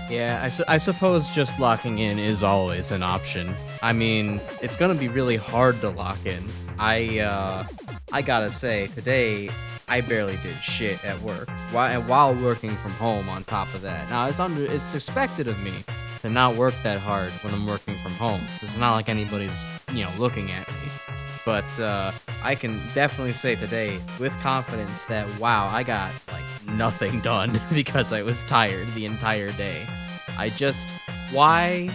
Yeah, I suppose just locking in is always an option. I mean, it's gonna be really hard to lock in. I gotta say, today, I barely did shit at work. While working from home on top of that. Now, it's expected of me to not work that hard when I'm working from home. It's not like anybody's, looking at me. But, I can definitely say today, with confidence, that, wow, I got, nothing done because I was tired the entire day. Why?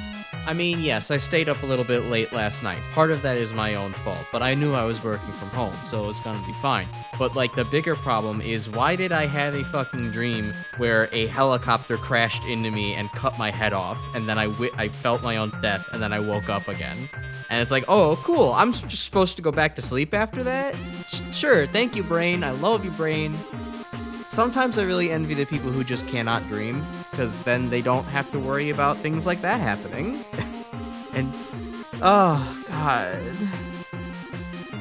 I mean, yes, I stayed up a little bit late last night. Part of that is my own fault, but I knew I was working from home, so it was gonna be fine. But, the bigger problem is, why did I have a fucking dream where a helicopter crashed into me and cut my head off, and then I felt my own death, and then I woke up again? And it's like, oh, cool, I'm just supposed to go back to sleep after that? Sure, thank you, brain, I love you, brain. Sometimes I really envy the people who just cannot dream, because then they don't have to worry about things like that happening. And, oh, God.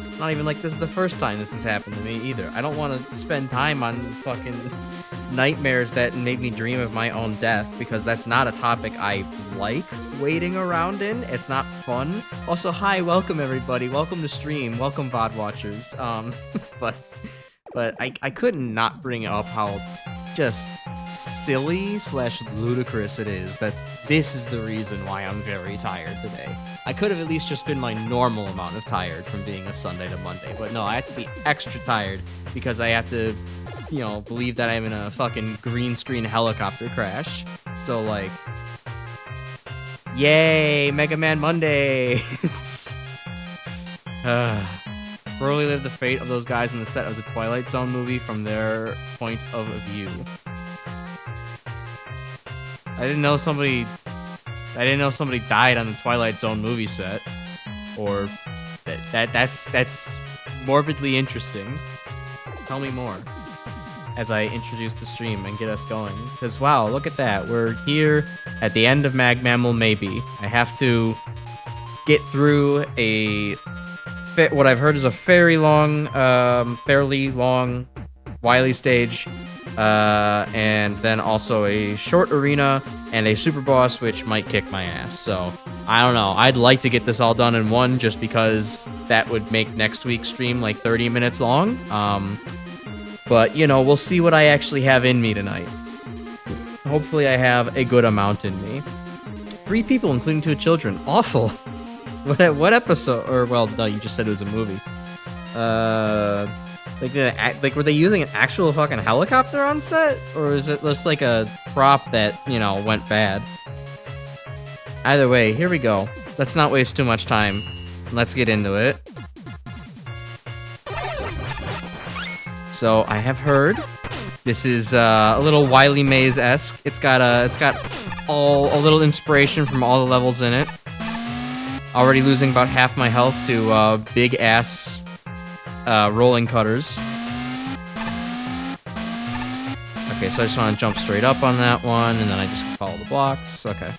It's not even like this is the first time this has happened to me, either. I don't want to spend time on fucking nightmares that make me dream of my own death, because that's not a topic I like waiting around in. It's not fun. Also, hi, welcome, everybody. Welcome to stream. Welcome, VOD watchers. But I couldn't not bring up how just silly / ludicrous it is that this is the reason why I'm very tired today. I could have at least just been my normal amount of tired from being a Sunday to Monday, but no, I have to be extra tired because I have to, believe that I'm in a fucking green screen helicopter crash. So, yay, Mega Man Mondays! Thoroughly live the fate of those guys in the set of the Twilight Zone movie from their point of view. I didn't know somebody died on the Twilight Zone movie set, or that's morbidly interesting. Tell me more as I introduce the stream and get us going. Because wow, look at that, we're here at the end of MaGMML. Maybe I have to get through what I've heard is a fairly long Wily stage, and then also a short arena and a super boss, which might kick my ass. So I don't know. I'd like to get this all done in one, just because that would make next week's stream 30 minutes long. But we'll see what I actually have in me tonight. Hopefully, I have a good amount in me. 3 people, including 2 children. Awful. What episode? Or, well, no, you just said it was a movie. Were they using an actual fucking helicopter on set? Or is it just a prop that, went bad? Either way, here we go. Let's not waste too much time. Let's get into it. So, I have heard this is a little Wily Maze-esque. It's got a little inspiration from all the levels in it. Already losing about half my health to big-ass rolling cutters. Okay, so I just want to jump straight up on that one, and then I just follow the blocks. Okay.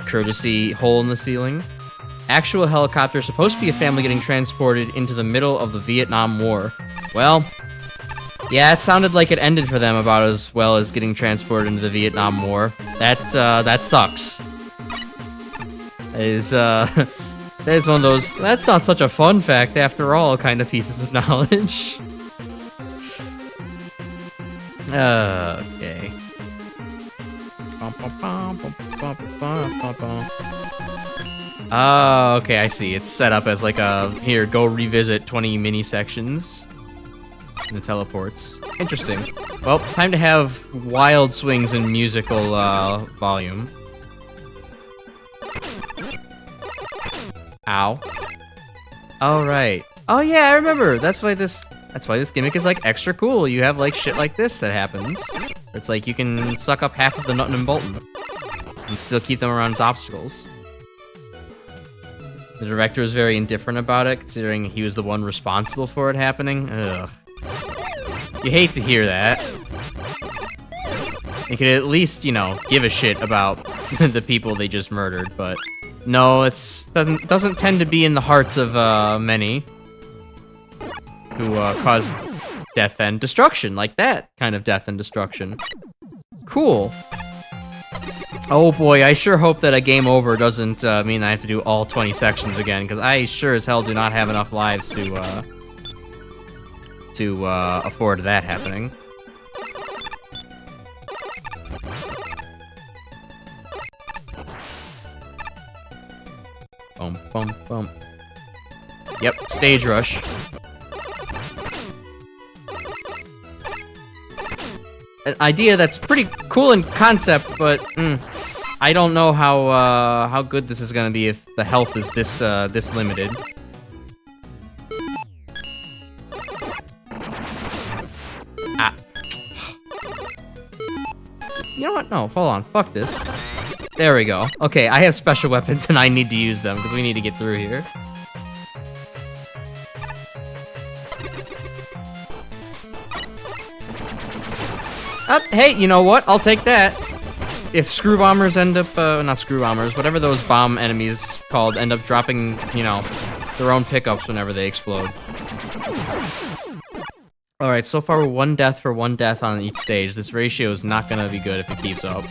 Courtesy hole in the ceiling. Actual helicopter supposed to be a family getting transported into the middle of the Vietnam War. Well, yeah, it sounded like it ended for them about as well as getting transported into the Vietnam War. That sucks. That is one of those, that's not such a fun fact after all kind of pieces of knowledge. Okay. Oh, okay, I see. It's set up as here, go revisit 20 mini sections. And the teleports. Interesting. Well, time to have wild swings in musical volume. Ow. Oh, right. Oh yeah, I remember. That's why this gimmick is extra cool. You have shit like this that happens. It's you can suck up half of the Nuttin' and Bolton and still keep them around as obstacles. The director is very indifferent about it, considering he was the one responsible for it happening. Ugh. You hate to hear that. You could at least, give a shit about the people they just murdered, but no, doesn't tend to be in the hearts of many. who cause death and destruction, like that kind of death and destruction. Cool. Oh boy, I sure hope that a game over doesn't mean I have to do all 20 sections again, because I sure as hell do not have enough lives to afford that happening. Boom, boom, boom. Yep, stage rush. An idea that's pretty cool in concept, but I don't know how good this is gonna be if the health is this this limited. Ah. You know what? No, hold on. Fuck this. There we go. Okay, I have special weapons and I need to use them because we need to get through here. Hey, you know what? I'll take that. If screw bombers end up, not screw bombers, whatever those bomb enemies called, end up dropping, you know, their own pickups whenever they explode. Alright, so far we're 1 death for 1 death on each stage. This ratio is not gonna be good if it keeps up.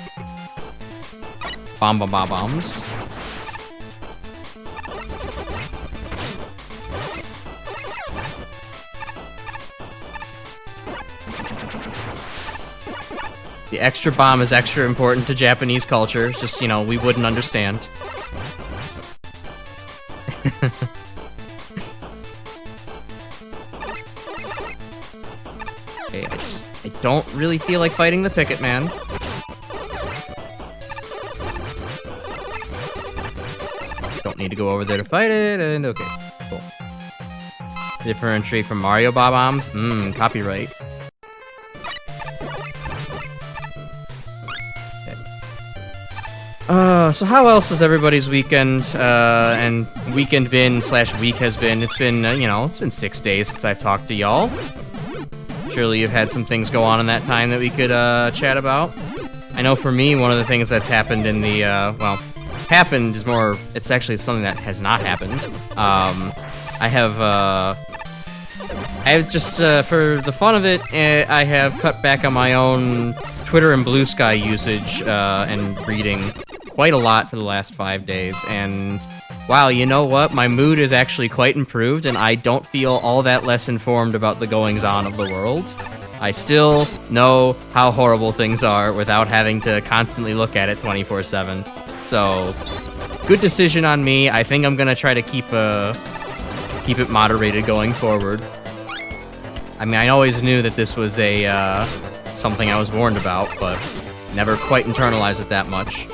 Bomb, bomb, bomb, bombs. The extra bomb is extra important to Japanese culture. Just, you know, we wouldn't understand. Okay, I don't really feel like fighting the Picket Man. Don't need to go over there to fight it, and okay, cool. Different entry from Mario Bob-ombs? Copyright. So how else has everybody's weekend, and weekend been / week has been? It's been, you know, it's been 6 days since I've talked to y'all. Surely you've had some things go on in that time that we could, chat about. I know for me, one of the things that's happened in the, well, happened is more, it's actually something that has not happened. I have just, for the fun of it, I have cut back on my own Twitter and Blue Sky usage, and reading quite a lot for the last 5 days, and wow, you know what? My mood is actually quite improved, and I don't feel all that less informed about the goings-on of the world. I still know how horrible things are without having to constantly look at it 24/7. So, good decision on me. I think I'm gonna try to keep it moderated going forward. I mean, I always knew that this was a something I was warned about, but never quite internalized it that much.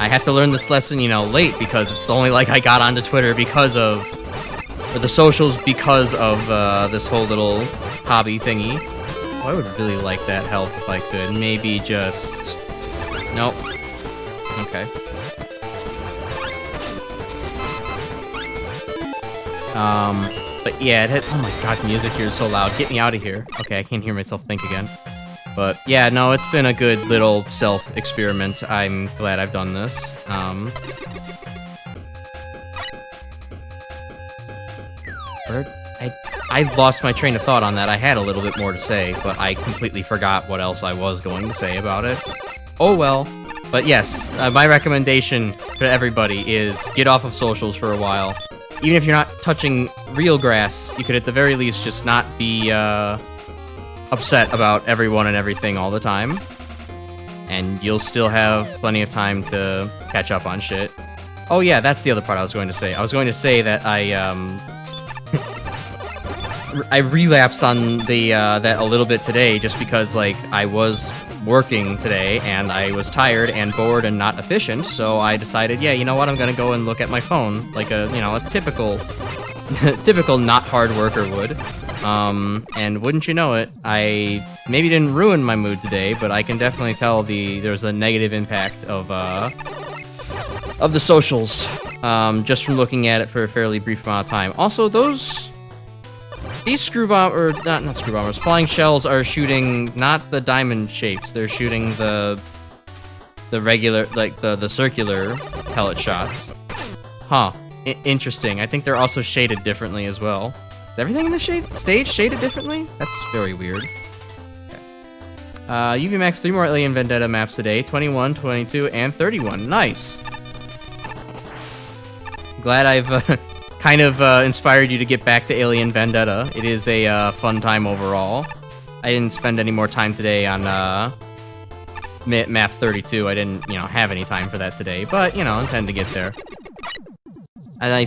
I have to learn this lesson, you know, late, because it's only like I got onto Twitter because of, or the socials because of this whole little hobby thingy. Oh, I would really like that health if I could. Maybe just... Nope. Okay. But yeah, oh my god, the music here is so loud. Get me out of here. Okay, I can't hear myself think again. But yeah, no, it's been a good little self-experiment. I'm glad I've done this. I lost my train of thought on that. I had a little bit more to say, but I completely forgot what else I was going to say about it. Oh well. But yes, my recommendation for everybody is get off of socials for a while. Even if you're not touching real grass, you could at the very least just not be upset about everyone and everything all the time. And you'll still have plenty of time to catch up on shit. Oh yeah, that's the other part I was going to say. I was going to say that I relapsed on the that a little bit today just because, like, I was working today and I was tired and bored and not efficient, so I decided, yeah, you know what, I'm gonna go and look at my phone like a, you know, a typical typical not hard worker would. And wouldn't you know it, I maybe didn't ruin my mood today, but I can definitely tell there's a negative impact of the socials, just from looking at it for a fairly brief amount of time. Also, these not screw bombers, flying shells are shooting not the diamond shapes, they're shooting the regular, like the circular pellet shots. Huh. interesting. I think they're also shaded differently as well. Is everything in the stage shaded differently? That's very weird. Okay. UV Max 3 more Alien Vendetta maps today. 21, 22, and 31. Nice. Glad I've kind of inspired you to get back to Alien Vendetta. It is a fun time overall. I didn't spend any more time today on map 32. I didn't, have any time for that today, but, intend to get there. I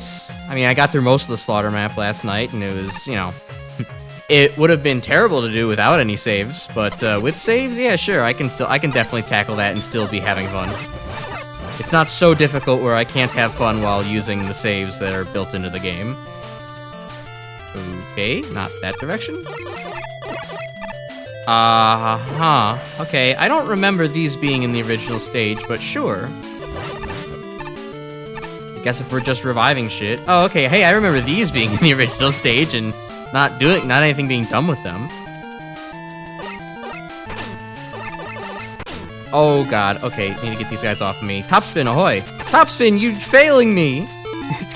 mean, I got through most of the Slaughter map last night, and it was, it would have been terrible to do without any saves, but with saves, yeah, sure, I can definitely tackle that and still be having fun. It's not so difficult where I can't have fun while using the saves that are built into the game. Okay, not that direction. Okay, I don't remember these being in the original stage, but sure. I guess if we're just reviving shit. Oh, okay, hey, I remember these being in the original stage and not anything being done with them. Oh god, okay, need to get these guys off of me. Topspin, ahoy! Topspin, you failing me!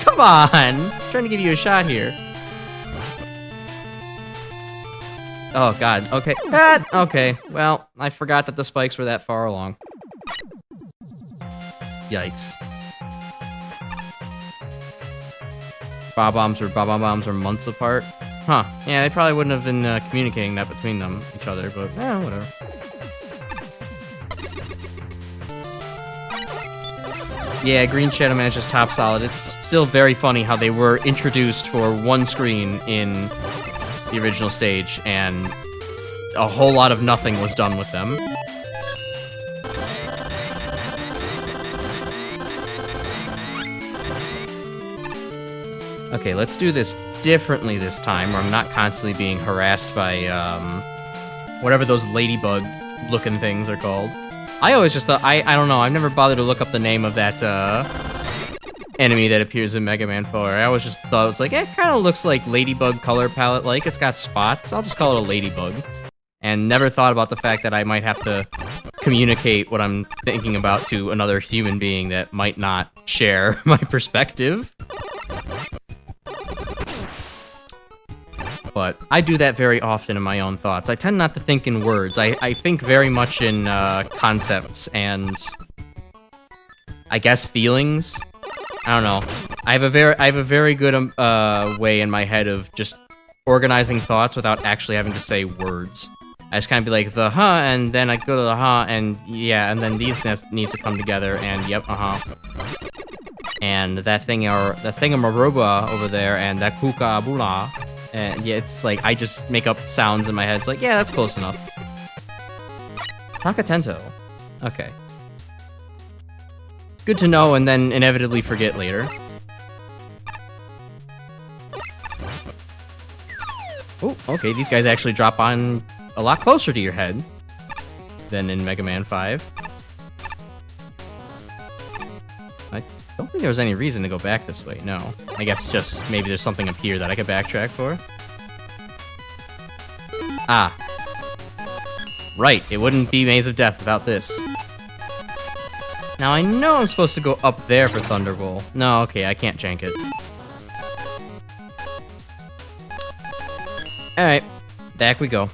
Come on! I'm trying to give you a shot here. Oh god, okay. Okay, well, I forgot that the spikes were that far along. Yikes. Bob-bombs are months apart. Huh, yeah, they probably wouldn't have been communicating that between each other, but whatever. Yeah, Green Shadow Man is just top solid. It's still very funny how they were introduced for one screen in the original stage, and a whole lot of nothing was done with them. Okay, let's do this differently this time, where I'm not constantly being harassed by, whatever those ladybug-looking things are called. I always just thought, I don't know, I've never bothered to look up the name of that, enemy that appears in Mega Man 4. I always just thought it was like, it kind of looks like ladybug color palette-like. It's got spots. I'll just call it a ladybug. And never thought about the fact that I might have to communicate what I'm thinking about to another human being that might not share my perspective. But I do that very often in my own thoughts. I tend not to think in words. I think very much in concepts and, I guess, feelings. I don't know. I have a very good way in my head of just organizing thoughts without actually having to say words. I just kind of be like, the huh, and then I go to the huh, and yeah, and then these need to come together, and yep, and that thingamaroba over there, and that kookaburra, and yeah, it's like, I just make up sounds in my head. It's like, yeah, that's close enough. Takatento. Okay. Good to know, and then inevitably forget later. Oh, okay, these guys actually drop on a lot closer to your head than in Mega Man 5. I don't think there was any reason to go back this way, no. I guess just maybe there's something up here that I could backtrack for. Ah. Right, it wouldn't be Maze of Death without this. Now I know I'm supposed to go up there for Thunder Bowl. No, okay, I can't jank it. Alright, back we go.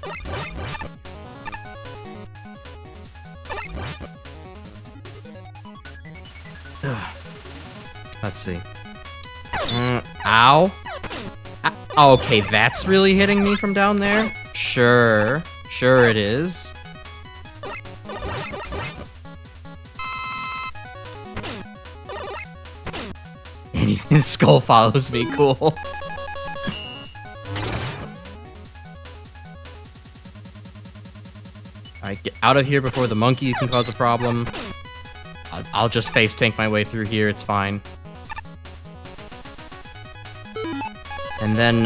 Let's see. Ow. Okay, that's really hitting me from down there? Sure. Sure it is. And Skull follows me, cool. Alright, get out of here before the monkey can cause a problem. I'll just face tank my way through here, it's fine. And then,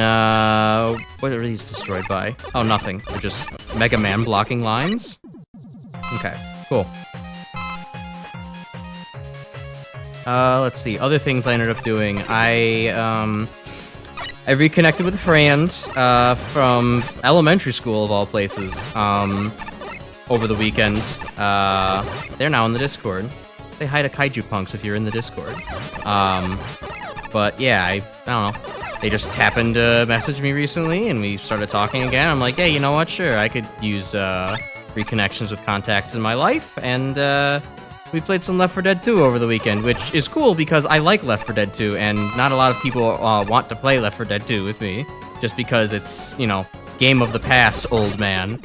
what are these destroyed by? Oh, nothing. They're just Mega Man blocking lines? Okay, cool. Let's see, other things I ended up doing. I reconnected with a friend, from elementary school, of all places, over the weekend. They're now in the Discord. Say hi to Kaiju Punks if you're in the Discord. But yeah, I don't know. They just happened to message me recently, and we started talking again. I'm like, hey, you know what? Sure, I could use reconnections with contacts in my life, and we played some Left 4 Dead 2 over the weekend, which is cool because I like Left 4 Dead 2, and not a lot of people want to play Left 4 Dead 2 with me, just because it's, you know, game of the past, old man.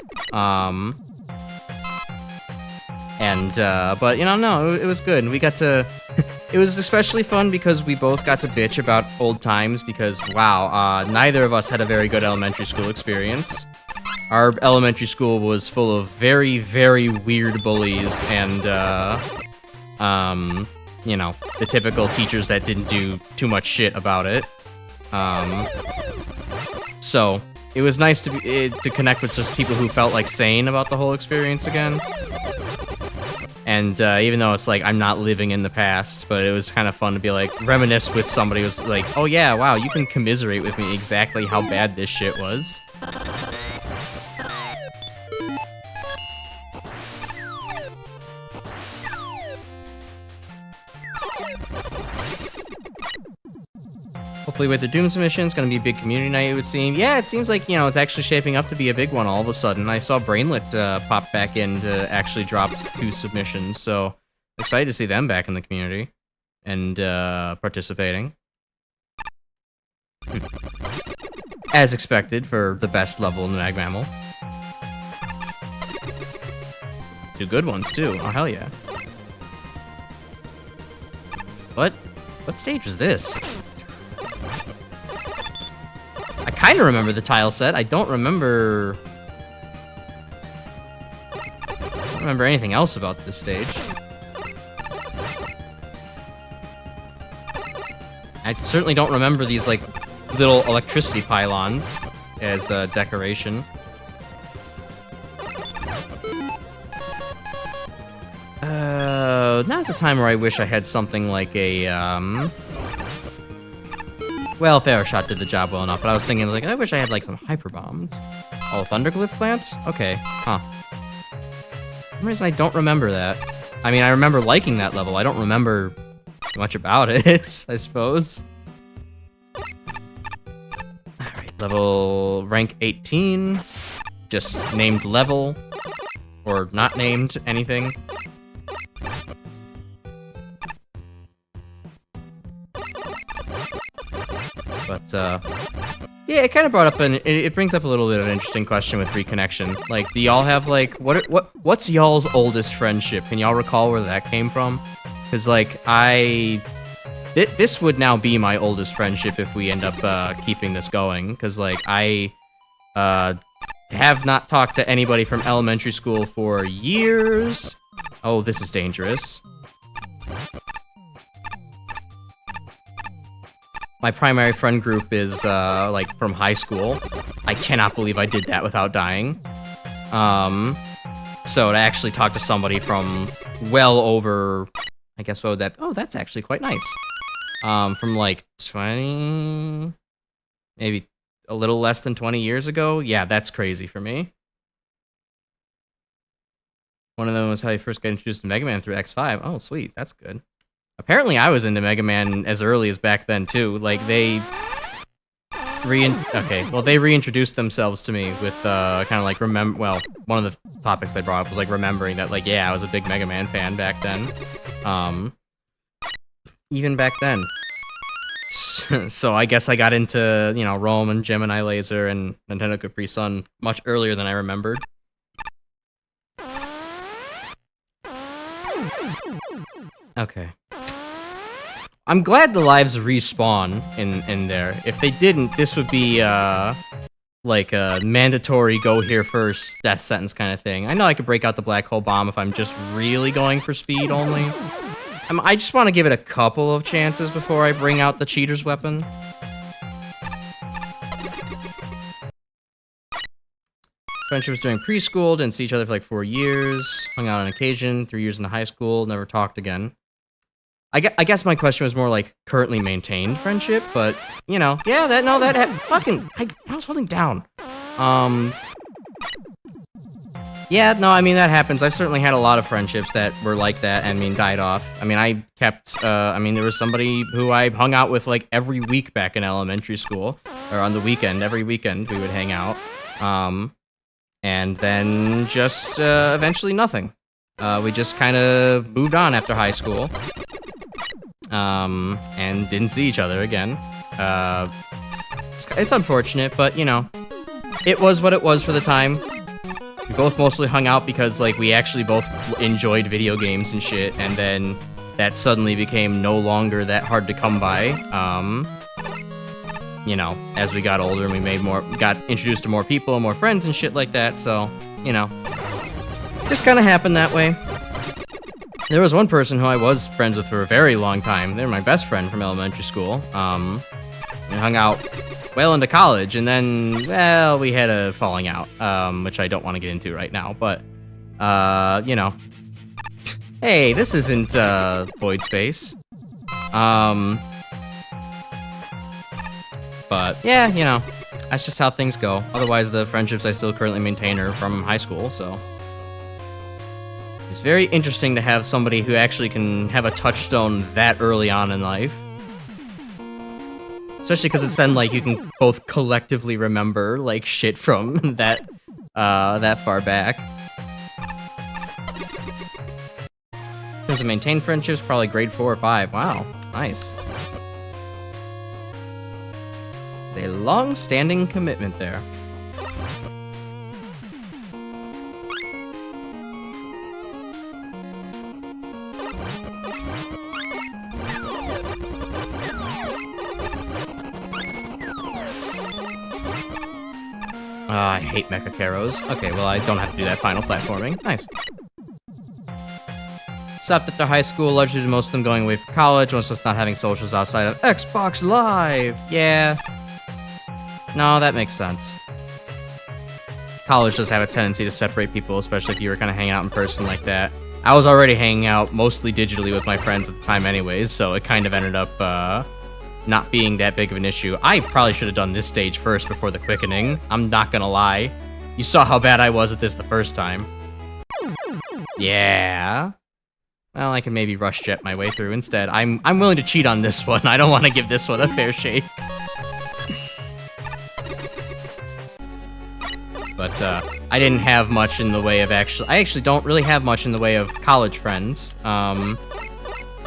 But, you know, no, it was good, and we got to... It was especially fun because we both got to bitch about old times because, wow, neither of us had a very good elementary school experience. Our elementary school was full of very, very weird bullies and, you know, the typical teachers that didn't do too much shit about it. So, it was nice to connect with just people who felt like sane about the whole experience again. And even though it's like I'm not living in the past, but it was kind of fun to be like reminisce with somebody who's like, oh yeah, wow, you can commiserate with me exactly how bad this shit was. Hopefully with the Doom submission, it's going to be a big community night, it would seem. Yeah, it seems like, you know, it's actually shaping up to be a big one all of a sudden. I saw Brainlit pop back in to actually drop 2 submissions, so excited to see them back in the community and participating. As expected for the best level in the MaGMML. 2 good ones, too. Oh, hell yeah. What stage was this? I kind of remember the tile set. I don't remember anything else about this stage. I certainly don't remember these, like, little electricity pylons as a decoration. Now's the time where I wish I had something like a, well, Pharaoh Shot did the job well enough, but I was thinking, like, I wish I had, like, some hyper bombs. Oh, Thunderglyph plants? Okay, huh. For some reason I don't remember that. I mean, I remember liking that level. I don't remember much about it, I suppose. Alright, level rank 18. Just named level. Or not named anything. But, yeah, it kind of brought up it brings up a little bit of an interesting question with reconnection. Like, do y'all have, like, what's y'all's oldest friendship? Can y'all recall where that came from? Because, like, this would now be my oldest friendship if we end up, keeping this going. Because, like, I, have not talked to anybody from elementary school for years. Oh, this is dangerous. My primary friend group is, like, from high school. I cannot believe I did that without dying. So to actually talk to somebody from well over, I guess what would that, oh, that's actually quite nice. From, like, 20, maybe a little less than 20 years ago? Yeah, that's crazy for me. One of them was how you first got introduced to Mega Man through X5. Oh, sweet, that's good. Apparently I was into Mega Man as early as back then, too. Like, they reintroduced themselves to me with, kind of like, well, one of the topics they brought up was, like, remembering that, like, yeah, I was a big Mega Man fan back then. Even back then. So I guess I got into, you know, Roam and Gemini Laser and Nintendo Capri Sun much earlier than I remembered. Okay. I'm glad the lives respawn in there. If they didn't, this would be, like a mandatory go here first death sentence kind of thing. I know I could break out the black hole bomb if I'm just really going for speed only. I just want to give it a couple of chances before I bring out the cheater's weapon. Friendships during preschool, didn't see each other for like 4 years. Hung out on occasion, 3 years into high school, never talked again. I guess my question was more like currently maintained friendship, but, you know, yeah, I was holding down. Yeah, no, I mean, that happens. I've certainly had a lot of friendships that were like that, and, I mean, died off. I mean, I kept, I mean, there was somebody who I hung out with, like, every week back in elementary school, or on the weekend. Every weekend we would hang out. And then just, eventually nothing. We just kind of moved on after high school. And didn't see each other again. It's unfortunate, but, you know, it was what it was for the time. We both mostly hung out because, like, we actually both enjoyed video games and shit, and then that suddenly became no longer that hard to come by. You know, as we got older and we got introduced to more people and more friends and shit like that, so, you know, just kind of happened that way. There was one person who I was friends with for a very long time. They were my best friend from elementary school. We hung out well into college, and then, well, we had a falling out, which I don't want to get into right now, but, you know. Hey, this isn't, Void Space. But, yeah, you know, that's just how things go. Otherwise, the friendships I still currently maintain are from high school, so. It's very interesting to have somebody who actually can have a touchstone that early on in life. Especially because it's then, like, you can both collectively remember, like, shit from that far back. In terms of maintained friendships, probably grade 4 or 5. Wow, nice. It's a long-standing commitment there. I hate Mecha Caros. Okay, well, I don't have to do that final platforming. Nice. Stopped after high school, largely due to most of them going away for college, most of us not having socials outside of Xbox Live. Yeah. No, that makes sense. College does have a tendency to separate people, especially if you were kind of hanging out in person like that. I was already hanging out mostly digitally with my friends at the time anyways, so it kind of ended up, not being that big of an issue. I probably should have done this stage first before the quickening. I'm not gonna lie. You saw how bad I was at this the first time. Yeah. Well, I can maybe rush jet my way through instead. I'm willing to cheat on this one. I don't want to give this one a fair shake. But, I didn't have much in the way of I actually don't really have much in the way of college friends.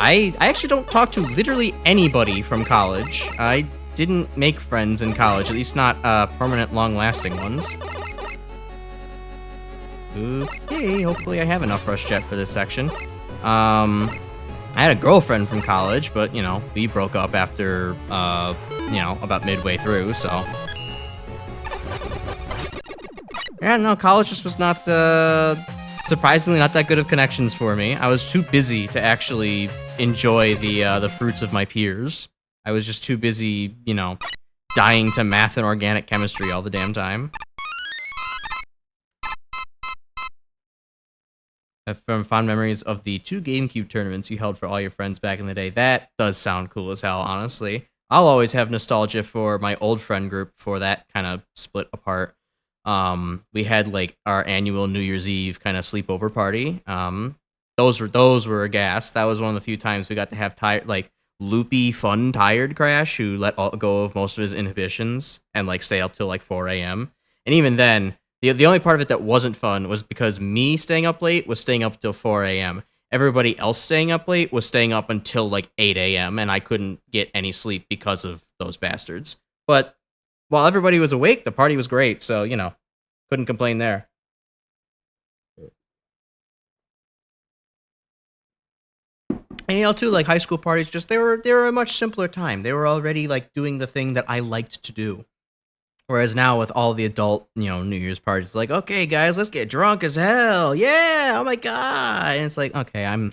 I actually don't talk to literally anybody from college. I didn't make friends in college, at least not permanent, long-lasting ones. Okay, hopefully I have enough rush jet for this section. I had a girlfriend from college, but, you know, we broke up after, you know, about midway through, so. Yeah, no, college just was not, surprisingly not that good of connections for me. I was too busy to actually enjoy the fruits of my peers. I was just too busy, you know, dying to math and organic chemistry all the damn time. I have fond memories of the 2 GameCube tournaments you held for all your friends back in the day. That does sound cool as hell, honestly. I'll always have nostalgia for my old friend group before that kind of split apart. We had, like, our annual New Year's Eve kind of sleepover party. Those were a gas. That was one of the few times we got to have loopy, fun Tired Crash, who let go of most of his inhibitions and, like, stay up till, like, 4 a.m. And even then, the only part of it that wasn't fun was because me staying up late was staying up till 4 a.m. Everybody else staying up late was staying up until, like, 8 a.m., and I couldn't get any sleep because of those bastards. But while everybody was awake, the party was great, so, you know, couldn't complain there. And, you know, too, like, high school parties, just, they were a much simpler time. They were already, like, doing the thing that I liked to do. Whereas now with all the adult, you know, New Year's parties, like, okay, guys, let's get drunk as hell. Yeah, oh my god. And it's like, okay,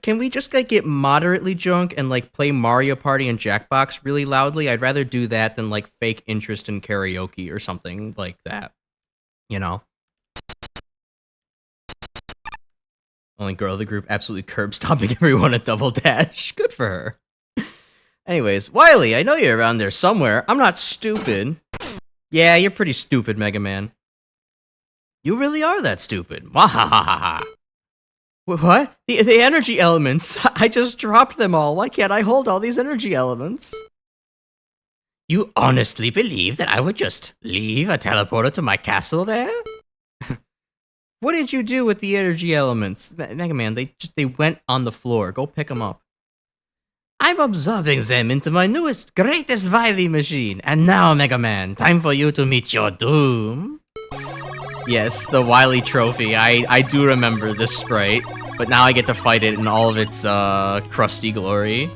can we just, like, get moderately drunk and, like, play Mario Party and Jackbox really loudly? I'd rather do that than, like, fake interest in karaoke or something like that. You know? Only girl of the group absolutely curb stomping everyone at Double Dash. Good for her. Anyways, Wily, I know you're around there somewhere. I'm not stupid. Yeah, you're pretty stupid, Mega Man. You really are that stupid. Wahahaha. What? The energy elements. I just dropped them all. Why can't I hold all these energy elements? You honestly believe that I would just leave a teleporter to my castle there? What did you do with the energy elements? Mega Man, they went on the floor. Go pick them up. I'm observing them into my newest, greatest Wily machine. And now, Mega Man, time for you to meet your doom. Yes, the Wily trophy. I do remember this sprite, but now I get to fight it in all of its crusty glory.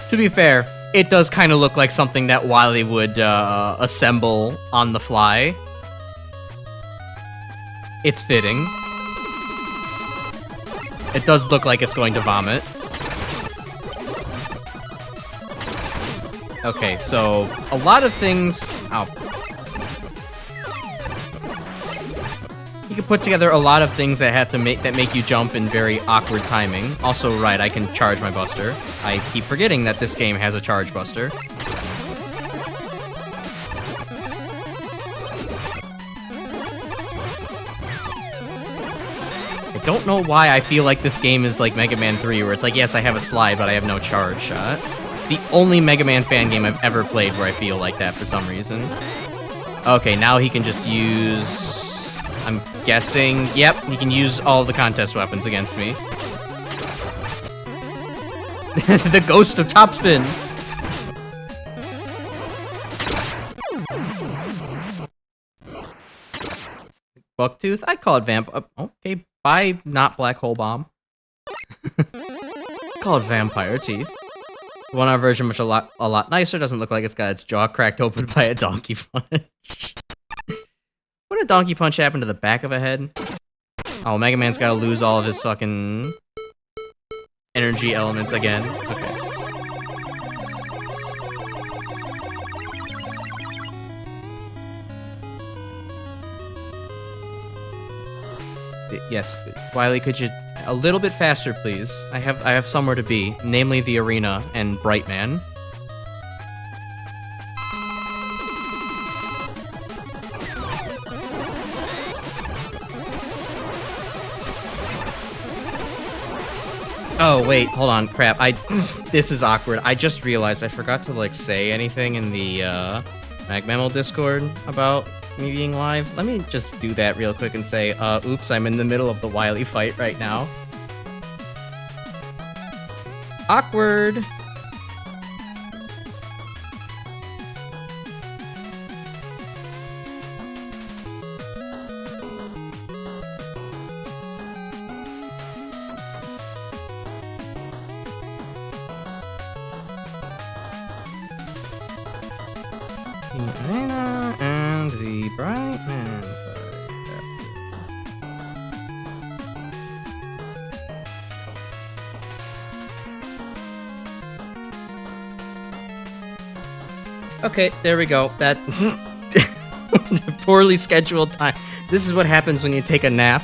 To be fair, it does kind of look like something that Wily would assemble on the fly. It's fitting. It does look like it's going to vomit. Okay, so a lot of things... Ow. You can put together a lot of things that make you jump in very awkward timing. Also, right, I can charge my buster. I keep forgetting that this game has a charge buster. I don't know why I feel like this game is like Mega Man 3, where it's like, yes, I have a slide, but I have no charge shot. It's the only Mega Man fan game I've ever played where I feel like that for some reason. Okay, now he can just use... I'm guessing... Yep, he can use all the contest weapons against me. The ghost of Topspin! Bucktooth? I call it Vamp... okay, bye, not Black Hole Bomb. Call it Vampire Teeth. The one-hour version, which a lot nicer, doesn't look like it's got its jaw cracked open by a donkey punch. What a donkey punch happen to the back of a head? Oh, Mega Man's gotta lose all of his fucking energy elements again. Okay. Yes, Wily, could you a little bit faster, please? I have somewhere to be, namely the arena and Brightman. Oh, wait, hold on, crap, this is awkward. I just realized I forgot to, like, say anything in the, MaGMML Discord about me being live. Let me just do that real quick and say, oops, I'm in the middle of the Wily fight right now. Awkward! The arena and the Brightman fight. Okay, there we go. That poorly scheduled time. This is what happens when you take a nap.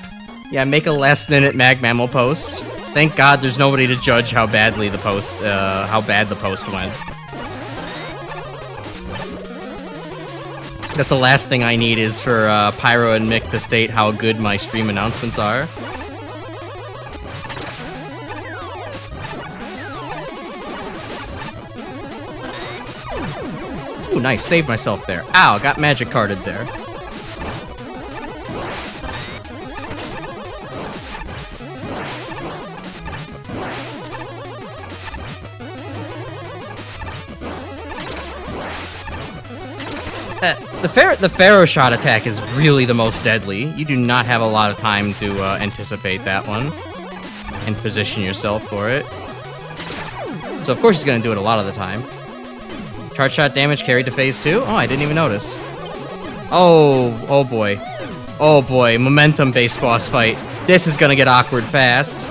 Yeah, make a last-minute MaGMML post. Thank God there's nobody to judge how badly the post, how bad the post went. That's the last thing I need is for Pyro and Mick to state how good my stream announcements are. Ooh, nice. Saved myself there. Ow, got magic carded there. The Pharaoh shot attack is really the most deadly. You do not have a lot of time to anticipate that one and position yourself for it. So of course he's gonna do it a lot of the time. Charge shot damage carried to phase 2? Oh, I didn't even notice. Oh boy. Oh boy, momentum-based boss fight. This is gonna get awkward fast.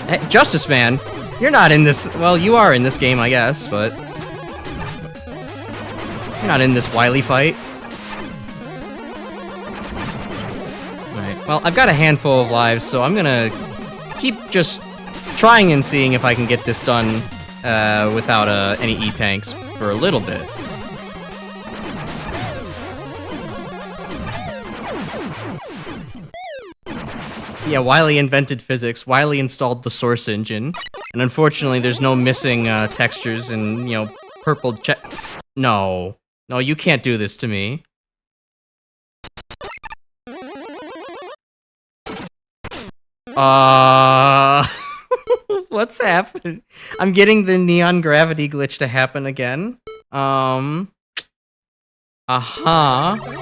Hey, Justice Man! You're not in this... Well, you are in this game, I guess, but... You're not in this Wily fight. Alright, well, I've got a handful of lives, so I'm gonna keep just trying and seeing if I can get this done without any E-tanks for a little bit. Yeah, Wily invented physics. Wily installed the source engine. And unfortunately, there's no missing textures and, you know, purple No. No, you can't do this to me. What's happening? I'm getting the neon gravity glitch to happen again.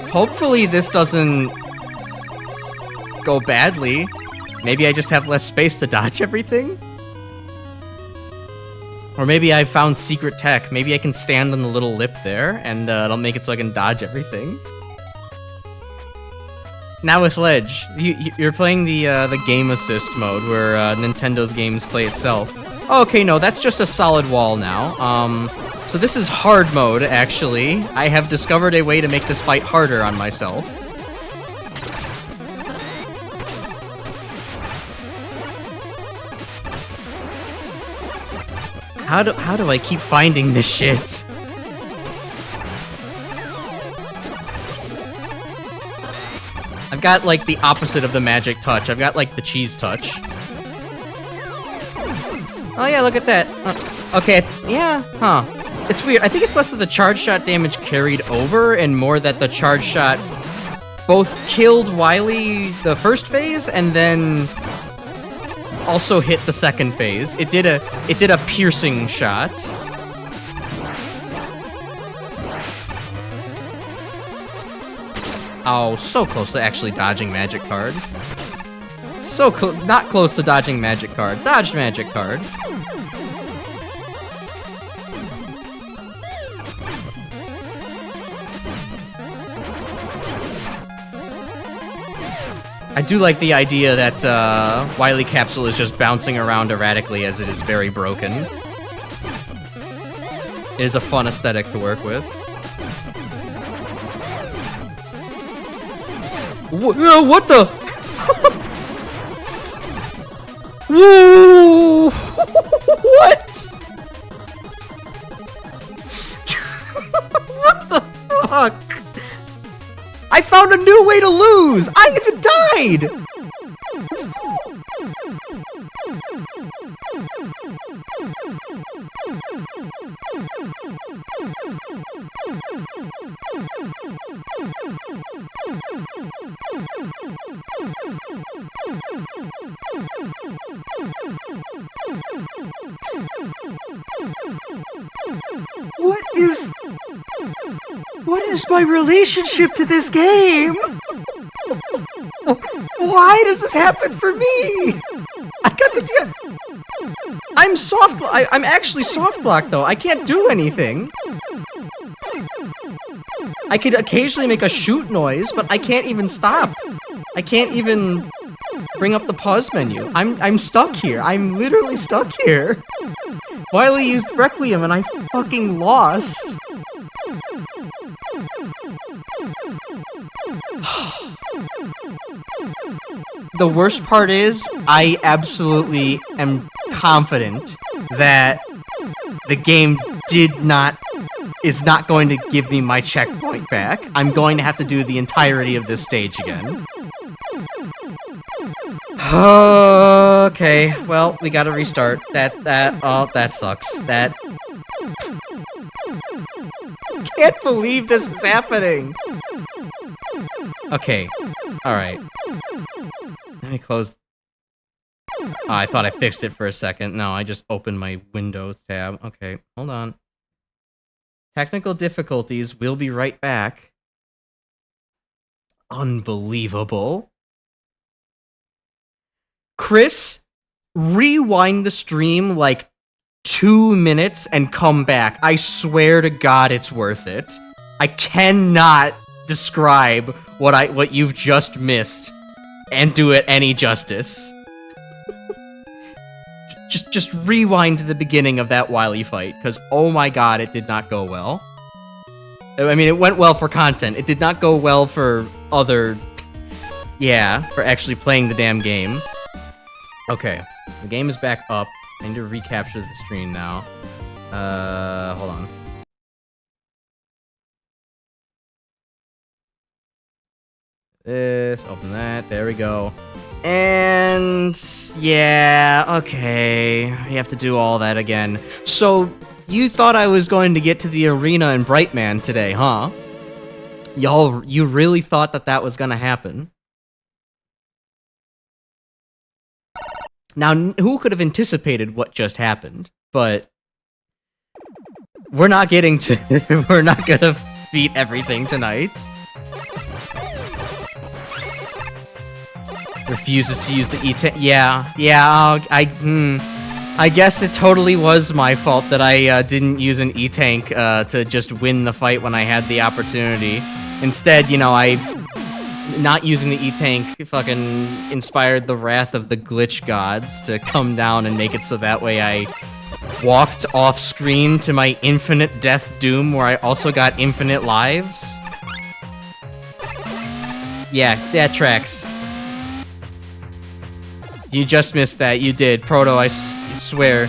Hopefully this doesn't go badly. Maybe I just have less space to dodge everything? Or maybe I found secret tech. Maybe I can stand on the little lip there, and it'll make it so I can dodge everything. Now with Ledge, you're playing the game assist mode, where Nintendo's games play itself. Oh, okay, no, that's just a solid wall now. So this is hard mode, actually. I have discovered a way to make this fight harder on myself. How do I keep finding this shit? I've got, like, the opposite of the magic touch. I've got, like, the cheese touch. Oh, yeah, look at that. Okay, yeah, huh. It's weird. I think it's less that the charge shot damage carried over and more that the charge shot both killed Wily the first phase and then also hit the second phase. It did a piercing shot. Oh, so close to actually dodging magic card. So not close to dodging magic card. Dodged magic card. I do like the idea that Wily Capsule is just bouncing around erratically as it is very broken. It is a fun aesthetic to work with. What the? Whoa! What? What the fuck? I found a new way to lose! I even died! What is my relationship to this game? Why does this happen for me? I got the deal. I'm actually soft blocked though. I can't do anything. I could occasionally make a shoot noise, but I can't even stop. I can't even bring up the pause menu. I'm stuck here. I'm literally stuck here. Wily used Requiem and I fucking lost. The worst part is, I absolutely am confident that the game is not going to give me my checkpoint back. I'm going to have to do the entirety of this stage again. Okay, well, we gotta restart. That sucks. Can't believe this is happening! Okay, alright. Let me close... Oh, I thought I fixed it for a second. No, I just opened my Windows tab. Okay, hold on. Technical difficulties, we'll be right back. Unbelievable. Chris, rewind the stream like 2 minutes and come back. I swear to God it's worth it. I cannot describe what you've just missed and do it any justice. Just rewind to the beginning of that Wily fight, because oh my God, it did not go well. I mean, it went well for content. It did not go well for other... Yeah, for actually playing the damn game. Okay, the game is back up. I need to recapture the screen now. Hold on. This, open that, there we go. And yeah, okay. You have to do all that again. So, you thought I was going to get to the arena in Brightman today, huh? You really thought that that was gonna happen? Now, who could have anticipated what just happened? But we're not getting to, we're not gonna beat everything tonight. Refuses to use the E-tank. Yeah, I guess it totally was my fault that I didn't use an E-tank to just win the fight when I had the opportunity. Instead, you know, not using the E-tank fucking inspired the wrath of the glitch gods to come down and make it so that way I walked off screen to my infinite death doom where I also got infinite lives. Yeah, that tracks. You just missed that. You did. Proto, I swear.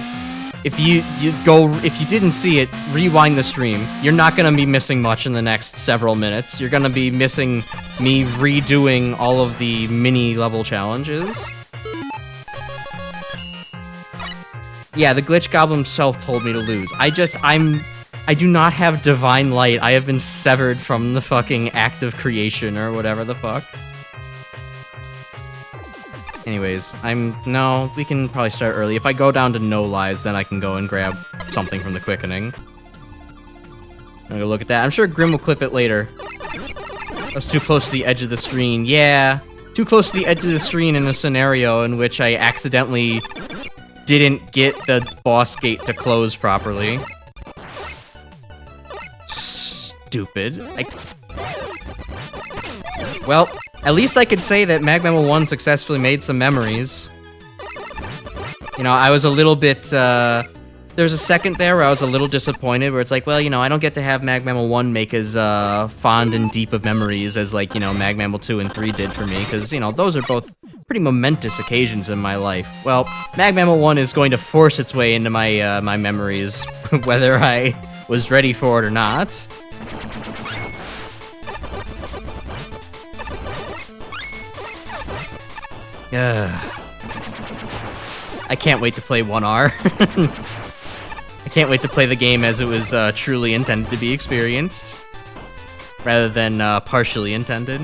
If you didn't see it, rewind the stream. You're not gonna be missing much in the next several minutes. You're gonna be missing me redoing all of the mini-level challenges. Yeah, the glitch goblin himself told me to lose. I do not have divine light. I have been severed from the fucking act of creation or whatever the fuck. Anyways, no, we can probably start early. If I go down to no lives, then I can go and grab something from the quickening. I'm gonna go look at that. I'm sure Grim will clip it later. I was too close to the edge of the screen. Yeah, too close to the edge of the screen in a scenario in which I accidentally didn't get the boss gate to close properly. Stupid. Well, at least I could say that MaGMML 1 successfully made some memories. You know, I was a little bit, there was a second there where I was a little disappointed, where it's like, well, you know, I don't get to have MaGMML 1 make as fond and deep of memories as, like, you know, MaGMML 2 and 3 did for me, because, you know, those are both pretty momentous occasions in my life. Well, MaGMML 1 is going to force its way into my, my memories, whether I was ready for it or not. I can't wait to play 1R. I can't wait to play the game as it was truly intended to be experienced, rather than partially intended.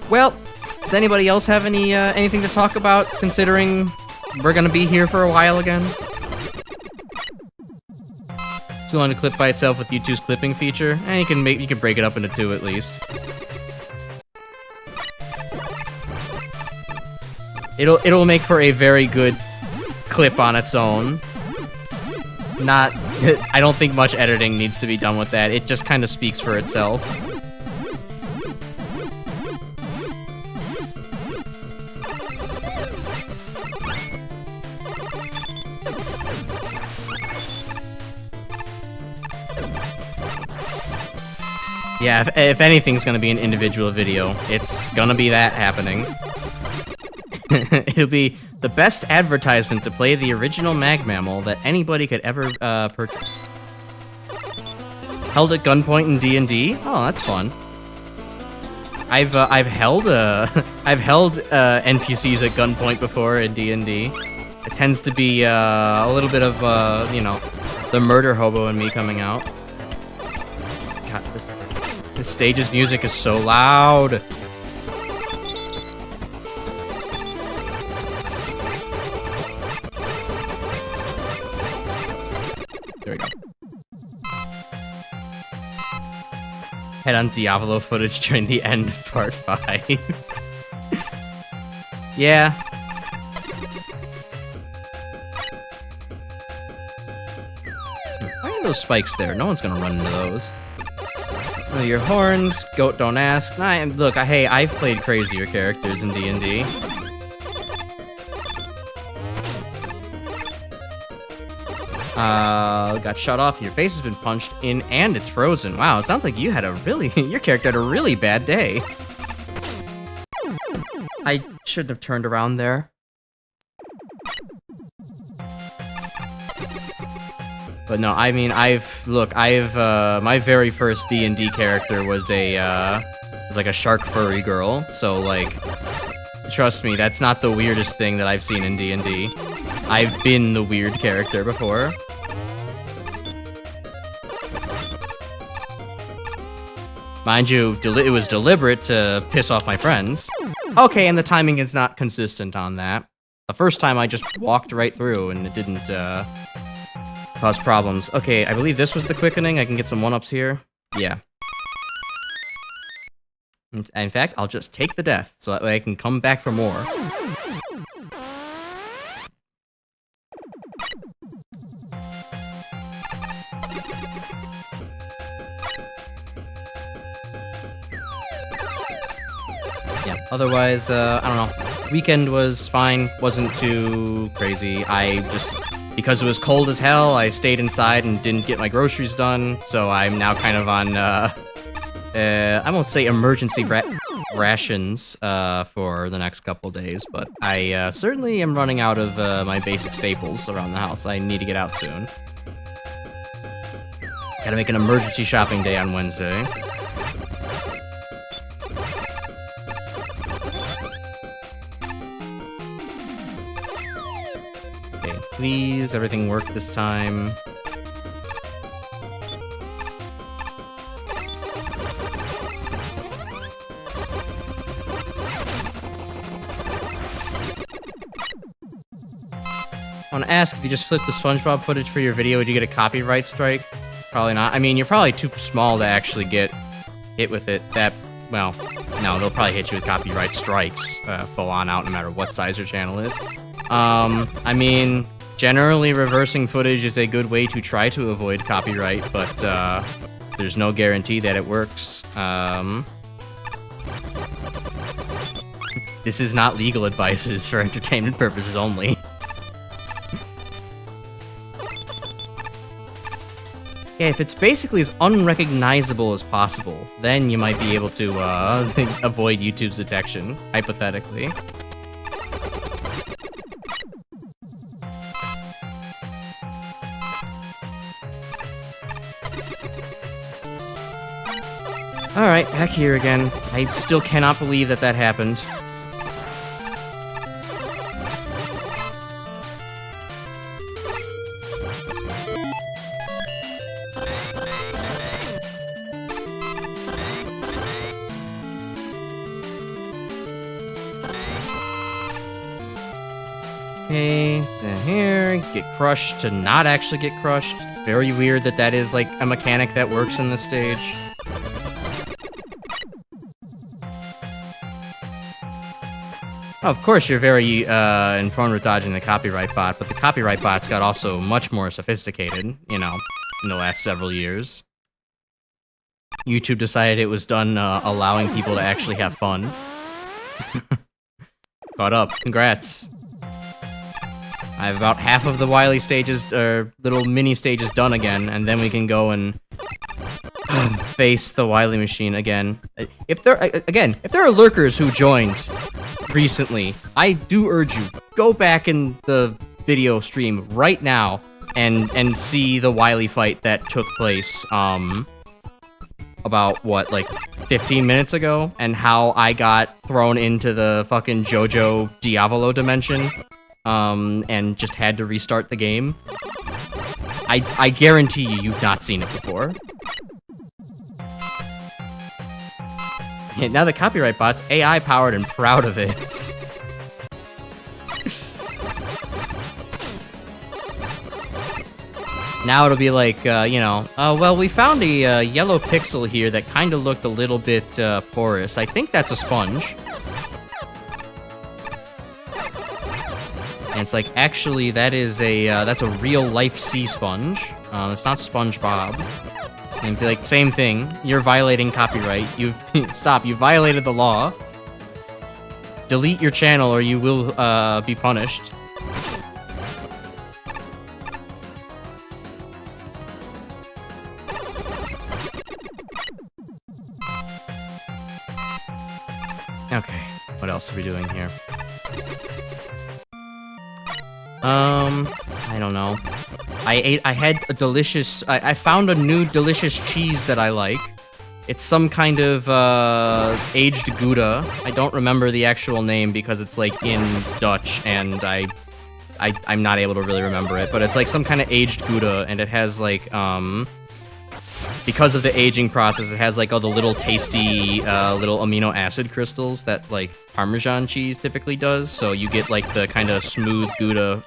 Well, does anybody else have anything to talk about, considering we're gonna be here for a while again? Too long to clip by itself with YouTube's clipping feature? You can break it up into 2 at least. It'll make for a very good clip on its own. I don't think much editing needs to be done with that. It just kind of speaks for itself. Yeah, if anything's gonna be an individual video, it's gonna be that happening. It'll be the best advertisement to play the original MaGMML that anybody could ever purchase. Held at gunpoint in D&D? Oh, that's fun. I've held NPCs at gunpoint before in D&D. It tends to be a little bit of you know, the murder hobo in me coming out. God, this stage's music is so loud. There we go. Head on Diablo footage during the end of part 5. Yeah. Why are those spikes there? No one's gonna run into those. Oh, your horns, goat don't ask. Look, hey, I've played crazier characters in D&D. Got shut off. Your face has been punched in and it's frozen. Wow, it sounds like you had a really, your character had a really bad day. Shouldn't have turned around there. But no, I mean, my very first D&D character was like a shark furry girl, so, like, trust me, that's not the weirdest thing that I've seen in D&D. I've been the weird character before. Mind you, it was deliberate to piss off my friends. Okay, and the timing is not consistent on that. The first time I just walked right through and it didn't, cause problems. Okay, I believe this was the quickening. I can get some 1-ups here. Yeah. In fact, I'll just take the death, so that way I can come back for more. Yeah, otherwise, I don't know. Weekend was fine, wasn't too crazy. Because it was cold as hell, I stayed inside and didn't get my groceries done, so I'm now kind of on, I won't say emergency rations, for the next couple days, but I, certainly am running out of, my basic staples around the house. I need to get out soon. Gotta make an emergency shopping day on Wednesday. Please, everything worked this time. I want to ask, if you just flipped the SpongeBob footage for your video, would you get a copyright strike? Probably not. I mean, you're probably too small to actually get hit with it. Well, no, they'll probably hit you with copyright strikes, full on out, no matter what size your channel is. I mean, generally, reversing footage is a good way to try to avoid copyright, but, there's no guarantee that it works. This is not legal advice, it is for entertainment purposes only. Yeah, if it's basically as unrecognizable as possible, then you might be able to, avoid YouTube's detection, hypothetically. Alright, back here again. I still cannot believe that happened. Okay, so here, get crushed to not actually get crushed. It's very weird that is, like, a mechanic that works in this stage. Oh, of course, you're very informed with dodging the copyright bot, but the copyright bots got also much more sophisticated, you know, in the last several years. YouTube decided it was done allowing people to actually have fun. Caught up. Congrats. I have about half of the Wily stages, or little mini stages done again, and then we can go and face the Wily machine again. If there are lurkers who joined recently, I do urge you, go back in the video stream right now and see the Wily fight that took place, about, what, like, 15 minutes ago, and how I got thrown into the fucking JoJo Diavolo dimension, and just had to restart the game. I guarantee you've not seen it before. Yeah, now the copyright bot's AI-powered and proud of it. Now it'll be like, you know, well, we found a yellow pixel here that kind of looked a little bit porous. I think that's a sponge. And it's like, actually, that's a real-life sea sponge. It's not SpongeBob. And be like, same thing. You're violating copyright. Stop. You violated the law. Delete your channel or you will be punished. Okay, what else are we doing here? I don't know. I had a delicious, I found a new delicious cheese that I like. It's some kind of, aged Gouda. I don't remember the actual name because it's, like, in Dutch, and I'm not able to really remember it, but it's, like, some kind of aged Gouda, and it has, like, because of the aging process, it has, like, all the little tasty, little amino acid crystals that, like, Parmesan cheese typically does, so you get, like, the kind of smooth Gouda,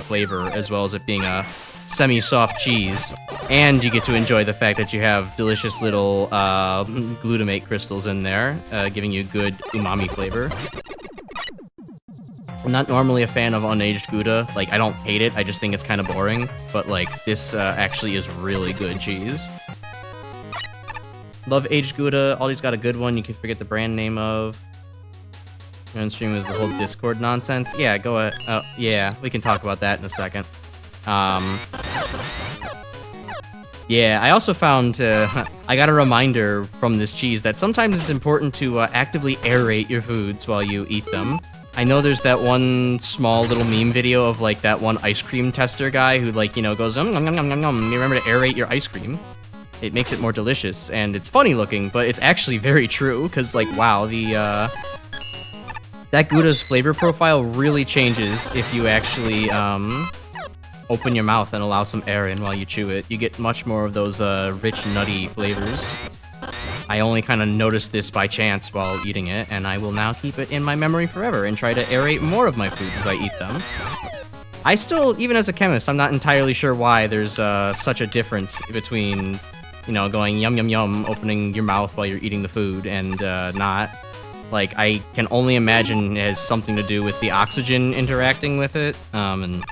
flavor, as well as it being a semi-soft cheese, and you get to enjoy the fact that you have delicious little, glutamate crystals in there, giving you good umami flavor. I'm not normally a fan of unaged Gouda. Like, I don't hate it, I just think it's kind of boring, but, like, this, actually is really good cheese. Love aged Gouda. Aldi's got a good one you can forget the brand name of. On stream is the whole Discord nonsense. Yeah, go ahead. Yeah, we can talk about that in a second. Yeah, I also found, I got a reminder from this cheese that sometimes it's important to actively aerate your foods while you eat them. I know there's that one small little meme video of, like, that one ice cream tester guy who, like, you know, goes, nom, nom, nom, nom, nom. You remember to aerate your ice cream. It makes it more delicious, and it's funny looking, but it's actually very true, because, like, wow, that Gouda's flavor profile really changes if you actually, open your mouth and allow some air in while you chew it. You get much more of those, rich, nutty flavors. I only kind of noticed this by chance while eating it, and I will now keep it in my memory forever and try to aerate more of my foods as I eat them. I still, even as a chemist, I'm not entirely sure why there's such a difference between, you know, going yum yum yum, opening your mouth while you're eating the food, and not. Like, I can only imagine it has something to do with the oxygen interacting with it, and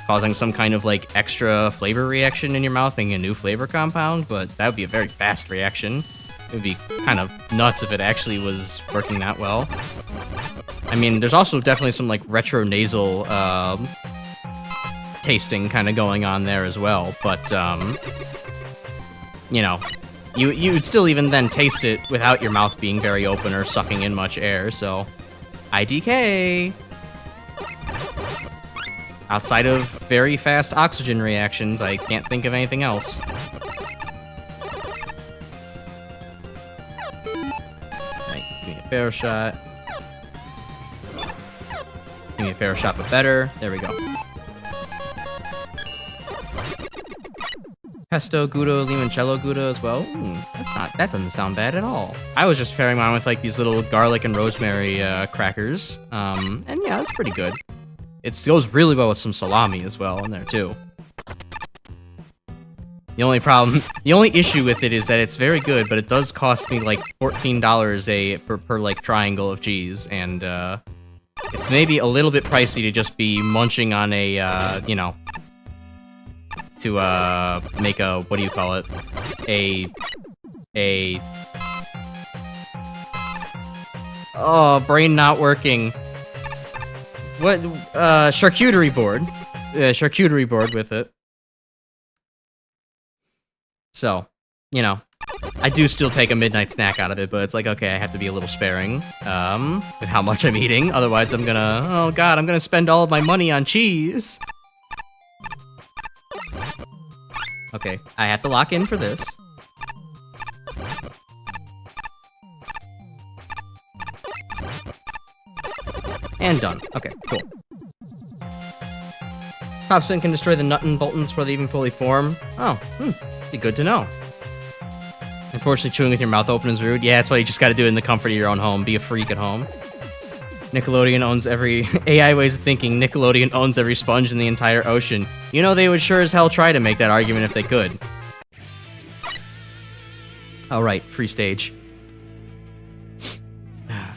causing some kind of, like, extra flavor reaction in your mouth, making a new flavor compound, but that would be a very fast reaction. It would be kind of nuts if it actually was working that well. I mean, there's also definitely some, like, retro-nasal, tasting kind of going on there as well, but, you know, you would still even then taste it without your mouth being very open or sucking in much air, so IDK! Outside of very fast oxygen reactions, I can't think of anything else. Right, give me a fair shot. Give me a fair shot, but better. There we go. Pesto Gouda, limoncello Gouda as well. That doesn't sound bad at all. I was just pairing mine with, like, these little garlic and rosemary crackers. And yeah, that's pretty good. It goes really well with some salami as well in there too. The only issue with it is that it's very good, but it does cost me like $14 per like triangle of cheese, and it's maybe a little bit pricey to just be munching on a you know, to make a, what do you call it? Oh, brain not working. What, charcuterie board. Charcuterie board with it. So, you know, I do still take a midnight snack out of it, but it's like, okay, I have to be a little sparing, with how much I'm eating, otherwise I'm gonna, oh god, I'm gonna spend all of my money on cheese! Okay, I have to lock in for this. And done. Okay, cool. Topspin can destroy the nut and boltons before they even fully form. Oh, be good to know. Unfortunately, chewing with your mouth open is rude. Yeah, that's why you just gotta do it in the comfort of your own home. Be a freak at home. Nickelodeon owns every... AI ways of thinking. Nickelodeon owns every sponge in the entire ocean. You know, they would sure as hell try to make that argument if they could. Alright, free stage.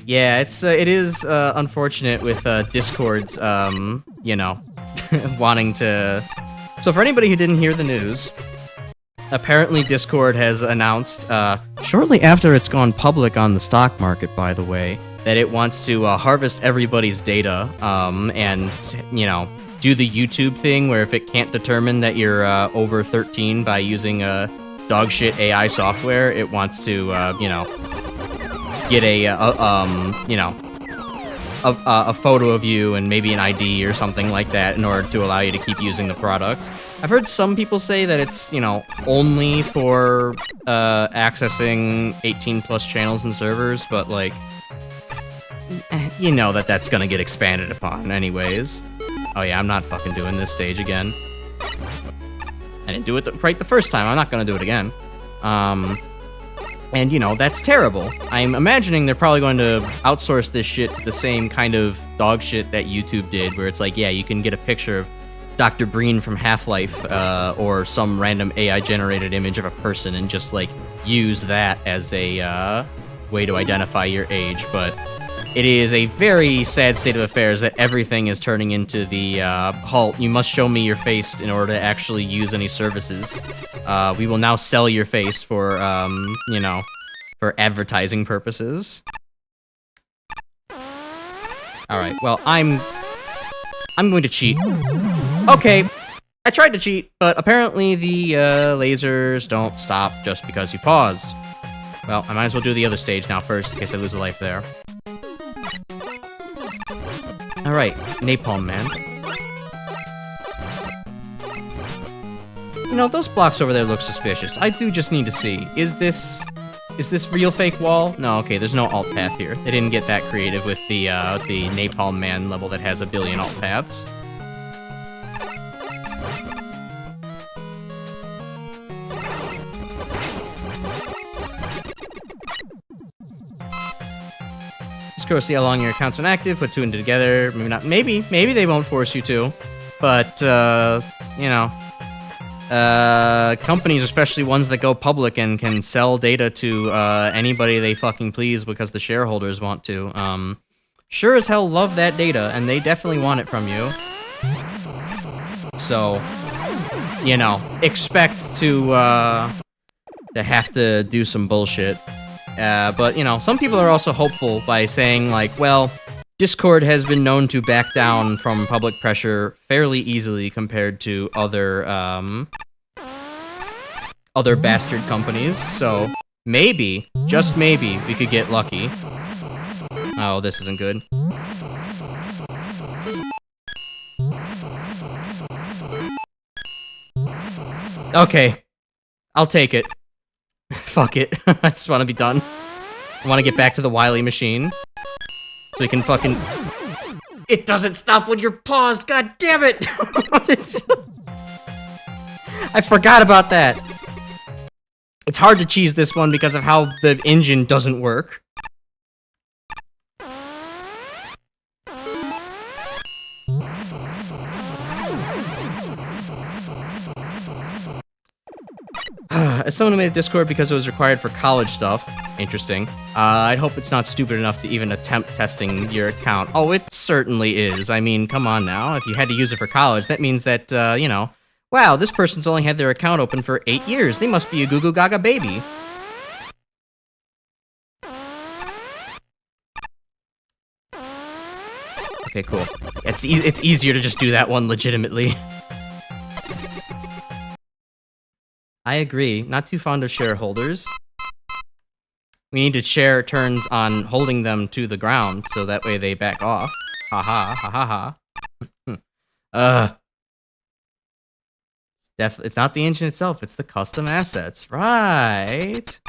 Yeah, it is unfortunate with Discord's, you know, wanting to... So for anybody who didn't hear the news, apparently Discord has announced, shortly after it's gone public on the stock market, by the way, that it wants to harvest everybody's data, and, you know, do the YouTube thing where if it can't determine that you're over 13 by using dogshit AI software, it wants to, you know, get a, you know, a photo of you and maybe an ID or something like that in order to allow you to keep using the product. I've heard some people say that it's, you know, only for accessing 18+ channels and servers, but like, you know that's gonna get expanded upon anyways. Oh yeah, I'm not fucking doing this stage again. I didn't do it right the first time. I'm not gonna do it again. And, you know, that's terrible. I'm imagining they're probably going to outsource this shit to the same kind of dog shit that YouTube did, where it's like, yeah, you can get a picture of Dr. Breen from Half-Life, or some random AI-generated image of a person and just, like, use that as a way to identify your age. But it is a very sad state of affairs that everything is turning into the, halt, you must show me your face in order to actually use any services. We will now sell your face for, you know, for advertising purposes. Alright, well, I'm going to cheat. Okay, I tried to cheat, but apparently the, lasers don't stop just because you paused. Well, I might as well do the other stage now first, in case I lose a life there. Alright, Napalm Man. You know, those blocks over there look suspicious. I do just need to see. Is this real fake wall? No, okay, there's no alt path here. They didn't get that creative with the Napalm Man level that has a billion alt paths. Just go see how long your account's been active, put two and two together. Maybe not. Maybe they won't force you to. But, you know. Companies, especially ones that go public and can sell data to anybody they fucking please because the shareholders want to, sure as hell love that data, and they definitely want it from you. So, you know, expect to have to do some bullshit. But, you know, some people are also hopeful by saying, like, well, Discord has been known to back down from public pressure fairly easily compared to other bastard companies, so maybe, just maybe, we could get lucky. Oh, this isn't good. Okay, I'll take it. Fuck it, I just want to be done. I want to get back to the Wily machine. So we can fucking... It doesn't stop when you're paused, god damn it! I forgot about that. It's hard to cheese this one because of how the engine doesn't work. As someone who made a Discord because it was required for college stuff, interesting. I'd hope it's not stupid enough to even attempt testing your account. Oh, it certainly is. I mean, come on now. If you had to use it for college, that means that, you know, wow, this person's only had their account open for 8 years. They must be a goo goo gaga baby. Okay, cool. It's easier to just do that one legitimately. I agree. Not too fond of shareholders. We need to share turns on holding them to the ground, so that way they back off. Haha, ha ha ha. It's not the engine itself, it's the custom assets. Right.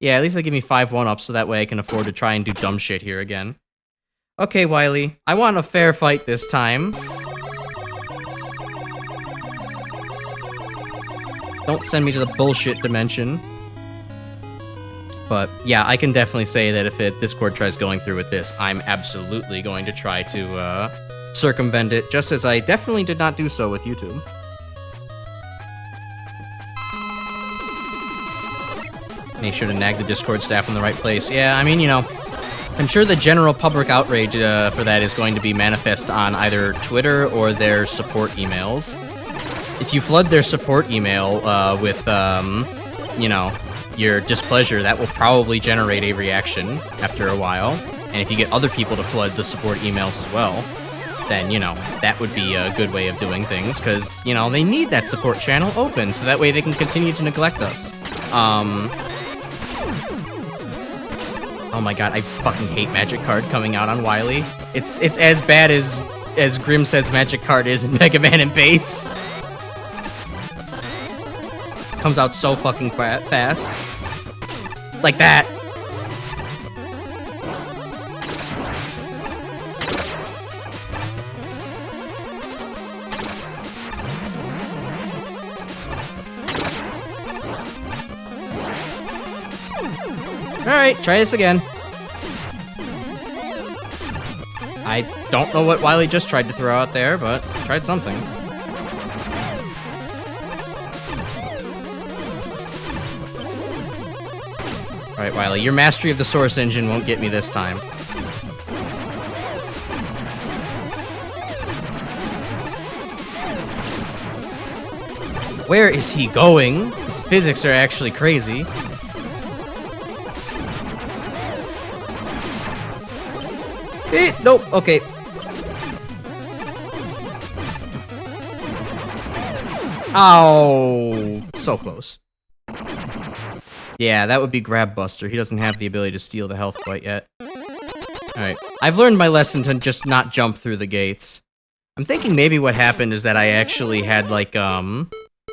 Yeah, at least they give me 5 1-ups, so that way I can afford to try and do dumb shit here again. Okay, Wily. I want a fair fight this time. Don't send me to the bullshit dimension. But, yeah, I can definitely say that if Discord tries going through with this, I'm absolutely going to try to, circumvent it, just as I definitely did not do so with YouTube. Make sure to nag the Discord staff in the right place. Yeah, I mean, you know, I'm sure the general public outrage for that is going to be manifest on either Twitter or their support emails. If you flood their support email with, you know, your displeasure, that will probably generate a reaction after a while. And if you get other people to flood the support emails as well, then, you know, that would be a good way of doing things, because, you know, they need that support channel open, so that way they can continue to neglect us. Oh my god, I fucking hate Magic Card coming out on Wily. It's as bad as Grim says Magic Card is in Mega Man and Base. Comes out so fucking fast. Like that. Alright, try this again. I don't know what Wily just tried to throw out there, but tried something. Alright, Wily, your mastery of the Source Engine won't get me this time. Where is he going? His physics are actually crazy. Nope, okay. Oh, so close. Yeah, that would be Grab Buster. He doesn't have the ability to steal the health quite yet. Alright, I've learned my lesson to just not jump through the gates. I'm thinking maybe what happened is that I actually had, like, at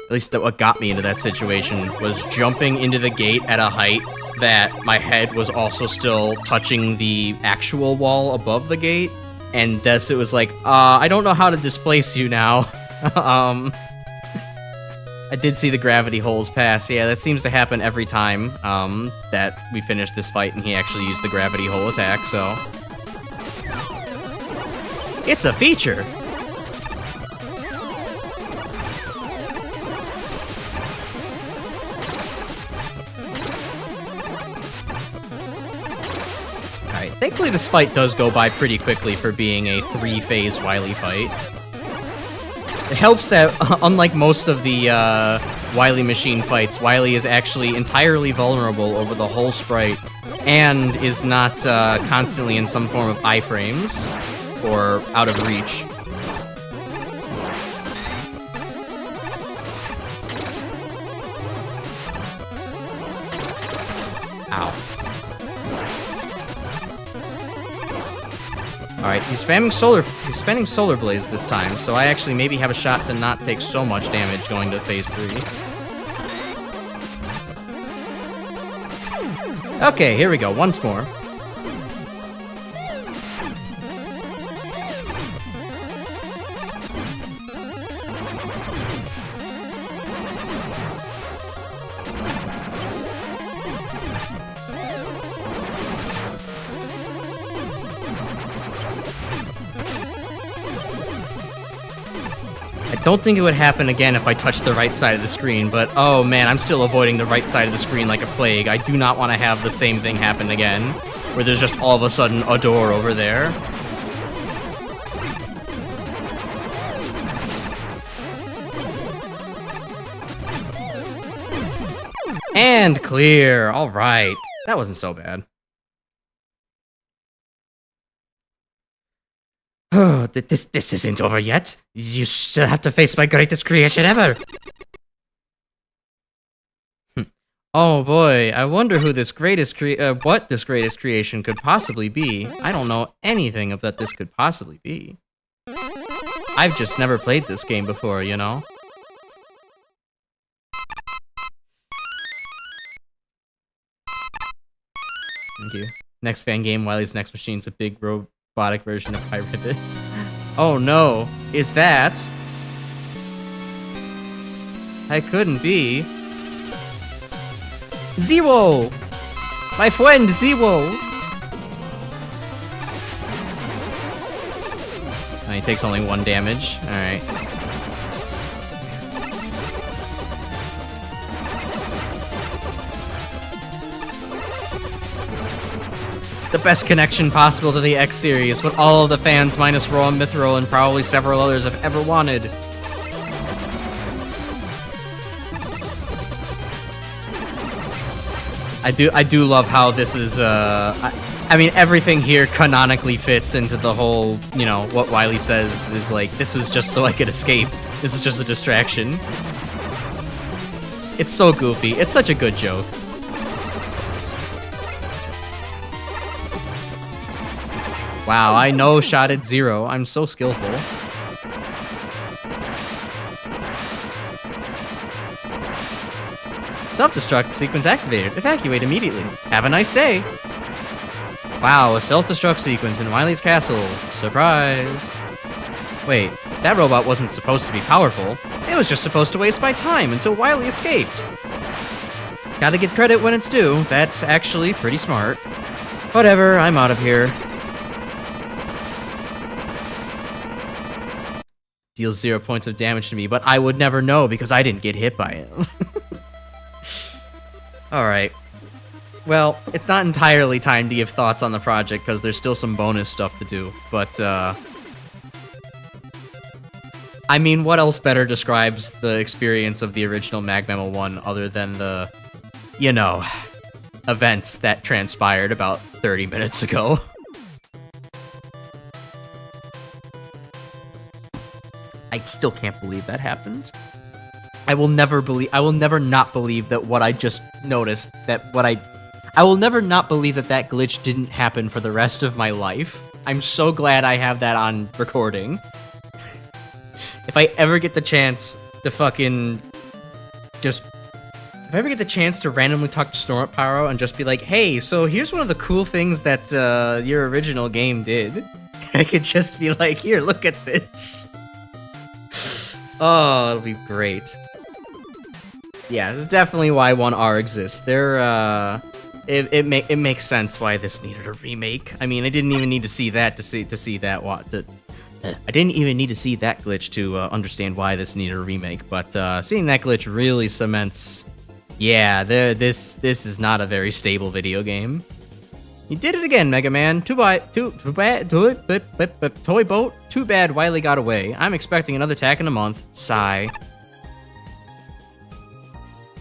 least what got me into that situation was jumping into the gate at a height that my head was also still touching the actual wall above the gate, and thus it was like, I don't know how to displace you now. I did see the gravity holes pass. Yeah, that seems to happen every time that we finish this fight and he actually used the gravity hole attack, so... It's a feature! Alright, thankfully this fight does go by pretty quickly for being a 3-phase Wily fight. It helps that, unlike most of the Wily machine fights, Wily is actually entirely vulnerable over the whole sprite, and is not constantly in some form of iframes, or out of reach. Ow. Alright, he's spamming Solar Blaze this time, so I actually maybe have a shot to not take so much damage going to phase 3. Okay, here we go, once more. I don't think it would happen again if I touched the right side of the screen, but oh man, I'm still avoiding the right side of the screen like a plague. I do not want to have the same thing happen again, where there's just all of a sudden a door over there. And clear! Alright. That wasn't so bad. Oh, this isn't over yet. You still have to face my greatest creation ever. Oh boy, I wonder who this what this greatest creation could possibly be. I don't know anything of that this could possibly be. I've just never played this game before, you know? Thank you. Next fan game, Wily's Next Machine's a big robotic version of Pyribbit. Oh no, is that? I couldn't be. Zero! My friend, Zero! Oh, he takes only 1 damage. Alright. The best connection possible to the X series, what all of the fans minus RoahmMythril and probably several others have ever wanted. I do love how this is, I mean, everything here canonically fits into the whole, you know, what Wily says is like, this was just so I could escape. This is just a distraction. It's so goofy. It's such a good joke. Wow, I know shot at 0. I'm so skillful. Self-destruct sequence activated. Evacuate immediately. Have a nice day. Wow, a self-destruct sequence in Wily's castle. Surprise. Wait, that robot wasn't supposed to be powerful. It was just supposed to waste my time until Wily escaped. Gotta give credit when it's due. That's actually pretty smart. Whatever, I'm out of here. Deals 0 points of damage to me, but I would never know because I didn't get hit by it. Alright. Well, it's not entirely time to give thoughts on the project because there's still some bonus stuff to do, but, I mean, what else better describes the experience of the original MaGMML 1 other than the, you know, events that transpired about 30 minutes ago? I still can't believe that happened. I will never not believe that what I just noticed, I will never not believe that that glitch didn't happen for the rest of my life. I'm so glad I have that on recording. If I ever get the chance to fucking just... If I ever get the chance to randomly talk to Storm Pyro and just be like, hey, so here's one of the cool things that your original game did. I could just be like, here, look at this. Oh, it'll be great. Yeah, this is definitely why 1R exists. It makes sense why this needed a remake. I mean, I didn't even need to see that I didn't even need to see that glitch to understand why this needed a remake, but seeing that glitch really cements, yeah, this is not a very stable video game. You did it again, Mega Man. Too bad, Toy Boat. Too bad Wily got away. I'm expecting another attack in a month. Sigh.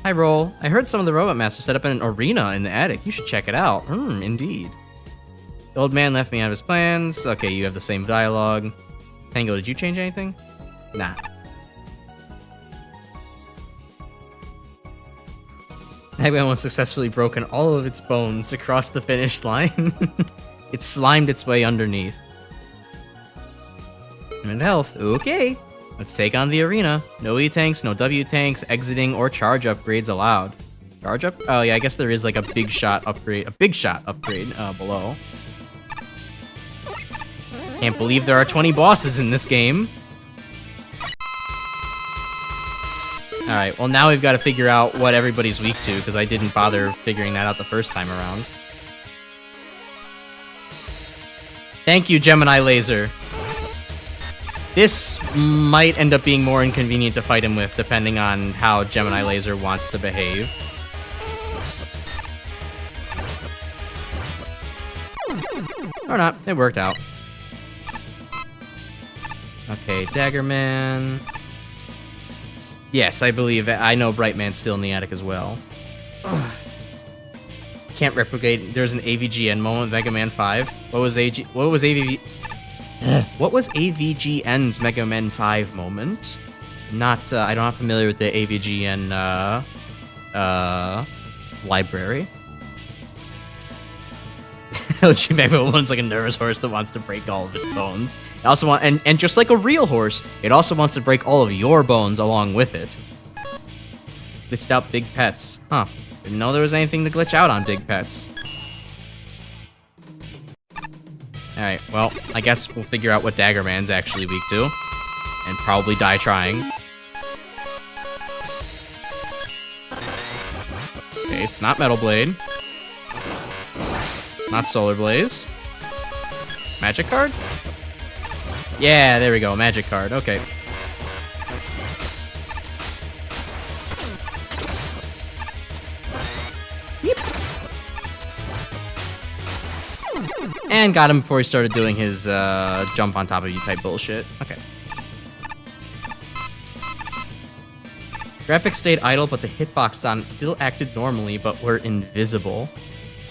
Hi, Roll. I heard some of the Robot Master set up an arena in the attic. You should check it out. Indeed. The old man left me out of his plans. Okay, you have the same dialogue. Tango, did you change anything? Nah. Magman was successfully broken all of its bones across the finish line. It slimed its way underneath. And health. Okay. Let's take on the arena. No E-tanks, no W-tanks, exiting, or charge upgrades allowed. Charge up? Oh yeah, I guess there is like a big shot upgrade below. Can't believe there are 20 bosses in this game. Alright, well now we've got to figure out what everybody's weak to, because I didn't bother figuring that out the first time around. Thank you, Gemini Laser. This might end up being more inconvenient to fight him with, depending on how Gemini Laser wants to behave. Or not, it worked out. Okay, Daggerman. Yes, I believe, I know Brightman's still in the attic as well. Ugh. Can't replicate, there's an AVGN moment with Mega Man 5. What was AVGN's Mega Man 5 moment? I'm not familiar with the AVGN, library. OG Mega 1's like a nervous horse that wants to break all of its bones. It also and just like a real horse, it also wants to break all of your bones along with it. Glitched out Big Pets. Huh. Didn't know there was anything to glitch out on Big Pets. Alright, well, I guess we'll figure out what Daggerman's actually weak to. And probably die trying. Okay, it's not Metal Blade. Not Solar Blaze. Magic card? Yeah, there we go. Magic card. Okay. Yep. And got him before he started doing his jump on top of you type bullshit. Okay. Graphics stayed idle, but the hitbox on it still acted normally, but were invisible.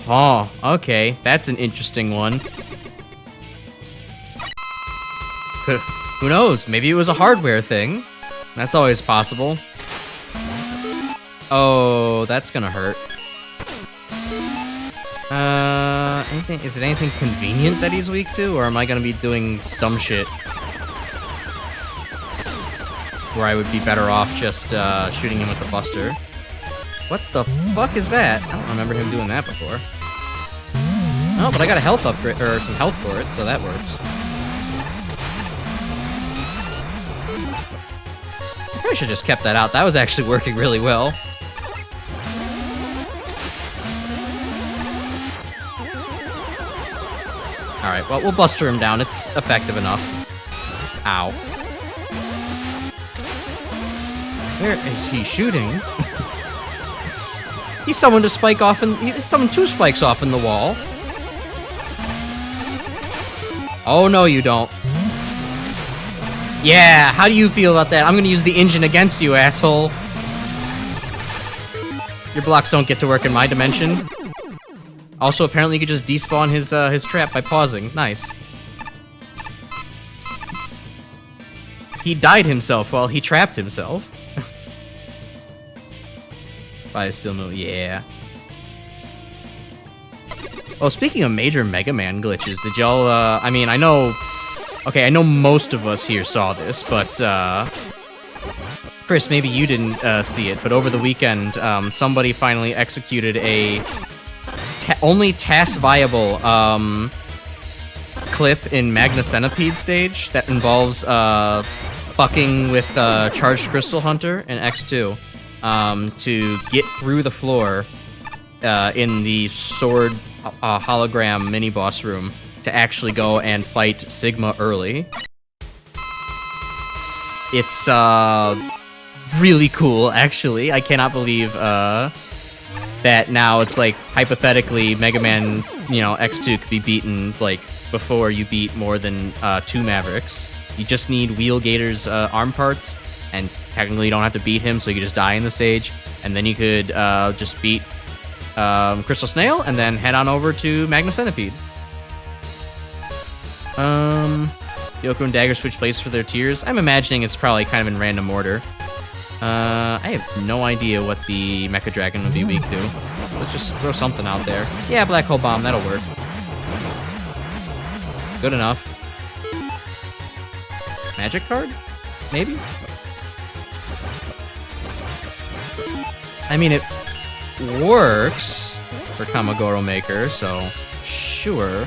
Oh, okay. That's an interesting one. Who knows? Maybe it was a hardware thing. That's always possible. Oh, that's gonna hurt. Is it anything convenient that he's weak to, or am I gonna be doing dumb shit? Where I would be better off just shooting him with the buster. What the fuck is that? I don't remember him doing that before. Oh, but I got a health upgrade, or some health for it, so that works. I probably should have just kept that out. That was actually working really well. Alright, well, we'll buster him down. It's effective enough. Ow. Where is he shooting? He summoned a spike off in... He summoned 2 spikes off in the wall. Oh, no, you don't. Yeah, how do you feel about that? I'm gonna use the engine against you, asshole. Your blocks don't get to work in my dimension. Also, apparently you could just despawn his trap by pausing. Nice. He died himself while he trapped himself. Fire still move, yeah. Oh, speaking of major Mega Man glitches, did y'all, I mean, I know... Okay, I know most of us here saw this, but, Chris, maybe you didn't, see it, but over the weekend, somebody finally executed a only task-viable, clip in MaGMML stage that involves, fucking with, Charged Crystal Hunter in X2, to get through the floor, in the sword, hologram mini-boss room to actually go and fight Sigma early. It's, really cool, actually. I cannot believe, that now it's like, hypothetically, Mega Man, you know, X2 could be beaten, like, before you beat more than, 2 Mavericks. You just need Wheel Gator's, arm parts, and technically you don't have to beat him, so you could just die in the stage, and then you could, just beat, Crystal Snail, and then head on over to MaGMML. Yoko and Dagger switch places for their tiers. I'm imagining it's probably kind of in random order. I have no idea what the Mecha Dragon would be weak to. Let's just throw something out there. Yeah, Black Hole Bomb, that'll work. Good enough. Magic card? Maybe? I mean, it works for Kamagoro Maker, so sure.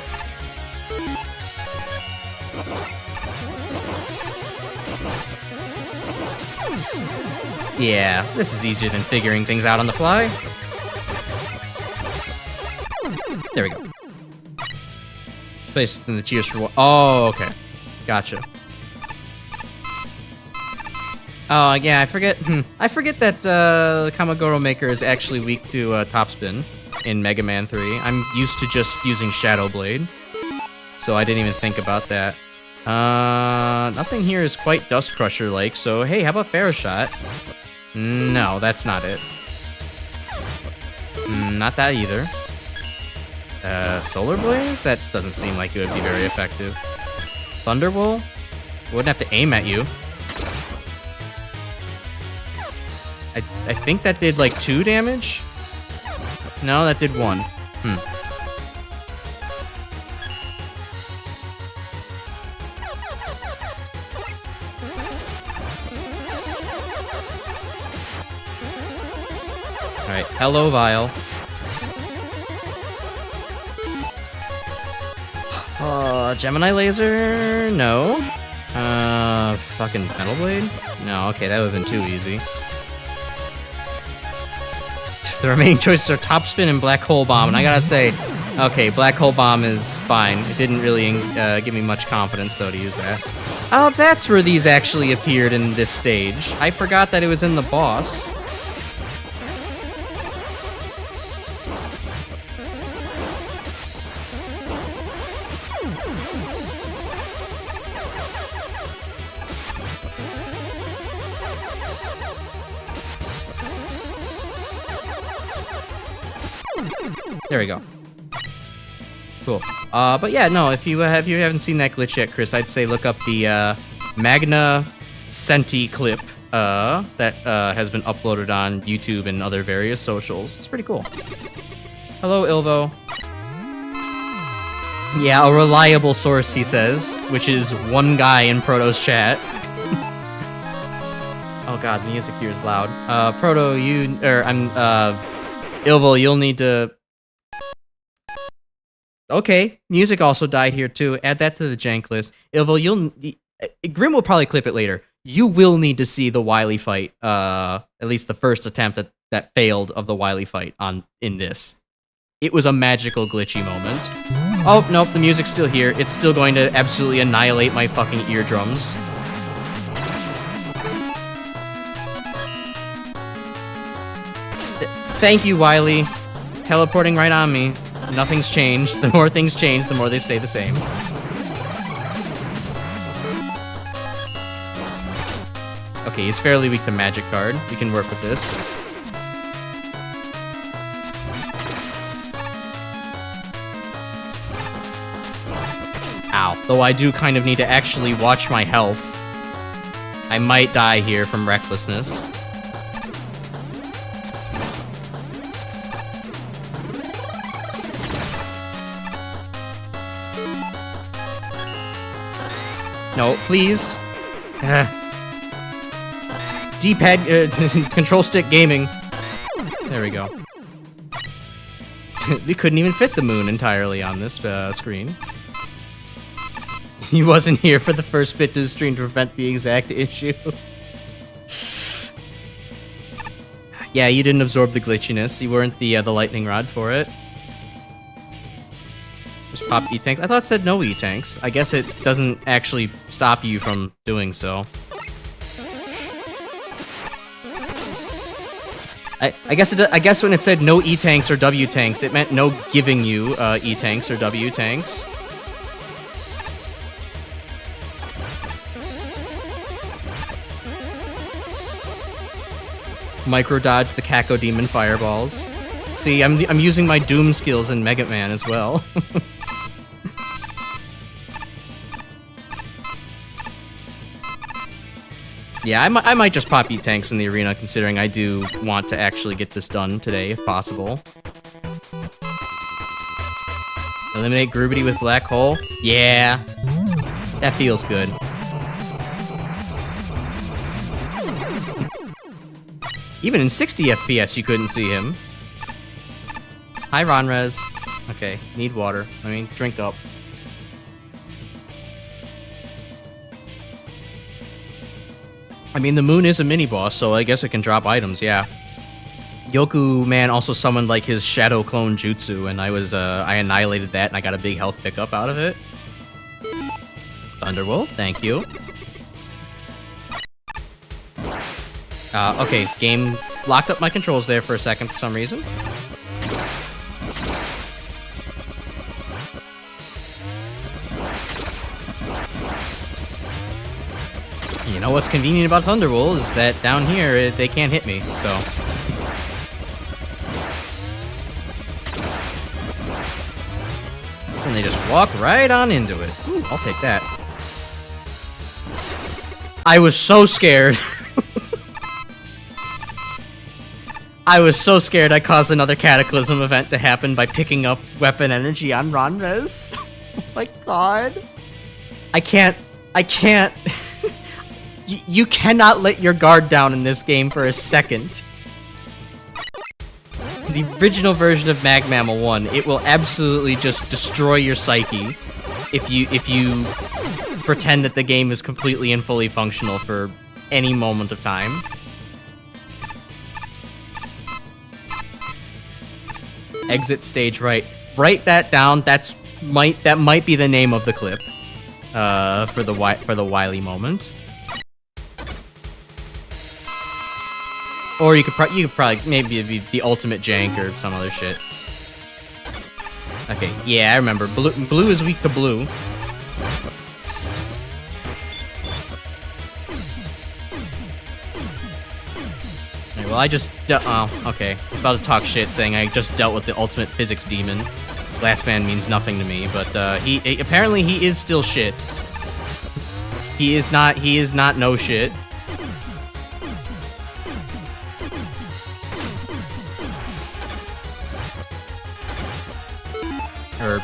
Yeah, this is easier than figuring things out on the fly. There we go. Space in the tiers for what? Oh, okay. Gotcha. Oh, yeah, I forget. I forget that Kamagoro Maker is actually weak to Topspin in Mega Man 3. I'm used to just using Shadow Blade, so I didn't even think about that. Nothing here is quite Dust Crusher-like, so hey, how about Pharaoh Shot? No, that's not it. Not that either. Solar Blaze? That doesn't seem like it would be very effective. Thunderbolt? Wouldn't have to aim at you. I think that did like 2 damage? No, that did 1. Alright, hello, Vile. Gemini Laser? No. Fucking Metal Blade? No, okay, that would've been too easy. The remaining choices are Topspin and Black Hole Bomb, and I gotta say, okay, Black Hole Bomb is fine. It didn't really give me much confidence, though, to use that. Oh, that's where these actually appeared in this stage. I forgot that it was in the boss. There we go. Cool. But yeah, no, if you haven't seen that glitch yet, Chris, I'd say look up the MaGMML clip that has been uploaded on YouTube and other various socials. It's pretty cool. Hello, Ilvo. Yeah, a reliable source, he says, which is one guy in Proto's chat. Oh god, music here is loud. Proto, Ilvil, you'll need to... Okay, music also died here too. Add that to the jank list. Ilvil, Grim will probably clip it later. You will need to see the Wily fight, at least the first attempt that failed of the Wily fight in this. It was a magical glitchy moment. Oh, nope, the music's still here. It's still going to absolutely annihilate my fucking eardrums. Thank you, Wily. Teleporting right on me. Nothing's changed. The more things change, the more they stay the same. Okay, he's fairly weak to magic card. We can work with this. Ow. Though I do kind of need to actually watch my health. I might die here from recklessness. No, please. D-pad, control stick gaming. There we go. We couldn't even fit the moon entirely on this screen. He wasn't here for the first bit to the stream to prevent the exact issue. Yeah, you didn't absorb the glitchiness. You weren't the lightning rod for it. Just pop E-tanks. I thought it said no E-tanks. I guess it doesn't actually stop you from doing so. I guess when it said no E-tanks or W-tanks, it meant no giving you E-tanks or W-tanks. Micro dodge the Kako Demon fireballs. See, I'm using my Doom skills in Mega Man as well. Yeah, I might just pop E-tanks in the arena, considering I do want to actually get this done today, if possible. Eliminate Groovity with Black Hole? Yeah. That feels good. Even in 60 FPS, you couldn't see him. Hi, Ronrez. Okay, need water. I mean, drink up. I mean, the moon is a mini-boss, so I guess it can drop items, yeah. Yoku Man also summoned, like, his Shadow Clone Jutsu, and I annihilated that, and I got a big health pickup out of it. Thunderwolf, thank you. Okay, game locked up my controls there for a second for some reason. You know what's convenient about Thunderwolf is that down here, they can't hit me, so... And they just walk right on into it. Ooh, I'll take that. I was so scared. I was so scared I caused another Cataclysm event to happen by picking up weapon energy on Ronrez. Oh my god. I can't... You cannot let your guard down in this game for a second. The original version of MaGMML 1, it will absolutely just destroy your psyche if you pretend that the game is completely and fully functional for any moment of time. Exit stage right. Write that down. That might be the name of the clip for the Wily moment. Or you could probably maybe be the ultimate jank or some other shit. Okay, yeah, I remember. Blue is weak to blue. Okay, well, I just okay. About to talk shit, saying I just dealt with the ultimate physics demon. Last man means nothing to me, but apparently he is still shit. He is not no shit. Or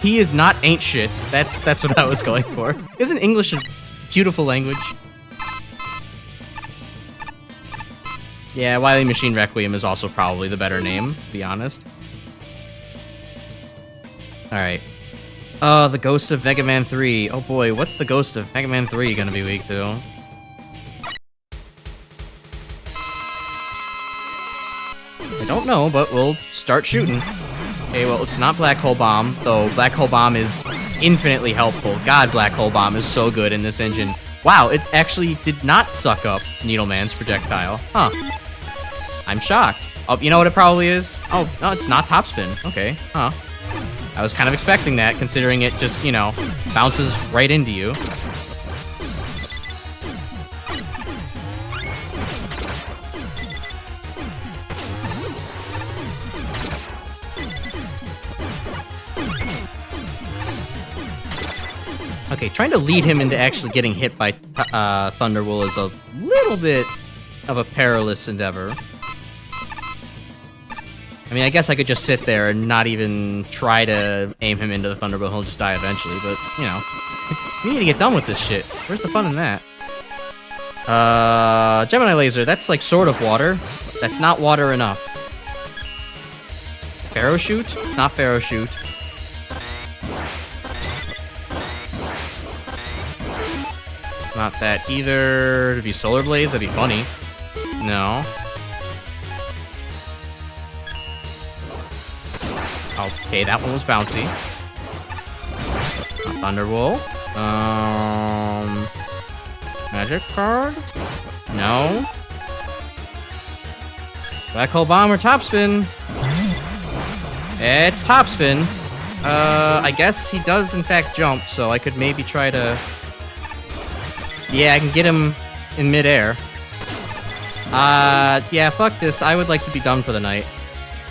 He is not ain't shit. That's what I was going for. Isn't English a beautiful language? Yeah, Wily Machine Requiem is also probably the better name, to be honest. Alright. The Ghost of Mega Man 3. Oh boy, what's the Ghost of Mega Man 3 gonna be weak to? I don't know, but we'll start shooting. Okay, well, it's not Black Hole Bomb, though Black Hole Bomb is infinitely helpful. God, Black Hole Bomb is so good in this engine. Wow, it actually did not suck up Needleman's projectile. Huh. I'm shocked. Oh, you know what it probably is? Oh, no, it's not Topspin. Okay, huh. I was kind of expecting that, considering it just, you know, bounces right into you. Okay, trying to lead him into actually getting hit by Thunderwool is a little bit of a perilous endeavor. I mean, I guess I could just sit there and not even try to aim him into the Thunderbolt. He'll just die eventually, but, you know. We need to get done with this shit. Where's the fun in that? Gemini Laser, that's like sort of water. That's not water enough. Pharaoh Shoot? It's not Pharaoh Shoot. Not that either. It'd be Solar Blaze, that'd be funny. No. Okay, that one was bouncy. Not Thunderwool. Magic card? No. Black Hole Bomb or Topspin? It's Topspin. I guess he does in fact jump, so I could maybe try to... Yeah, I can get him in midair. Yeah, fuck this. I would like to be done for the night.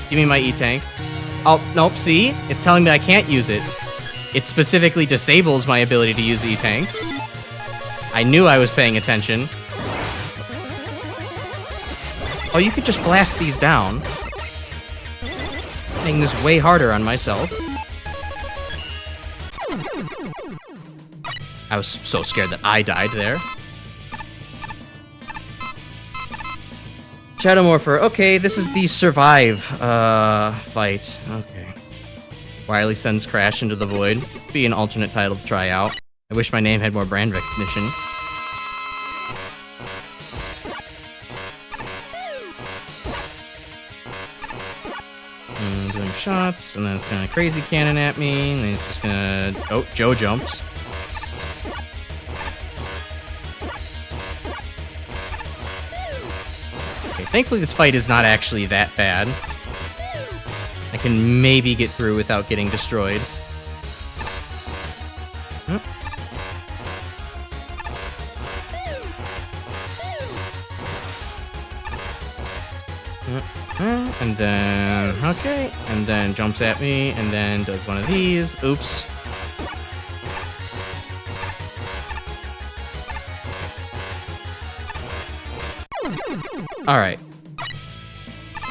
Give me my E-Tank. Oh, nope, see? It's telling me I can't use it. It specifically disables my ability to use E-Tanks. I knew I was paying attention. Oh, you could just blast these down. Making this way harder on myself. I was so scared that I died there. Shadowmorpher. Okay, this is the survive fight. Okay. Wily sends Crash into the void. Be an alternate title to try out. I wish my name had more brand recognition. Doing shots, and then it's gonna crazy cannon at me, and then it's just gonna... Oh, Joe jumps. Thankfully, this fight is not actually that bad. I can maybe get through without getting destroyed. And then, okay, and then jumps at me, and then does one of these. Oops. Alright.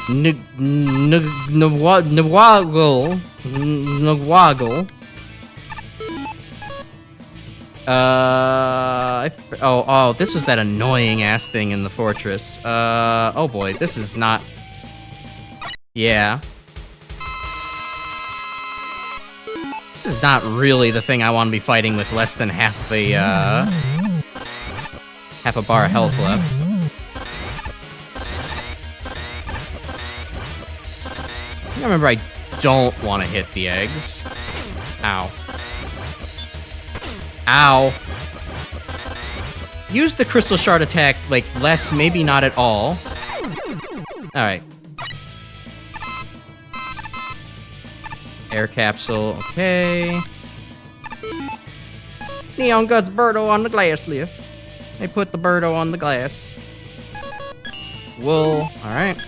Nwaggle. Oh, this was that annoying ass thing in the fortress. Oh boy, this is not... Yeah. This is not really the thing I want to be fighting with less than half a bar of health left. Remember, I don't want to hit the eggs. Ow. Ow. Use the Crystal Shard attack, like, less, maybe not at all. Alright. Air capsule, okay. Neon Guts Birdo on the glass lift. They put the Birdo on the glass. Wool, alright.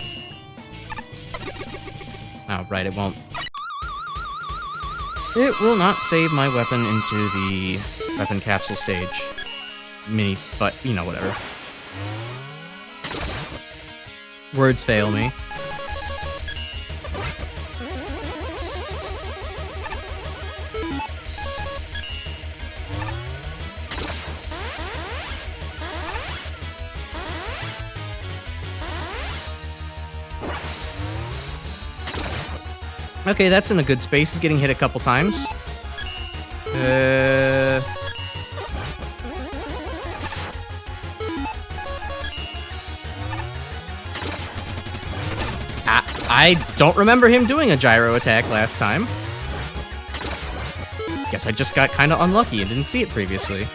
Oh, right, it won't. It will not save my weapon into the weapon capsule stage. Mini, but, you know, whatever. Words fail me. Okay, that's in a good space. He's getting hit a couple times. I don't remember him doing a gyro attack last time. Guess I just got kind of unlucky and didn't see it previously.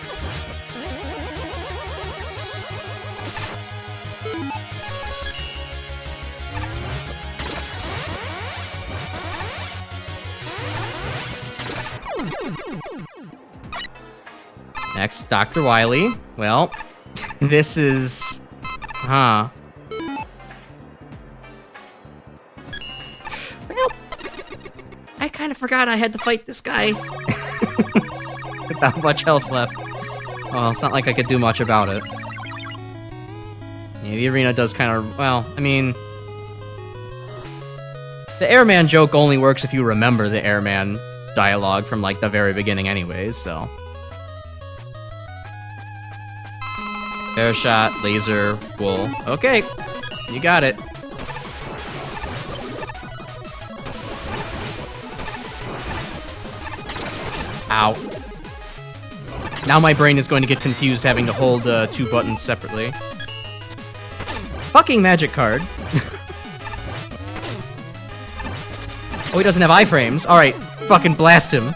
Next, Dr. Wily. Well, this is... Huh. Well, I kind of forgot I had to fight this guy. Without much health left. Well, it's not like I could do much about it. Yeah, the arena does kind of... Well, I mean... The airman joke only works if you remember the airman dialogue from, like, the very beginning anyways, so... Air shot, laser, wool. Okay, you got it. Ow. Now my brain is going to get confused having to hold 2 buttons separately. Fucking magic card. Oh, he doesn't have iframes. Alright, fucking blast him.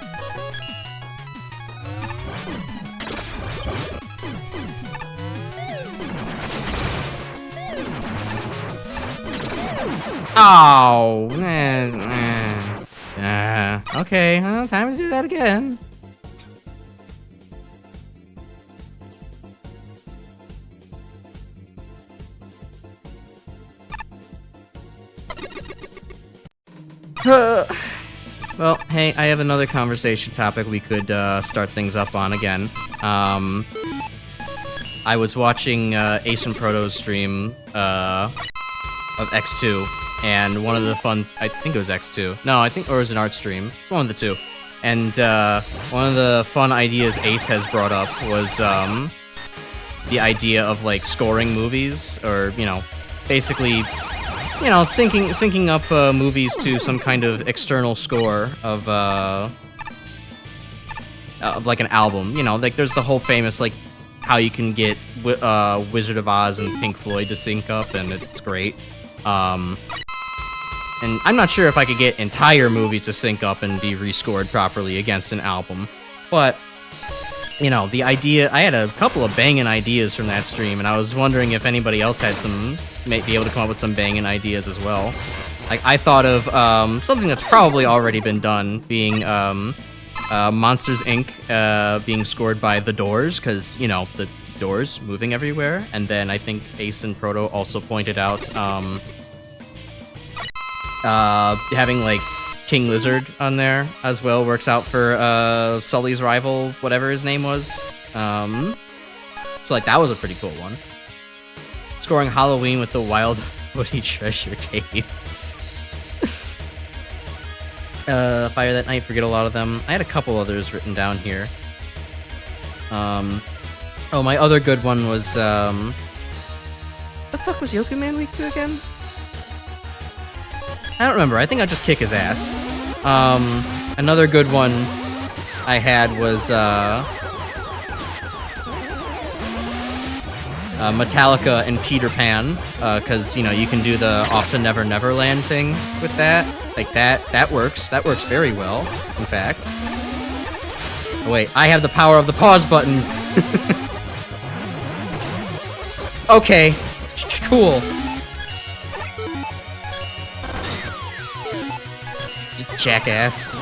Oh, okay, well, time to do that again. Well, hey, I have another conversation topic we could start things up on again. I was watching Ace and Proto's stream of X2. And one of the fun, I think it was X2. No, I think, or it was an art stream. It's one of the two. And one of the fun ideas Ace has brought up was the idea of like scoring movies, or basically, syncing up movies to some kind of external score of like an album. Like there's the whole famous like how you can get Wizard of Oz and Pink Floyd to sync up, and it's great. And I'm not sure if I could get entire movies to sync up and be rescored properly against an album, but, the idea, I had a couple of banging ideas from that stream, and I was wondering if anybody else had might be able to come up with some banging ideas as well. Like, I thought of, something that's probably already been done, being, Monsters, Inc., being scored by The Doors, because, the Doors moving everywhere, and then I think Ace and Proto also pointed out, having like King Lizard on there as well works out for Sully's rival, whatever his name was. So like that was a pretty cool one. Scoring Halloween with the Wild Woody Treasure Caves. Fire That Night, forget a lot of them. I had a couple others written down here. Oh, my other good one was the fuck was Yoku Man Week 2 again? I don't remember. I think I'll just kick his ass. Another good one I had was Metallica and Peter Pan, because you can do the Off to Never Neverland thing with that. Like that works. That works very well, in fact. Oh wait, I have the power of the pause button. Okay, cool. Jackass.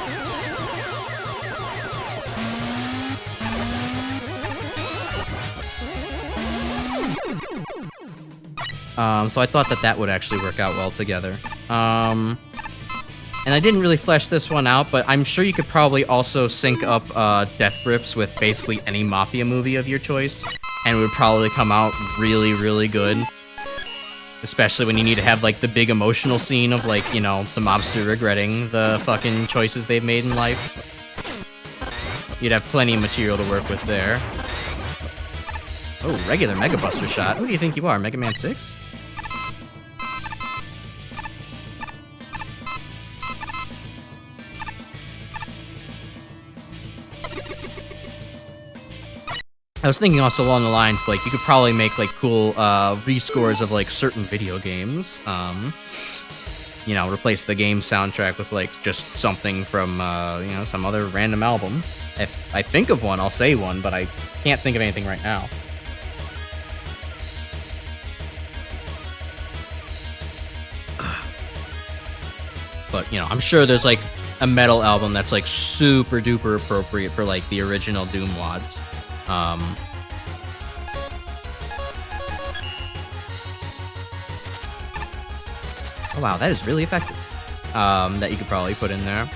So I thought that would actually work out well together. And I didn't really flesh this one out, but I'm sure you could probably also sync up Death Grips with basically any Mafia movie of your choice, and it would probably come out really, really good. Especially when you need to have, like, the big emotional scene of, like, the mobster regretting the fucking choices they've made in life. You'd have plenty of material to work with there. Oh, regular Mega Buster shot. Who do you think you are, Mega Man 6? I was thinking also along the lines, like, you could probably make, like, cool, rescores of, like, certain video games. You know, replace the game soundtrack with, like, just something from, you know, some other random album. If I think of one, I'll say one, but I can't think of anything right now. But, you know, I'm sure there's, like, a metal album that's, like, super duper appropriate for, like, the original Doom WADs. Oh, wow, that is really effective. That you could probably put in there.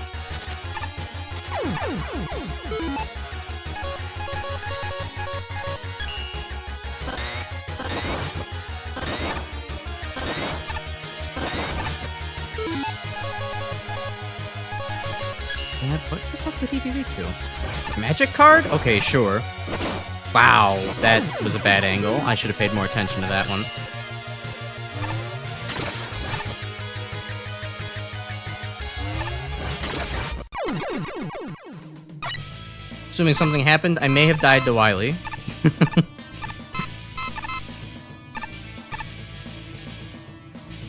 What the fuck would he be weak to? Magic card? Okay, sure. Wow, that was a bad angle. I should have paid more attention to that one. Assuming something happened, I may have died to Wily.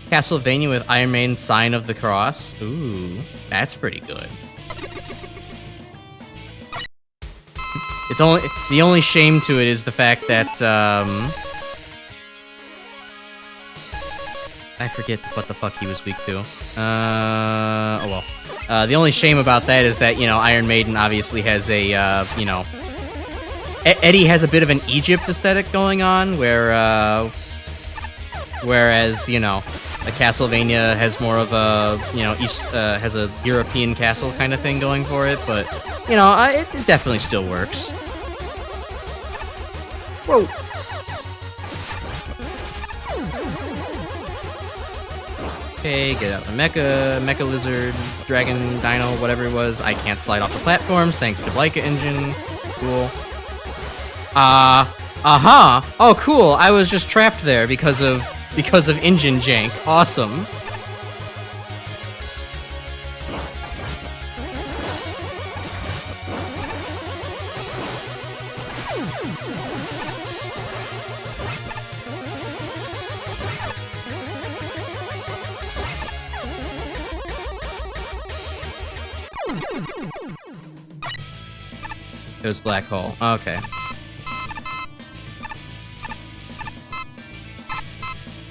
Castlevania with Iron Maiden's Sign of the Cross. Ooh, that's pretty good. It's only the only shame to it is the fact that I forget what the fuck he was weak to. Oh well. The only shame about that is that, you know, Iron Maiden obviously has a you know, Eddie has a bit of an Egypt aesthetic going on, where whereas, you know, a Castlevania has more of a, you know, has a European castle kind of thing going for it, but, you know, it definitely still works. Whoa! Okay, get out the mecha lizard, dragon, dino, whatever it was. I can't slide off the platforms thanks to Blyka Engine. Cool. Oh, cool. I was just trapped there because of engine jank. Awesome. It was black hole. Okay.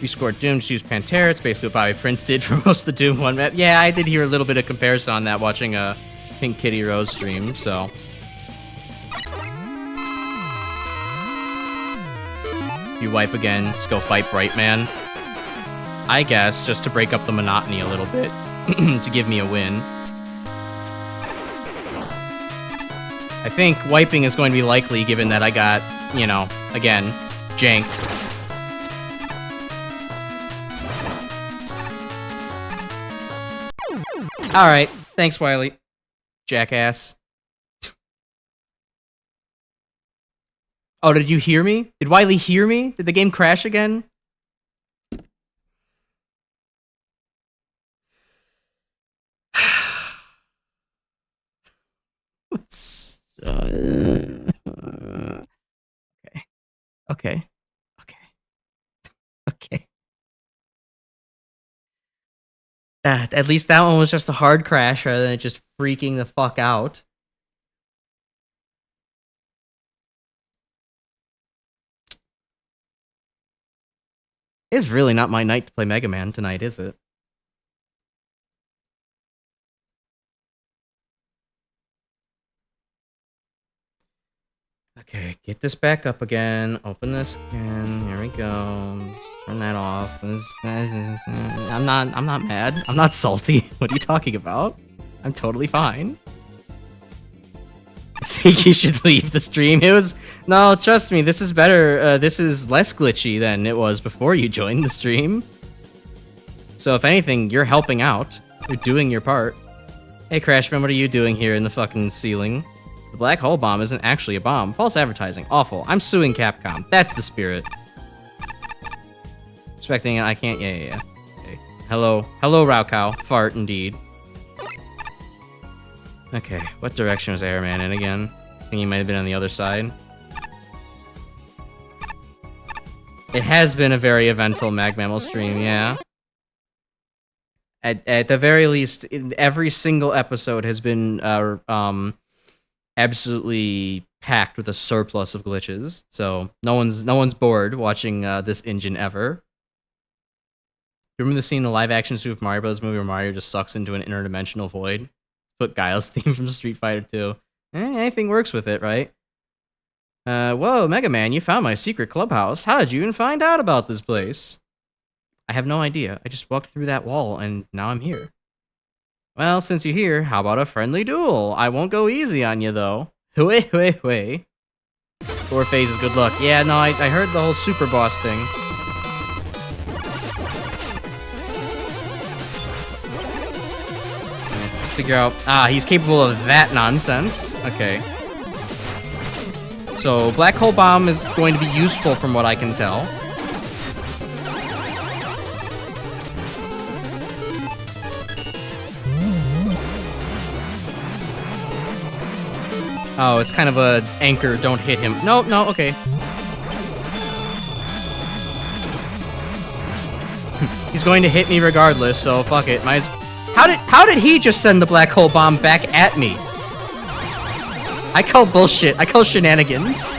We scored Doom, just use Pantera. It's basically what Bobby Prince did for most of the Doom 1 map. Yeah, I did hear a little bit of comparison on that watching a Pink Kitty Rose stream, so. You wipe again, just go fight Brightman. I guess, just to break up the monotony a little bit, to give me a win. I think wiping is going to be likely given that I got, you know, again, janked. Alright, thanks, Wily. Jackass. Oh, did you hear me? Did Wily hear me? Did the game crash again? Okay. At least that one was just a hard crash rather than just freaking the fuck out. It's really not my night to play Mega Man tonight, is it? Okay, get this back up again. Open this again. Here we go. Turn that off. I'm not mad. I'm not salty. What are you talking about? I'm totally fine. I think you should leave the stream. No, trust me, this is better. This is less glitchy than it was before you joined the stream. So if anything, you're helping out. You're doing your part. Hey, Crashman, what are you doing here in the fucking ceiling? The black hole bomb isn't actually a bomb. False advertising. Awful. I'm suing Capcom. That's the spirit. Expecting it. I can't. Yeah. Okay. Hello, Raukau. Fart, indeed. Okay. What direction was Airman in again? I think he might have been on the other side. It has been a very eventful MaGMML stream, yeah. At the very least, every single episode has been absolutely packed with a surplus of glitches. So no one's bored watching this engine ever. Remember the scene in the live-action Super Mario Bros. Movie where Mario just sucks into an interdimensional void? Put Guile's theme from Street Fighter 2. Anything works with it, right? Whoa, Mega Man, you found my secret clubhouse. How did you even find out about this place? I have no idea. I just walked through that wall, and now I'm here. Well, since you're here, how about a friendly duel? I won't go easy on you, though. Hooey. 4 phases, good luck. Yeah, no, I heard the whole super boss thing. Let's figure out... he's capable of that nonsense. Okay. So, Black Hole Bomb is going to be useful from what I can tell. Oh, it's kind of a anchor, don't hit him. No, okay. He's going to hit me regardless, so fuck it. How did he just send the Black Hole Bomb back at me? I call bullshit. I call shenanigans.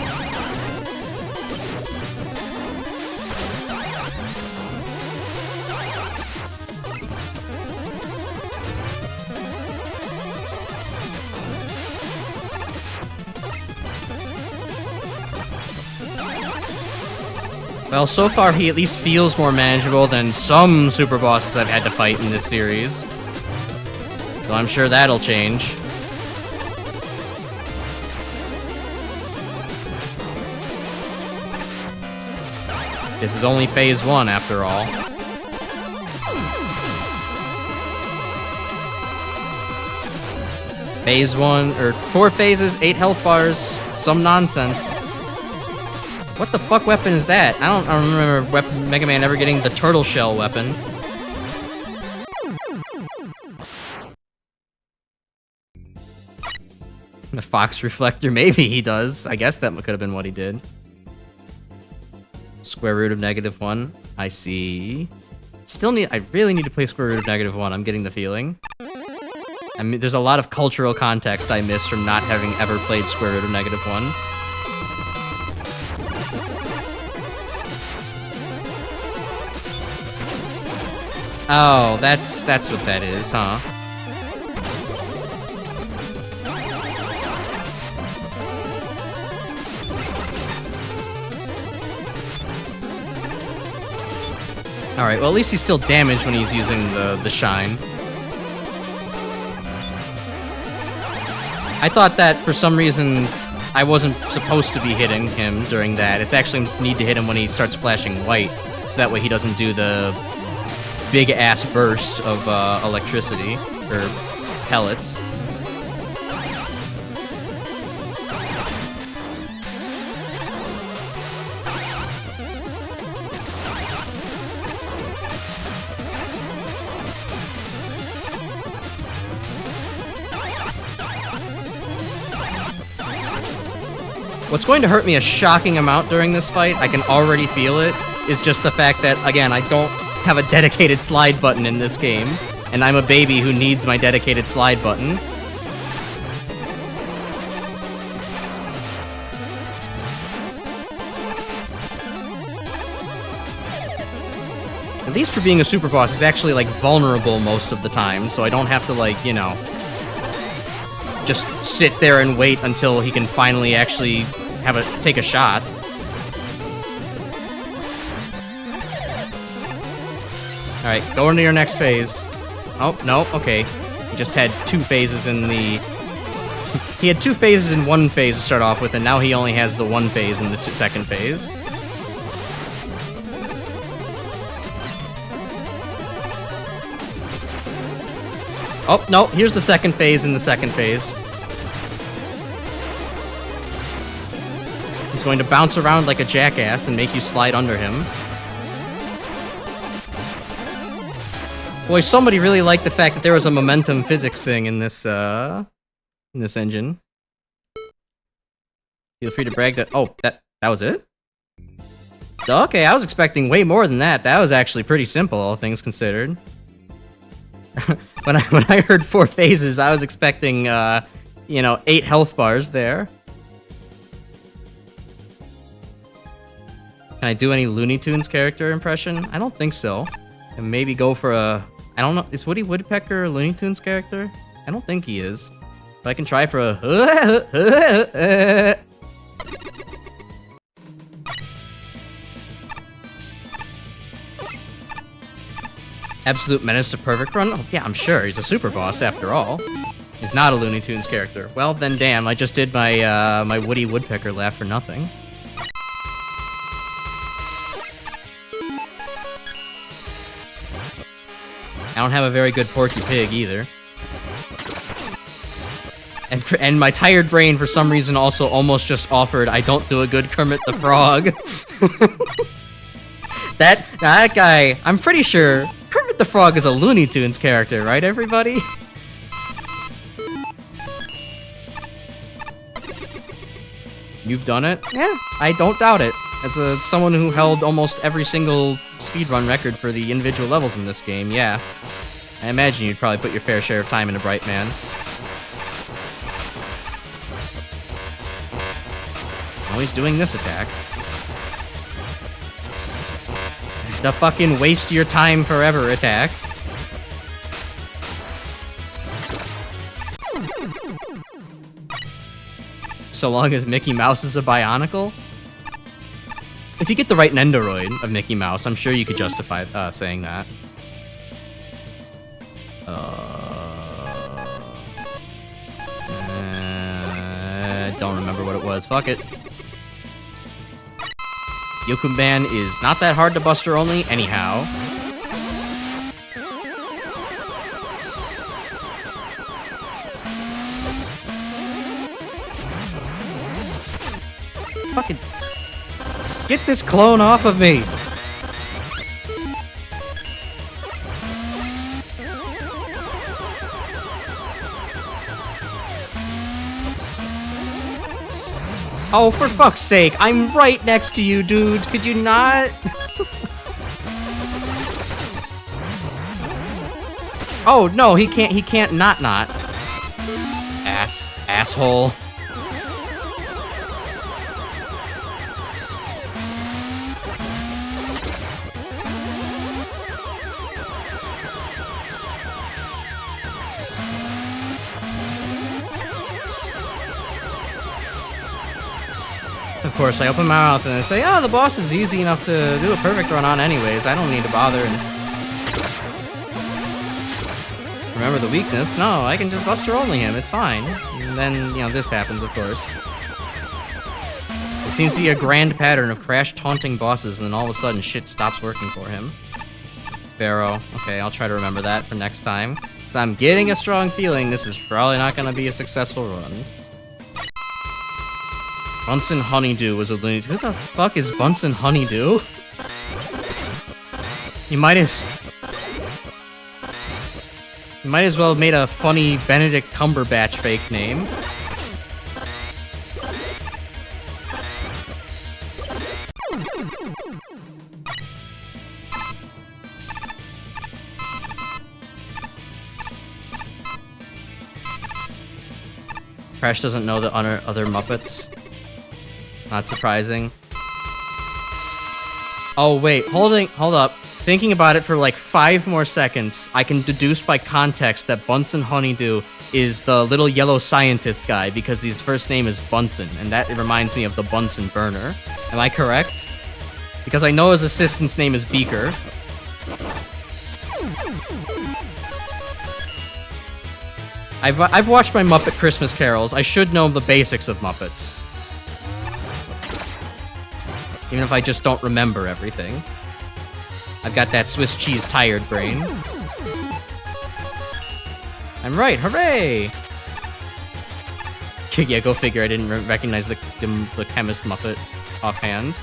Well, so far he at least feels more manageable than some super bosses I've had to fight in this series. So I'm sure that'll change. This is only phase 1 after all. Phase 1, or 4 phases, 8 health bars, some nonsense. What the fuck weapon is that? I don't remember Mega Man ever getting the turtle shell weapon. The Fox Reflector, maybe he does. I guess that could have been what he did. Square root of -1. I see. I really need to play square root of -1. I'm getting the feeling. I mean, there's a lot of cultural context I miss from not having ever played square root of -1. Oh, that's what that is, huh? Alright, well at least he's still damaged when he's using the shine. I thought that for some reason I wasn't supposed to be hitting him during that. It's actually need to hit him when he starts flashing white, so that way he doesn't do the big-ass burst of electricity, or pellets. What's going to hurt me a shocking amount during this fight, I can already feel it, is just the fact that, again, I don't have a dedicated slide button in this game, and I'm a baby who needs my dedicated slide button. At least for being a super boss, he's actually, like, vulnerable most of the time, so I don't have to, like, you know, just sit there and wait until he can finally actually take a shot. Alright, go into your next phase. Oh, no, okay. He just had 2 phases in the... He had 2 phases in one phase to start off with, and now he only has the 1 phase in the second phase. Oh, no, here's the second phase in the second phase. He's going to bounce around like a jackass and make you slide under him. Boy, somebody really liked the fact that there was a momentum physics thing in this engine. Feel free to brag that... Oh, that was it? Okay, I was expecting way more than that. That was actually pretty simple, all things considered. when I heard 4 phases, I was expecting, you know, 8 health bars there. Can I do any Looney Tunes character impression? I don't think so. And maybe go for a... I don't know. Is Woody Woodpecker a Looney Tunes character? I don't think he is. But I can try for a... Absolute Menace to Perfect Run? Oh, yeah, I'm sure. He's a super boss after all. He's not a Looney Tunes character. Well, then damn, I just did my, my Woody Woodpecker laugh for nothing. I don't have a very good Porky Pig either. And my tired brain, for some reason, also almost just offered I don't do a good Kermit the Frog. That guy, I'm pretty sure Kermit the Frog is a Looney Tunes character, right, everybody? You've done it? Yeah, I don't doubt it. As someone who held almost every single speedrun record for the individual levels in this game, yeah. I imagine you'd probably put your fair share of time into Bright Man. Oh, he's doing this attack. The fucking waste your time forever attack. So long as Mickey Mouse is a Bionicle? If you get the right Nendoroid of Mickey Mouse, I'm sure you could justify saying that. Don't remember what it was. Fuck it. Yokumban is not that hard to Buster only, anyhow. Fucking... Get this clone off of me! Oh, for fuck's sake, I'm right next to you, dude. Could you not? Oh, no, he can't not. Asshole. Of course, I open my mouth and I say, oh, the boss is easy enough to do a perfect run on anyways. I don't need to bother and... Remember the weakness? No, I can just Buster only him. It's fine. And then, you know, this happens, of course. It seems to be a grand pattern of Crash taunting bosses and then all of a sudden shit stops working for him. Pharaoh. Okay, I'll try to remember that for next time. Because I'm getting a strong feeling this is probably not going to be a successful run. Bunsen Honeydew was a Looney Tunes. Who the fuck is Bunsen Honeydew? You might as well have made a funny Benedict Cumberbatch fake name. Crash doesn't know the other Muppets. Not surprising. Oh, wait. Hold up. Thinking about it for like 5 more seconds, I can deduce by context that Bunsen Honeydew is the little yellow scientist guy because his first name is Bunsen, and that reminds me of the Bunsen burner. Am I correct? Because I know his assistant's name is Beaker. I've watched my Muppet Christmas carols. I should know the basics of Muppets. Even if I just don't remember everything. I've got that Swiss cheese tired brain. I'm right, hooray! Yeah, go figure, I didn't recognize the chemist Muppet offhand.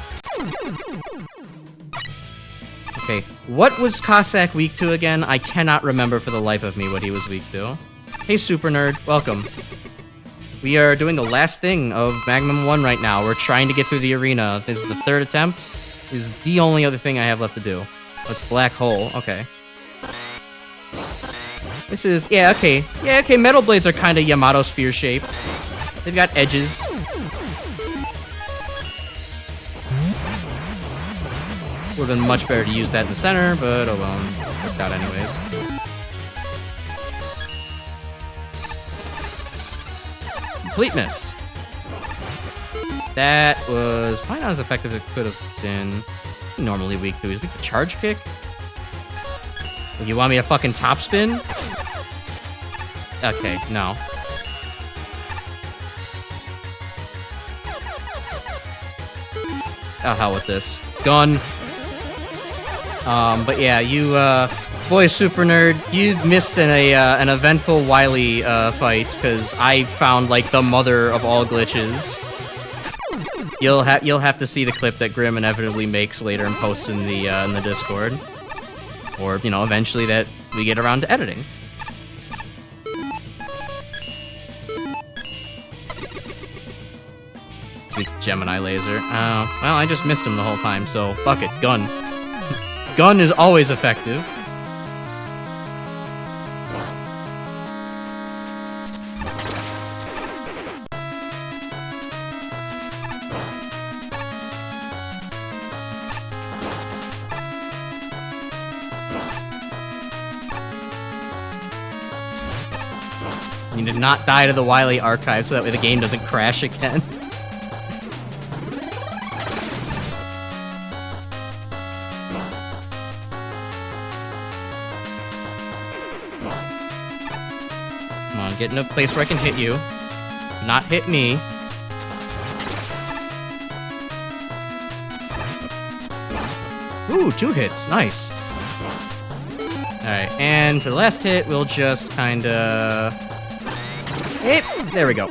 Okay, what was Cossack weak to again? I cannot remember for the life of me what he was weak to. Hey, Super Nerd, welcome. We are doing the last thing of MaGMML 1 right now. We're trying to get through the arena. This is the 3rd attempt. is the only other thing I have left to do. It's black hole. Okay. This is... Yeah, okay. Yeah, okay, metal blades are kind of Yamato spear shaped. They've got edges. Would've been much better to use that in the center, but oh well. Worked out anyways. Complete miss. That was probably not as effective as it could have been. Normally weak to. Is weak to charge kick? You want me to fucking top spin? Okay, no. Oh, hell with this. Gun. But yeah, you, boy super nerd, you missed an eventful Wily, fight, because I found, like, the mother of all glitches. You'll have to see the clip that Grim inevitably makes later and posts in the Discord. Or, you know, eventually that we get around to editing. Sweet Gemini laser. Oh, well, I just missed him the whole time, so fuck it, gun. Gun is always effective. You did not die to the Wily archive so that way the game doesn't crash again. Come on, get in a place where I can hit you. Not hit me. Ooh, 2 hits. Nice. Alright, and for the last hit, we'll just kinda... There we go.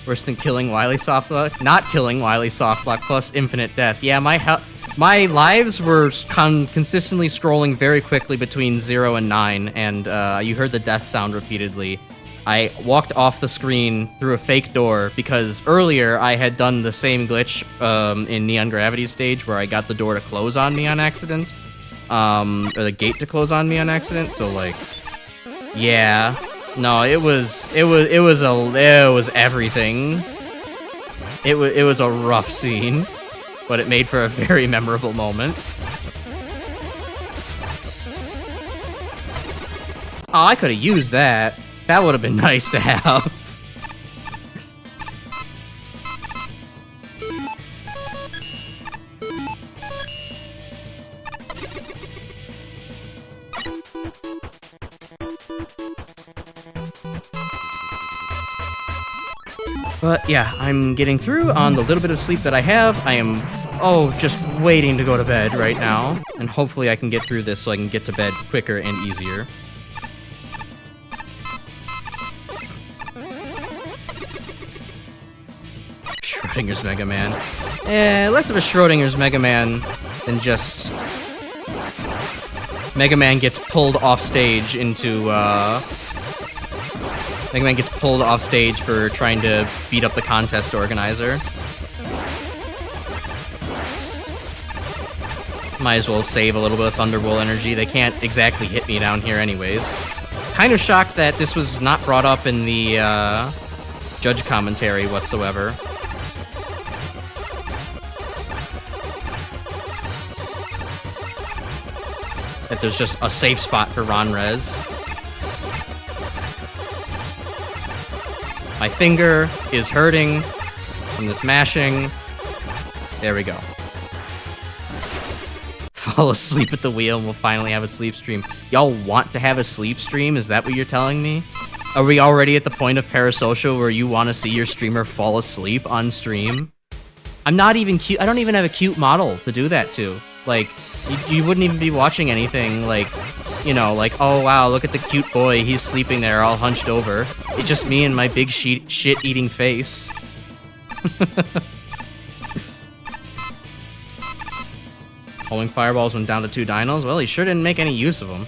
Worse than killing Wily softblock? Not killing Wily softblock plus infinite death. Yeah, my lives were consistently scrolling very quickly between 0 and 9, and you heard the death sound repeatedly. I walked off the screen through a fake door because earlier I had done the same glitch in Neon Gravity's stage where I got the door to close on me on accident, or the gate to close on me on accident. So like, yeah, no, it was everything. It was a rough scene, but it made for a very memorable moment. Oh, I could have used that. That would have been nice to have. But yeah, I'm getting through on the little bit of sleep that I have. I am, just waiting to go to bed right now. And hopefully I can get through this so I can get to bed quicker and easier. Schrodinger's Mega Man. Less of a Schrodinger's Mega Man than just Mega Man gets pulled off stage into, Mega Man gets pulled off stage for trying to beat up the contest organizer. Might as well save a little bit of Thunderbolt energy. They can't exactly hit me down here anyways. Kind of shocked that this was not brought up in the, judge commentary whatsoever. That there's just a safe spot for Ronrez. My finger is hurting from this mashing. There we go. Fall asleep at the wheel and we'll finally have a sleep stream. Y'all want to have a sleep stream? Is that what you're telling me? Are we already at the point of parasocial where you want to see your streamer fall asleep on stream? I'm not even cute. I don't even have a cute model to do that to. Like, you wouldn't even be watching anything like, you know, like, oh wow, look at the cute boy, he's sleeping there all hunched over. It's just me and my big shit-eating face. Pulling fireballs when down to 2 dinos? Well, he sure didn't make any use of them.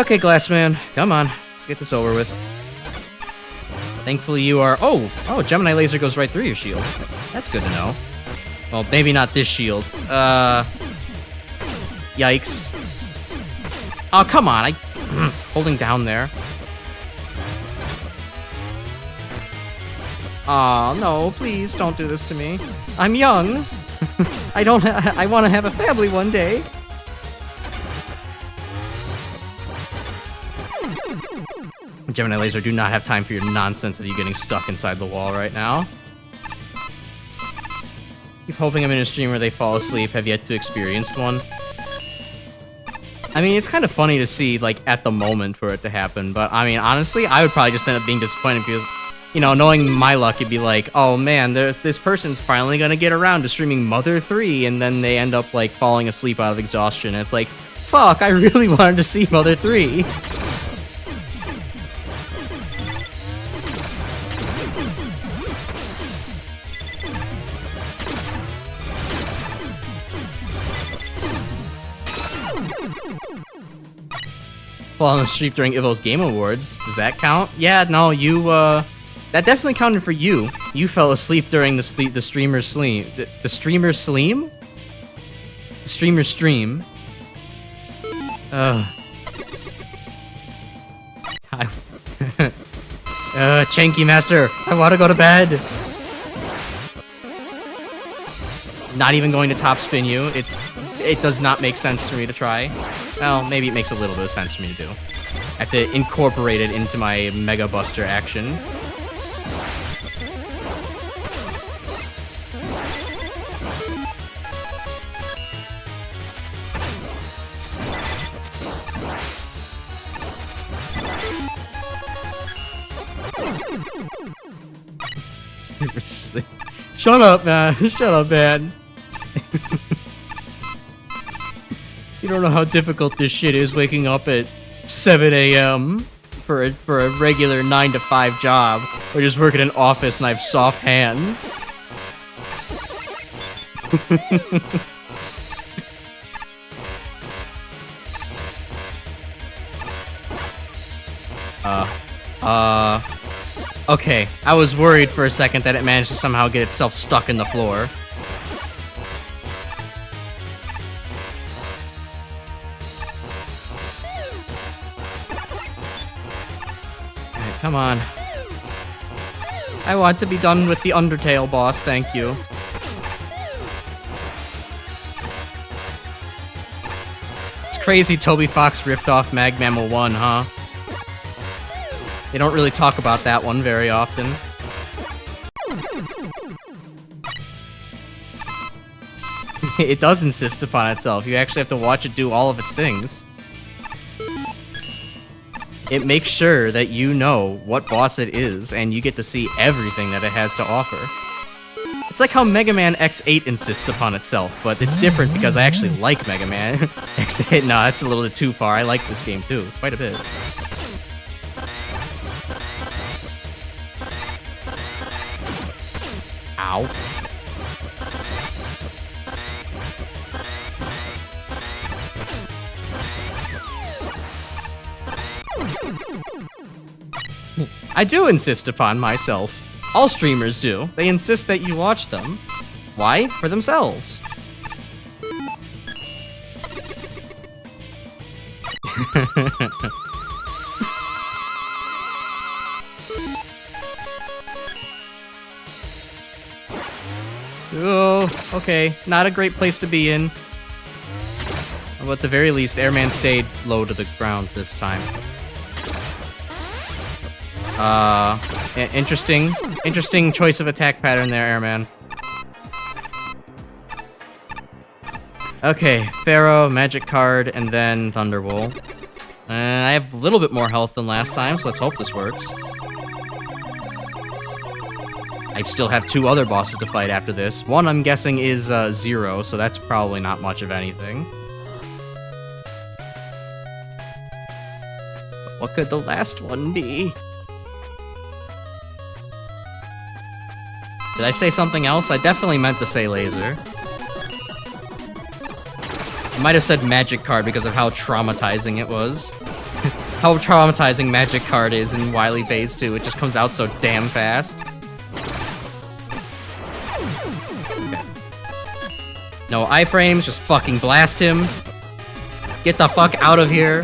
Okay, Glassman, come on. Let's get this over with. Thankfully you are... Oh, Gemini laser goes right through your shield. That's good to know. Well, maybe not this shield. Yikes. Oh, come on. Holding down there. Oh, no, please don't do this to me. I'm young. I want to have a family one day. Gemini Laser, do not have time for your nonsense of you getting stuck inside the wall right now. Keep hoping I'm in a stream where they fall asleep. Have yet to experience one. I mean, it's kind of funny to see, like, at the moment for it to happen, but, I mean, honestly, I would probably just end up being disappointed because, you know, knowing my luck, it'd be like, oh man, this person's finally gonna get around to streaming Mother 3, and then they end up, like, falling asleep out of exhaustion, and it's like, fuck, I really wanted to see Mother 3. Fall asleep during Evo's Game Awards. Does that count? Yeah, no, you, that definitely counted for you. You fell asleep during the streamer's sleep. The streamer's sleem? The streamer's stream. Chanky Master, I want to go to bed. Not even going to top spin you. It does not make sense for me to try. Well, maybe it makes a little bit of sense for me to do. I have to incorporate it into my Mega Buster action. Shut up, man. Shut up, man. You don't know how difficult this shit is waking up at 7 a.m. for a regular 9 to 5 job, or just work at an office and I have soft hands. Okay, I was worried for a second that it managed to somehow get itself stuck in the floor. Alright, come on. I want to be done with the Undertale boss, thank you. It's crazy Toby Fox ripped off MaGMML 1, huh? They don't really talk about that one very often. It does insist upon itself. You actually have to watch it do all of its things. It makes sure that you know what boss it is, and you get to see everything that it has to offer. It's like how Mega Man X8 insists upon itself, but it's different because I actually like Mega Man X8. No, that's a little bit too far. I like this game too, quite a bit. Ow. I do insist upon myself. All streamers do. They insist that you watch them. Why? For themselves. Oh, okay. Not a great place to be in. But at the very least, Airman stayed low to the ground this time. Interesting choice of attack pattern there, Airman. Okay, Pharaoh, Magic Card, and then Thunderbolt. I have a little bit more health than last time, so let's hope this works. I still have 2 other bosses to fight after this. One, I'm guessing, is 0, so that's probably not much of anything. But what could the last one be? Did I say something else? I definitely meant to say laser. I might have said magic card because of how traumatizing it was. how traumatizing Magic Card is in Wily Phase 2. It just comes out so damn fast. Okay. No iframes, just fucking blast him. Get the fuck out of here.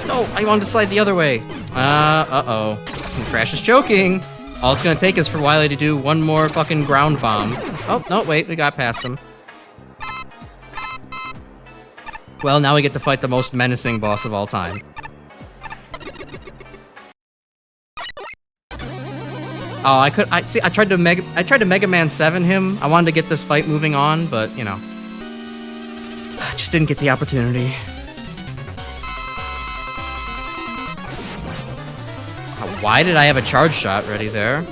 No, I wanted to slide the other way. Uh-oh. Crash is choking. All it's gonna take is for Wily to do one more fucking ground bomb. Oh, no, wait, we got past him. Well, now we get to fight the most menacing boss of all time. Oh, I tried to Mega Man 7 him. I wanted to get this fight moving on, but, you know. Just didn't get the opportunity. Why did I have a charge shot ready there?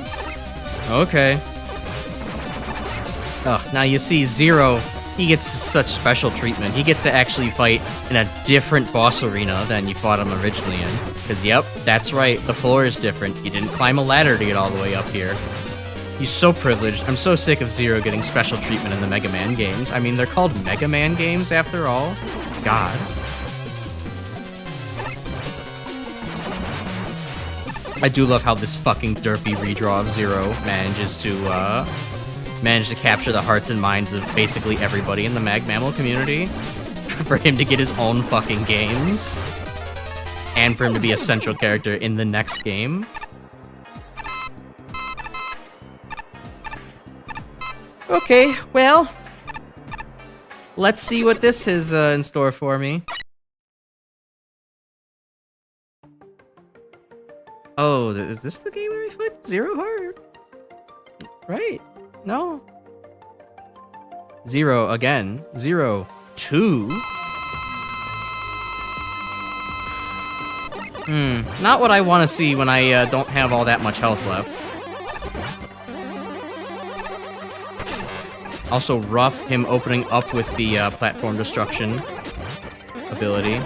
Okay. Oh, now you see Zero, he gets such special treatment. He gets to actually fight in a different boss arena than you fought him originally in. Because, yep, that's right, the floor is different. You didn't climb a ladder to get all the way up here. He's so privileged. I'm so sick of Zero getting special treatment in the Mega Man games. I mean, they're called Mega Man games after all. God. I do love how this fucking derpy redraw of Zero manages to capture the hearts and minds of basically everybody in the MaGMML community. For him to get his own fucking games. And for him to be a central character in the next game. Okay, well. Let's see what this is in store for me. Oh, is this the game where we fight Zero hard? Right? No. Zero again. 0, 2. Not what I want to see when I don't have all that much health left. Also rough him opening up with the platform destruction ability.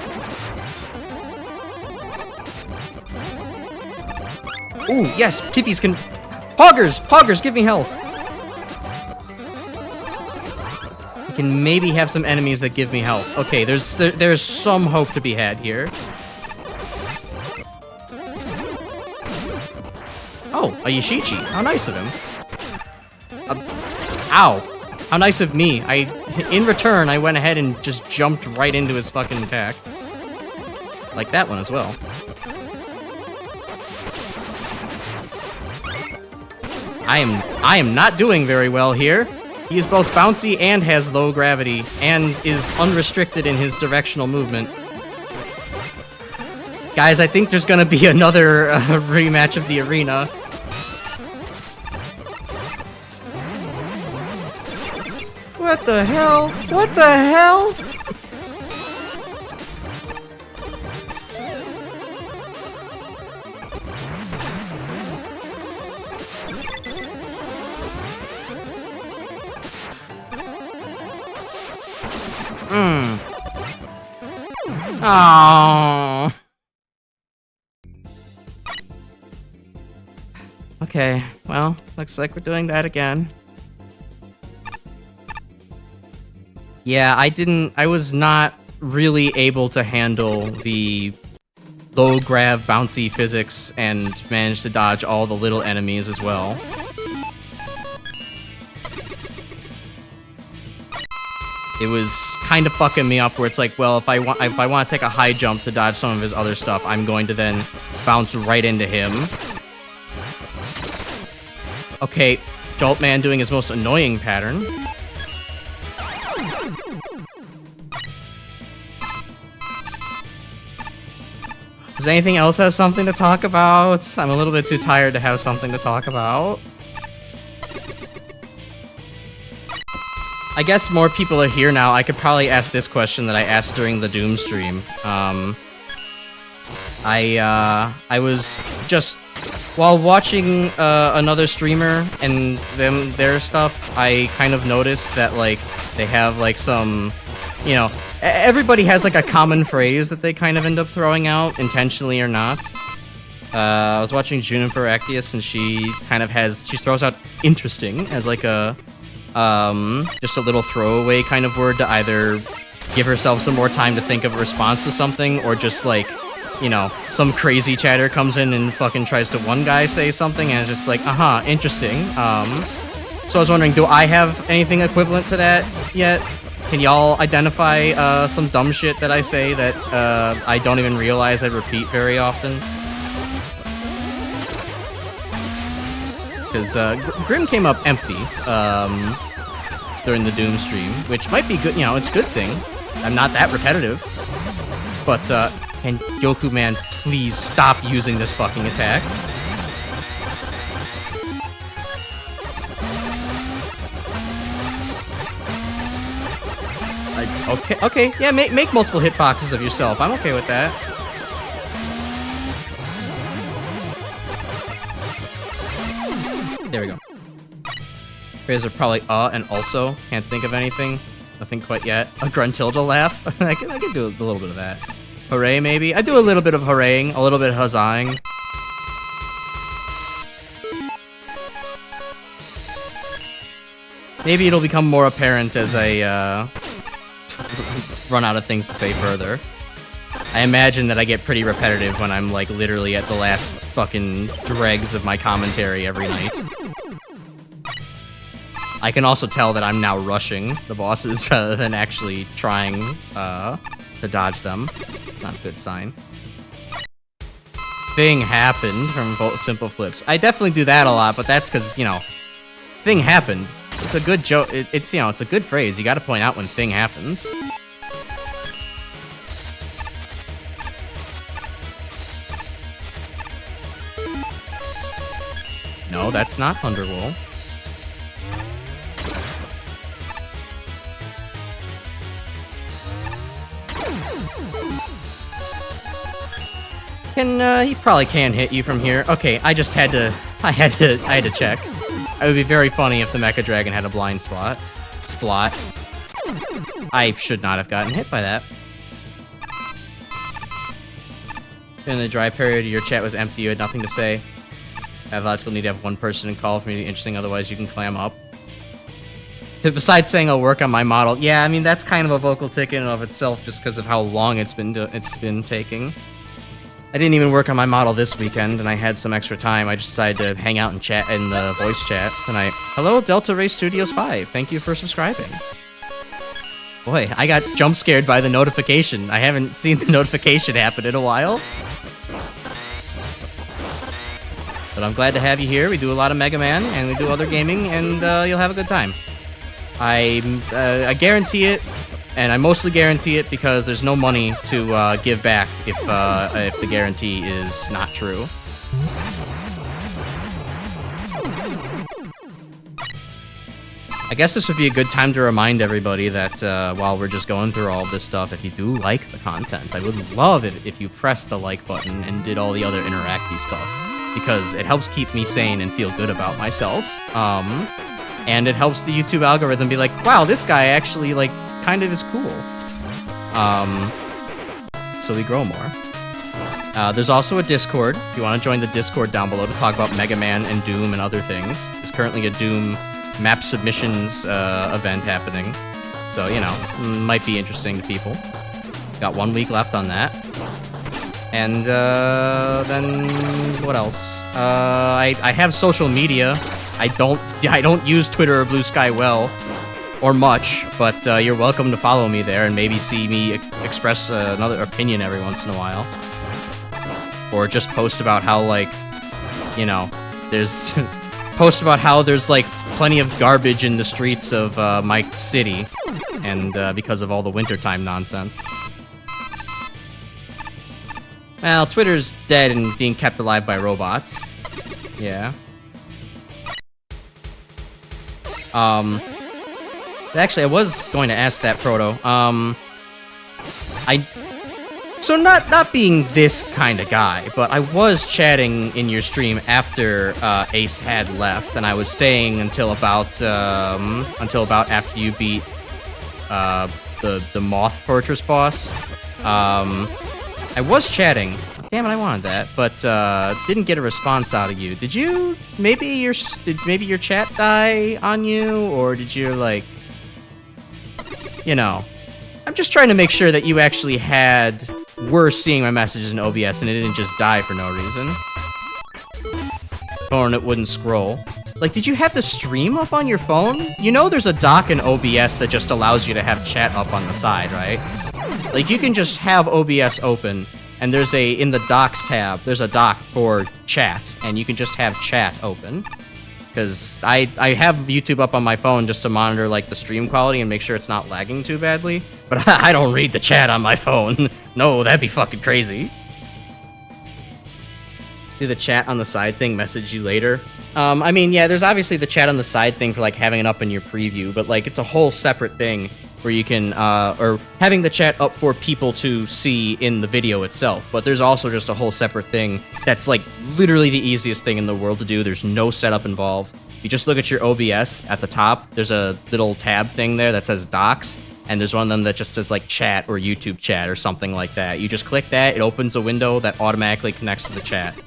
Ooh, yes, Tippies can... Poggers, give me health! I can maybe have some enemies that give me health. Okay, there's some hope to be had here. Oh, a Yashichi. How nice of him. Ow. How nice of me. In return, I went ahead and just jumped right into his fucking attack. Like that one as well. I am not doing very well here. He is both bouncy and has low gravity, and is unrestricted in his directional movement. Guys, I think there's gonna be another rematch of the arena. What the hell? What the hell? Oh. Okay, well, looks like we're doing that again. Yeah, I was not really able to handle the low grav bouncy physics and managed to dodge all the little enemies as well. It was kind of fucking me up where it's like, well, if I want to take a high jump to dodge some of his other stuff, I'm going to then bounce right into him. Okay, Joltman doing his most annoying pattern. Does anything else have something to talk about? I'm a little bit too tired to have something to talk about. I guess more people are here now. I could probably ask this question that I asked during the Doom stream. I was just... While watching another streamer and their stuff, I kind of noticed that, like, they have, like, some... You know, everybody has, like, a common phrase that they kind of end up throwing out, intentionally or not. I was watching Juniper Actius, and she kind of she throws out interesting as like a, just a little throwaway kind of word to either give herself some more time to think of a response to something, or just like, you know, some crazy chatter comes in and fucking tries to one guy say something, and it's just like, interesting. So I was wondering, do I have anything equivalent to that yet? Can y'all identify some dumb shit that I say that I don't even realize I repeat very often? Because Grim came up empty during the Doom stream, which might be good, you know, it's a good thing. I'm not that repetitive. But, can Yoku Man please stop using this fucking attack? Okay, yeah, make multiple hitboxes of yourself. I'm okay with that. There we go. Prayers are probably and also. Can't think of anything. Nothing quite yet. A Gruntilda laugh? I can do a little bit of that. Hooray, maybe? I do a little bit of hurraying, a little bit of huzzahing. Maybe it'll become more apparent as I run out of things to say further. I imagine that I get pretty repetitive when I'm like literally at the last fucking dregs of my commentary every night. I can also tell that I'm now rushing the bosses rather than actually trying to dodge them. It's not a good sign. Thing happened from Simple Flips. I definitely do that a lot, but that's because, you know, thing happened. It's a good joke. It's, you know, it's a good phrase. You gotta point out when thing happens. No, that's not Thunderwool. He probably can hit you from here. Okay, I had to check. It would be very funny if the Mecha Dragon had a blind spot. Splot. I should not have gotten hit by that. In the dry period, your chat was empty, you had nothing to say. I have logical need to have one person in call for me to be interesting, otherwise you can clam up. Besides saying I'll work on my model, yeah, I mean, that's kind of a vocal tick in and of itself just because of how long it's been taking. I didn't even work on my model this weekend, and I had some extra time. I just decided to hang out and chat in the voice chat tonight. Hello, Delta Ray Studios 5. Thank you for subscribing. Boy, I got jump scared by the notification. I haven't seen the notification happen in a while. But I'm glad to have you here. We do a lot of Mega Man, and we do other gaming, and you'll have a good time. I guarantee it. And I mostly guarantee it because there's no money to give back if the guarantee is not true. I guess this would be a good time to remind everybody that while we're just going through all of this stuff, if you do like the content, I would love it if you pressed the like button and did all the other interacty stuff, because it helps keep me sane and feel good about myself. And it helps the YouTube algorithm be like, wow, this guy actually, like, kind of is cool. So we grow more. There's also a Discord. If you want to join the Discord down below to talk about Mega Man and Doom and other things. There's currently a Doom map submissions event happening. So, you know, might be interesting to people. Got 1 week left on that. And then what else? I have social media. I don't use Twitter or Blue Sky well. Or much, but you're welcome to follow me there and maybe see me express another opinion every once in a while. Or just post about how, like, you know, post about how there's, like, plenty of garbage in the streets of my city, and because of all the wintertime nonsense. Well, Twitter's dead and being kept alive by robots. Yeah. Actually, I was going to ask that, Proto. So not being this kind of guy, but I was chatting in your stream after Ace had left, and I was staying until about after you beat the Moth Fortress boss. I was chatting. Damn it, I wanted that, but didn't get a response out of you. Did you? Maybe your chat die on you, or did you like? You know, I'm just trying to make sure that you actually were seeing my messages in OBS and it didn't just die for no reason. Or it wouldn't scroll. Like, did you have the stream up on your phone? You know there's a dock in OBS that just allows you to have chat up on the side, right? Like, you can just have OBS open, and there's in the docs tab, there's a dock for chat, and you can just have chat open. Because I have YouTube up on my phone just to monitor, like, the stream quality and make sure it's not lagging too badly. But I don't read the chat on my phone. No, that'd be fucking crazy. Do the chat on the side thing message you later? I mean, yeah, there's obviously the chat on the side thing for, like, having it up in your preview, but, like, it's a whole separate thing where you can, or having the chat up for people to see in the video itself. But there's also just a whole separate thing that's, like, literally the easiest thing in the world to do. There's no setup involved. You just look at your OBS at the top. There's a little tab thing there that says docs, and there's one of them that just says, like, chat or YouTube chat or something like that. You just click that, it opens a window that automatically connects to the chat.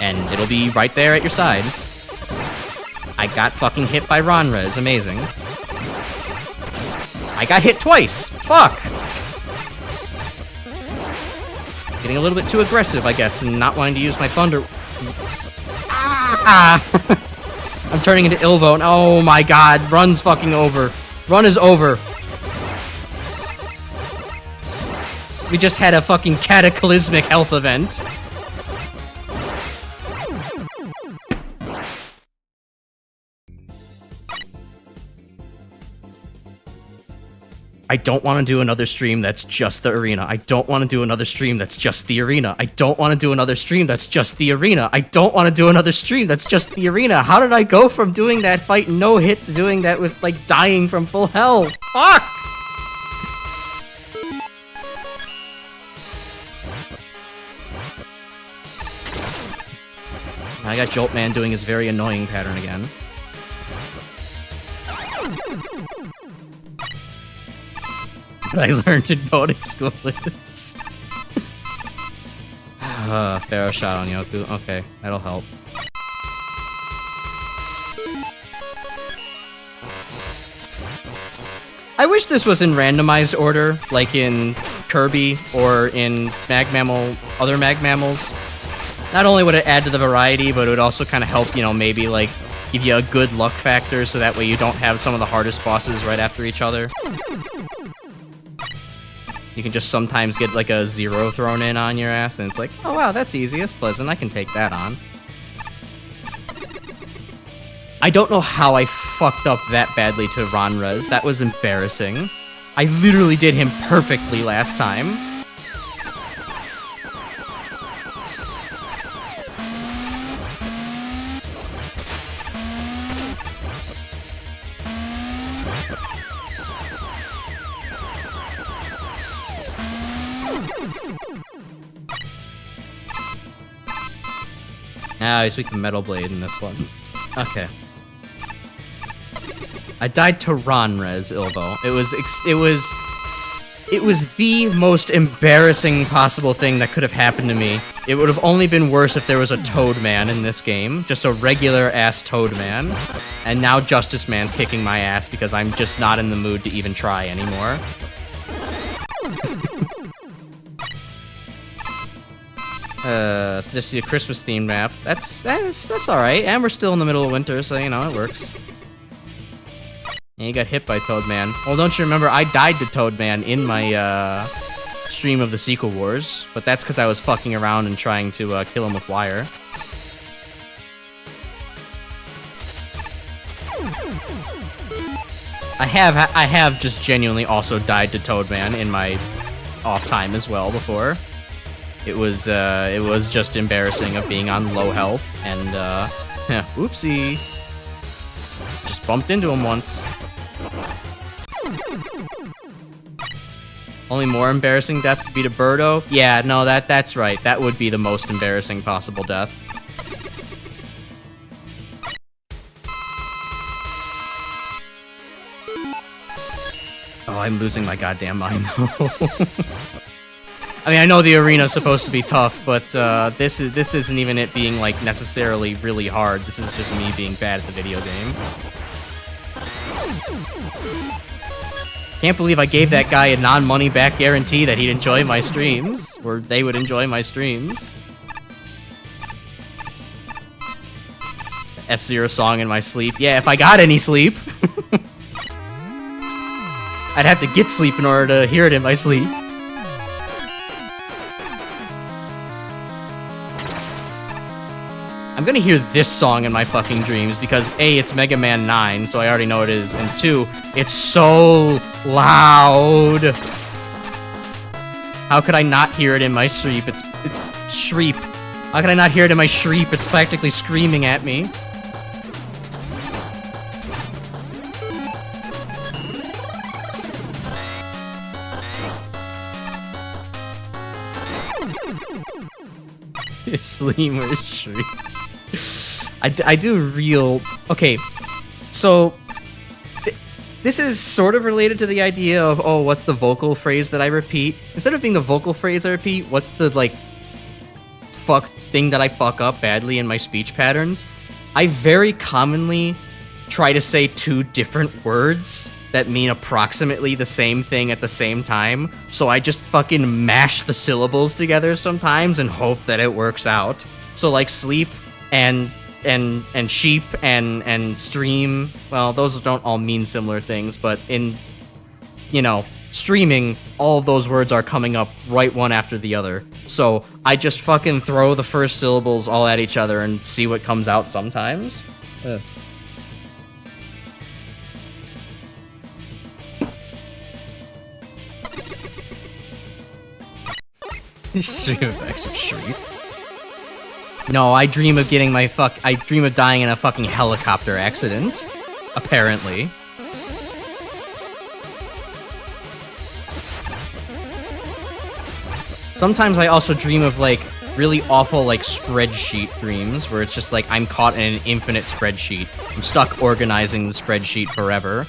And it'll be right there at your side. I got fucking hit by Ronrez. Amazing. I got hit twice. Fuck. Getting a little bit too aggressive, I guess, and not wanting to use my thunder. Ah! I'm turning into Ilvo, and oh my god, Run's fucking over. Run is over. We just had a fucking cataclysmic health event. I don't want to do another stream that's just the arena. I don't want to do another stream that's just the arena. I don't want to do another stream that's just the arena. I don't want to do another stream that's just the arena. How did I go from doing that fight no hit to doing that with, like, dying from full health? Fuck! I got Joltman doing his very annoying pattern again. But I learned in boating school is. Pharaoh shot on Yoku. Okay, that'll help. I wish this was in randomized order, like in Kirby or in MaGMML, other MaGMMLs. Not only would it add to the variety, but it would also kind of help, you know, maybe like give you a good luck factor so that way you don't have some of the hardest bosses right after each other. You can just sometimes get like a 0 thrown in on your ass and it's like, oh wow, that's easy, that's pleasant, I can take that on. I don't know how I fucked up that badly to Ronrez. That was embarrassing. I literally did him perfectly last time. Ah, he's weak to Metal Blade in this one. Okay. I died to Ronrez, Ilvo. It was the most embarrassing possible thing that could have happened to me. It would have only been worse if there was a Toad Man in this game. Just a regular ass Toad Man. And now Justice Man's kicking my ass because I'm just not in the mood to even try anymore. So just a Christmas themed map. That's alright. And we're still in the middle of winter, so you know, it works. And you got hit by Toadman. Well, don't you remember, I died to Toadman in my stream of the Sequel Wars, but that's because I was fucking around and trying to kill him with wire. I have just genuinely also died to Toadman in my off time as well before. It was just embarrassing of being on low health and whoopsie. Just bumped into him once. Only more embarrassing death would be to Birdo? Yeah, no, that's right. That would be the most embarrassing possible death. I'm losing my goddamn mind. I mean, I know the arena's supposed to be tough, but this isn't even it being like necessarily really hard. This is just me being bad at the video game. Can't believe I gave that guy a non-money back guarantee that he'd enjoy my streams, or they would enjoy my streams. F-Zero song in my sleep. Yeah, if I got any sleep. I'd have to get sleep in order to hear it in my sleep. I'm gonna hear this song in my fucking dreams because A, it's Mega Man 9, so I already know it is, and 2, it's so loud. How could I not hear it in my sleep? It's shriek. How could I not hear it in my shriek? It's practically screaming at me. Sleemer shriek. I do real... Okay, so... This is sort of related to the idea of, oh, what's the vocal phrase that I repeat? Instead of being the vocal phrase I repeat, what's the, like, fuck thing that I fuck up badly in my speech patterns? I very commonly try to say 2 different words that mean approximately the same thing at the same time, so I just fucking mash the syllables together sometimes and hope that it works out. So like sleep and sheep and stream, well, those don't all mean similar things, but in, you know, streaming, all of those words are coming up right one after the other. So I just fucking throw the first syllables all at each other and see what comes out sometimes. Stream of extra shriek. No, I dream of getting my I dream of dying in a fucking helicopter accident. Apparently. Sometimes I also dream of, like, really awful, like, spreadsheet dreams, where it's just like, I'm caught in an infinite spreadsheet. I'm stuck organizing the spreadsheet forever.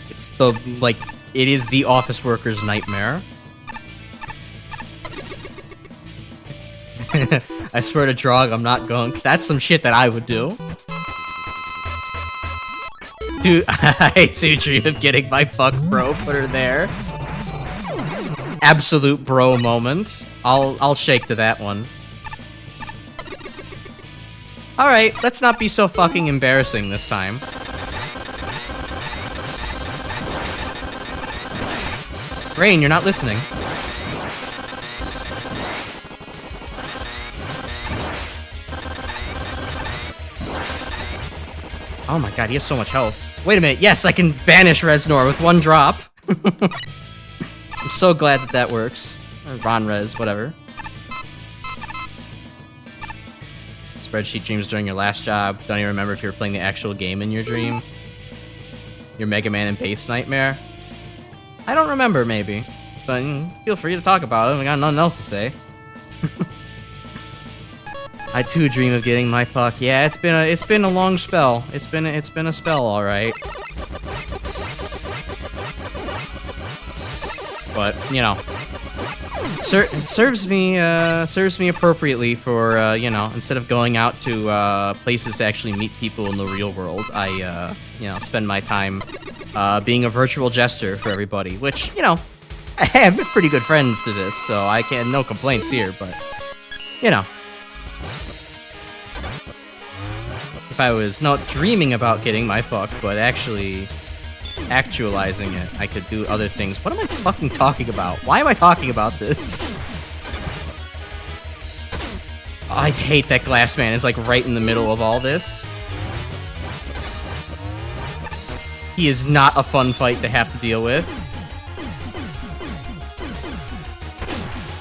It's the, like, it is the office worker's nightmare. I swear to Drog, I'm not gunk. That's some shit that I would do. Dude, I too dream of getting my fuck bro put her there. Absolute bro moment. I'll shake to that one. Alright, let's not be so fucking embarrassing this time. Rain, you're not listening. Oh my god, he has so much health. Wait a minute, yes, I can banish Reznor with 1 drop. I'm so glad that that works. Or Ron Res, whatever. Spreadsheet dreams during your last job. Don't even remember if you were playing the actual game in your dream. Your Mega Man and Bass nightmare. I don't remember, maybe. But feel free to talk about it. I got nothing else to say. I too dream of getting my fuck. Yeah, it's been a long spell. It's been a spell, all right. But you know, serves me appropriately for you know, instead of going out to places to actually meet people in the real world, I you know, spend my time being a virtual jester for everybody. Which, you know, I have pretty good friends to this, so I can no complaints here. But you know. If I was not dreaming about getting my fuck, but actually actualizing it, I could do other things. What am I fucking talking about? Why am I talking about this? Oh, I hate that Glass Man is like right in the middle of all this. He is not a fun fight to have to deal with.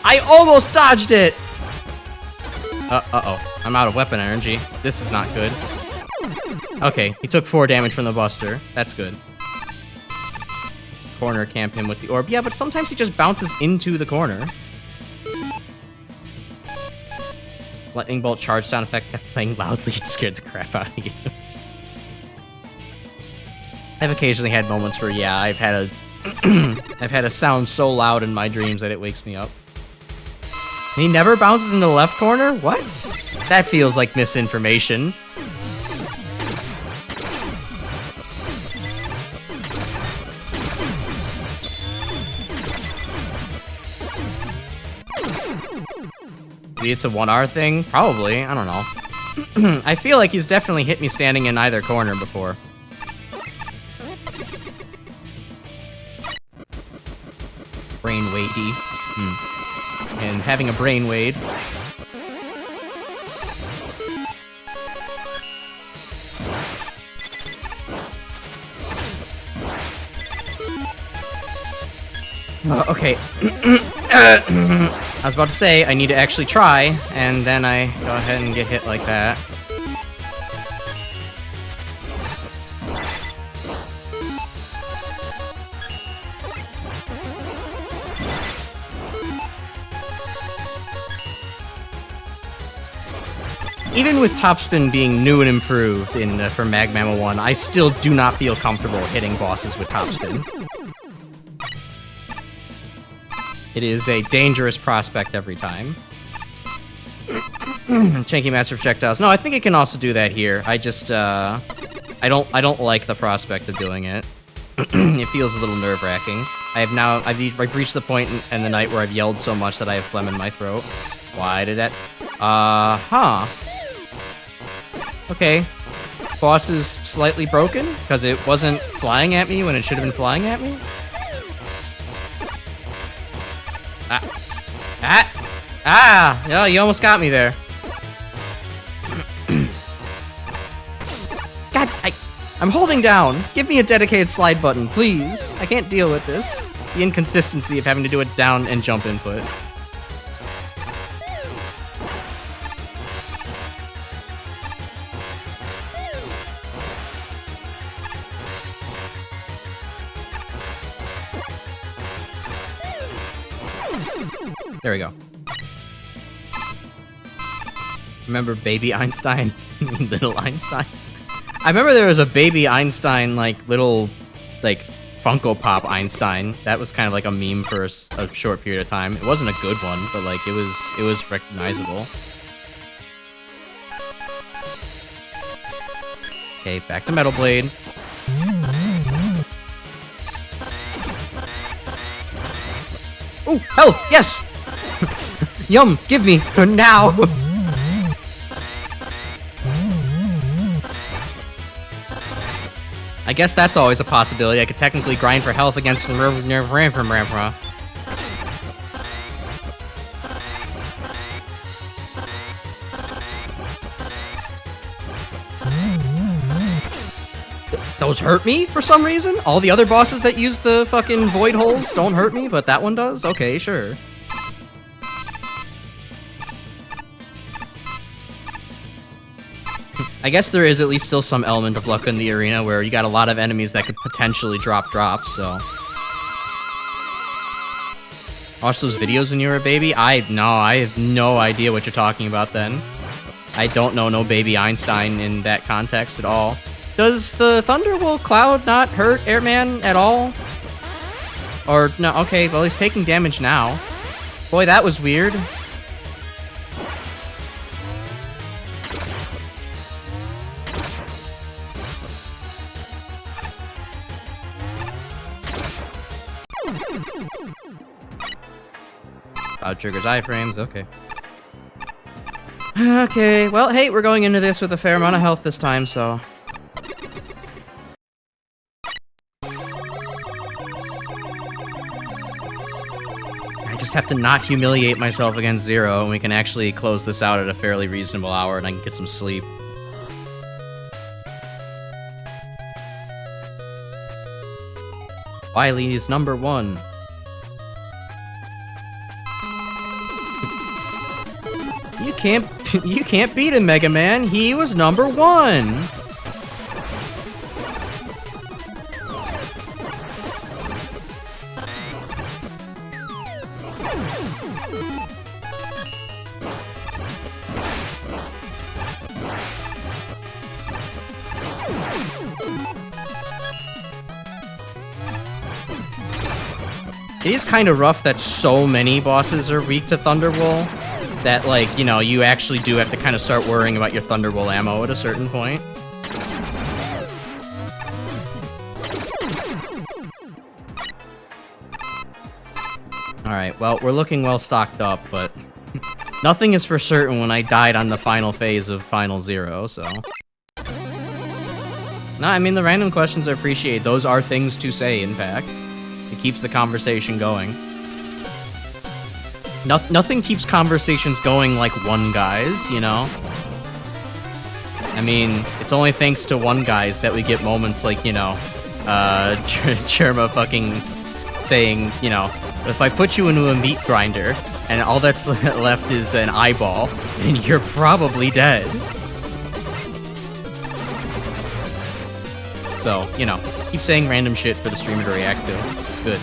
I almost dodged it! Uh-oh. I'm out of weapon energy. This is not good. Okay, he took 4 damage from the Buster. That's good. Corner camp him with the orb. Yeah, but sometimes he just bounces into the corner. Lightning bolt charge sound effect kept playing loudly. It scared the crap out of you. I've occasionally had moments where, yeah, I've had a sound so loud in my dreams that it wakes me up. He never bounces into the left corner? What? That feels like misinformation. Maybe it's a 1R thing? Probably, I don't know. I feel like he's definitely hit me standing in either corner before. Brain weighty. And having a brain wade. Okay. I was about to say, I need to actually try, and then I go ahead and get hit like that. Even with topspin being new and improved for MaGMML 1, I still do not feel comfortable hitting bosses with topspin. It is a dangerous prospect every time. Chanky Master Projectiles. No, I think it can also do that here. I just, I don't like the prospect of doing it. It feels a little nerve-wracking. I've reached the point in the night where I've yelled so much that I have phlegm in my throat. Why did that? Okay. Boss is slightly broken because it wasn't flying at me when it should have been flying at me. Yeah, you almost got me there. God, I'm holding down. Give me a dedicated slide button, please. I can't deal with this. The inconsistency of having to do it down and jump input. There we go. Remember Baby Einstein? Little Einsteins? I remember there was a Baby Einstein, like, little, like, Funko Pop Einstein. That was kind of like a meme for a short period of time. It wasn't a good one, but, like, it was recognizable. Okay, back to Metal Blade. Oh, health! Yes! Yum! Give me! Now! I guess that's always a possibility. I could technically grind for health against Ramfra. Those hurt me for some reason? All the other bosses that use the fucking void holes don't hurt me, but that one does? Okay, sure. I guess there is at least still some element of luck in the arena where you got a lot of enemies that could potentially drop drops, so. Watch those videos when you were a baby? I have no idea what you're talking about then. I don't know no Baby Einstein in that context at all. Does the Thunderbolt Cloud not hurt Airman at all? Or, no, okay, well he's taking damage now. Boy, that was weird. Cloud triggers iframes, okay. Okay, well, hey, we're going into this with a fair amount of health this time, so. I just have to not humiliate myself against Zero, and we can actually close this out at a fairly reasonable hour, and I can get some sleep. Wily is number 1. You can't beat him, Mega Man. He was number 1. It is kind of rough that so many bosses are weak to Thunderbolt that, like, you know, you actually do have to kind of start worrying about your Thunderbolt ammo at a certain point. Alright, well, we're looking well stocked up, but nothing is for certain when I died on the final phase of Final Zero, so... No, I mean, the random questions are appreciated. Those are things to say, in fact. It keeps the conversation going. Nothing keeps conversations going like one guy's, you know? I mean, it's only thanks to one guy's that we get moments like, you know, Cherma fucking saying, you know, if I put you into a meat grinder and all that's left is an eyeball, then you're probably dead. So, you know, keep saying random shit for the streamer to react to. It's good.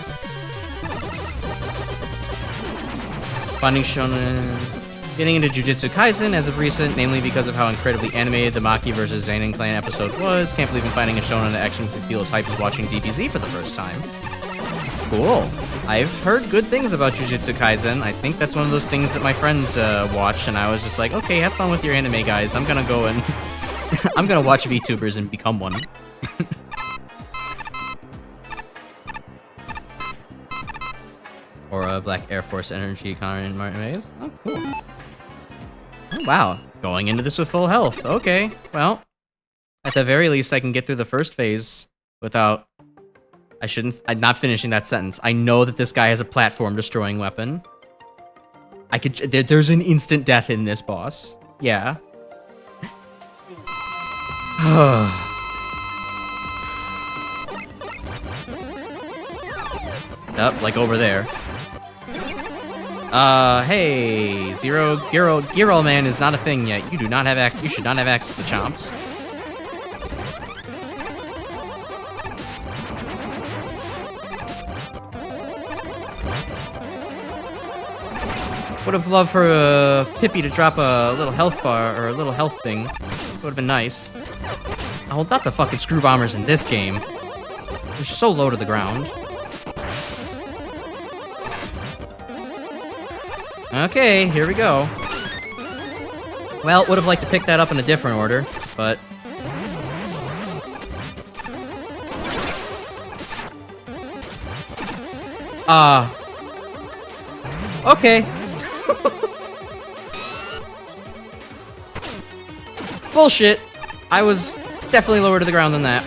Finding shonen... Getting into Jujutsu Kaisen as of recent, namely because of how incredibly animated the Maki vs. Zenin Clan episode was. Can't believe I'm finding a shonen that actually can feel as hype as watching DBZ for the first time. Cool. I've heard good things about Jujutsu Kaisen. I think that's one of those things that my friends watched, and I was just like, okay, have fun with your anime, guys. I'm gonna go and... I'm gonna watch VTubers and become one. Or a Black Air Force Energy Connor and Martin Mays. Oh, cool. Oh, wow. Going into this with full health. Okay, well, at the very least, I can get through the first phase without... I'm not finishing that sentence. I know that this guy has a platform-destroying weapon. There's an instant death in this boss. Yeah. Up, like over there. Hey, Giro Man is not a thing yet. You should not have access to chomps. Would have loved for Pippi to drop a little health bar or a little health thing. Would have been nice. Oh, not the fucking screw bombers in this game. They're so low to the ground. Okay, here we go. Well, would have liked to pick that up in a different order, but... Okay. Bullshit. I was definitely lower to the ground than that.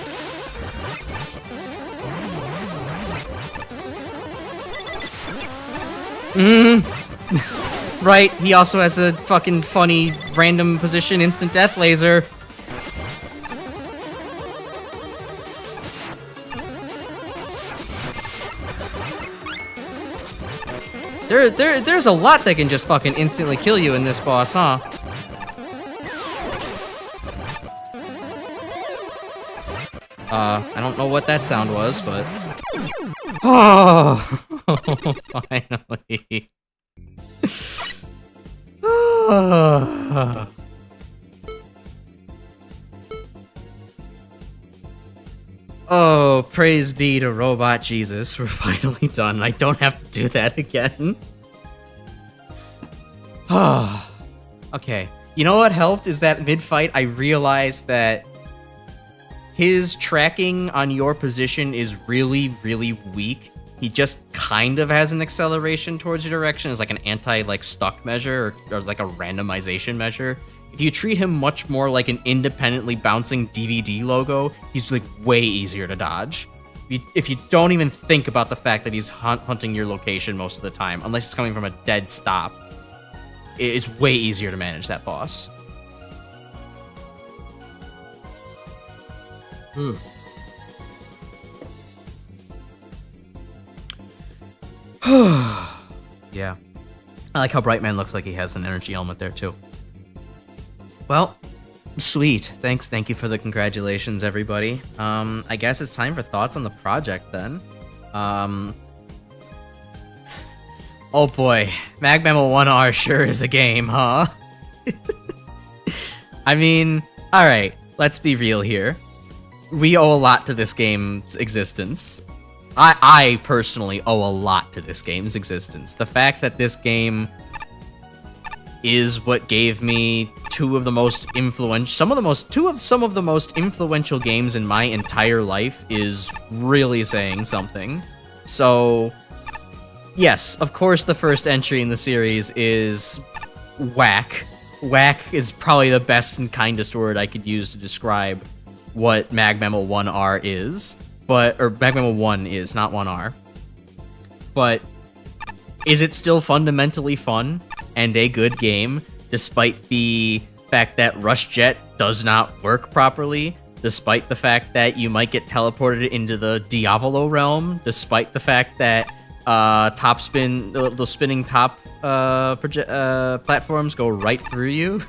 Right, he also has a fucking funny random position instant death laser. There's a lot that can just fucking instantly kill you in this boss, huh? I don't know what that sound was, but... Oh! Finally. Oh, praise be to Robot Jesus. We're finally done. I don't have to do that again. Okay. You know what helped is that mid-fight I realized that his tracking on your position is really, really weak. He just kind of has an acceleration towards your direction as like an stuck measure or as like a randomization measure. If you treat him much more like an independently bouncing DVD logo, he's like way easier to dodge. If you don't even think about the fact that he's hunting your location most of the time, unless it's coming from a dead stop, it's way easier to manage that boss. Yeah. I like how Brightman looks like he has an energy element there, too. Well, sweet. Thank you for the congratulations, everybody. I guess it's time for thoughts on the project, then. Oh boy. MaGMML 1R sure is a game, huh? I mean, alright, let's be real here. We owe a lot to this game's existence. I personally owe a lot to this game's existence. The fact that this game is what gave me two of the most influential games in my entire life is really saying something. So, yes, of course the first entry in the series is whack. Whack is probably the best and kindest word I could use to describe what MaGMML 1R is. Or MaGMML 1 is, not 1R. But is it still fundamentally fun and a good game, despite the fact that Rush Jet does not work properly, despite the fact that you might get teleported into the Diavolo realm, despite the fact that the spinning top platforms go right through you,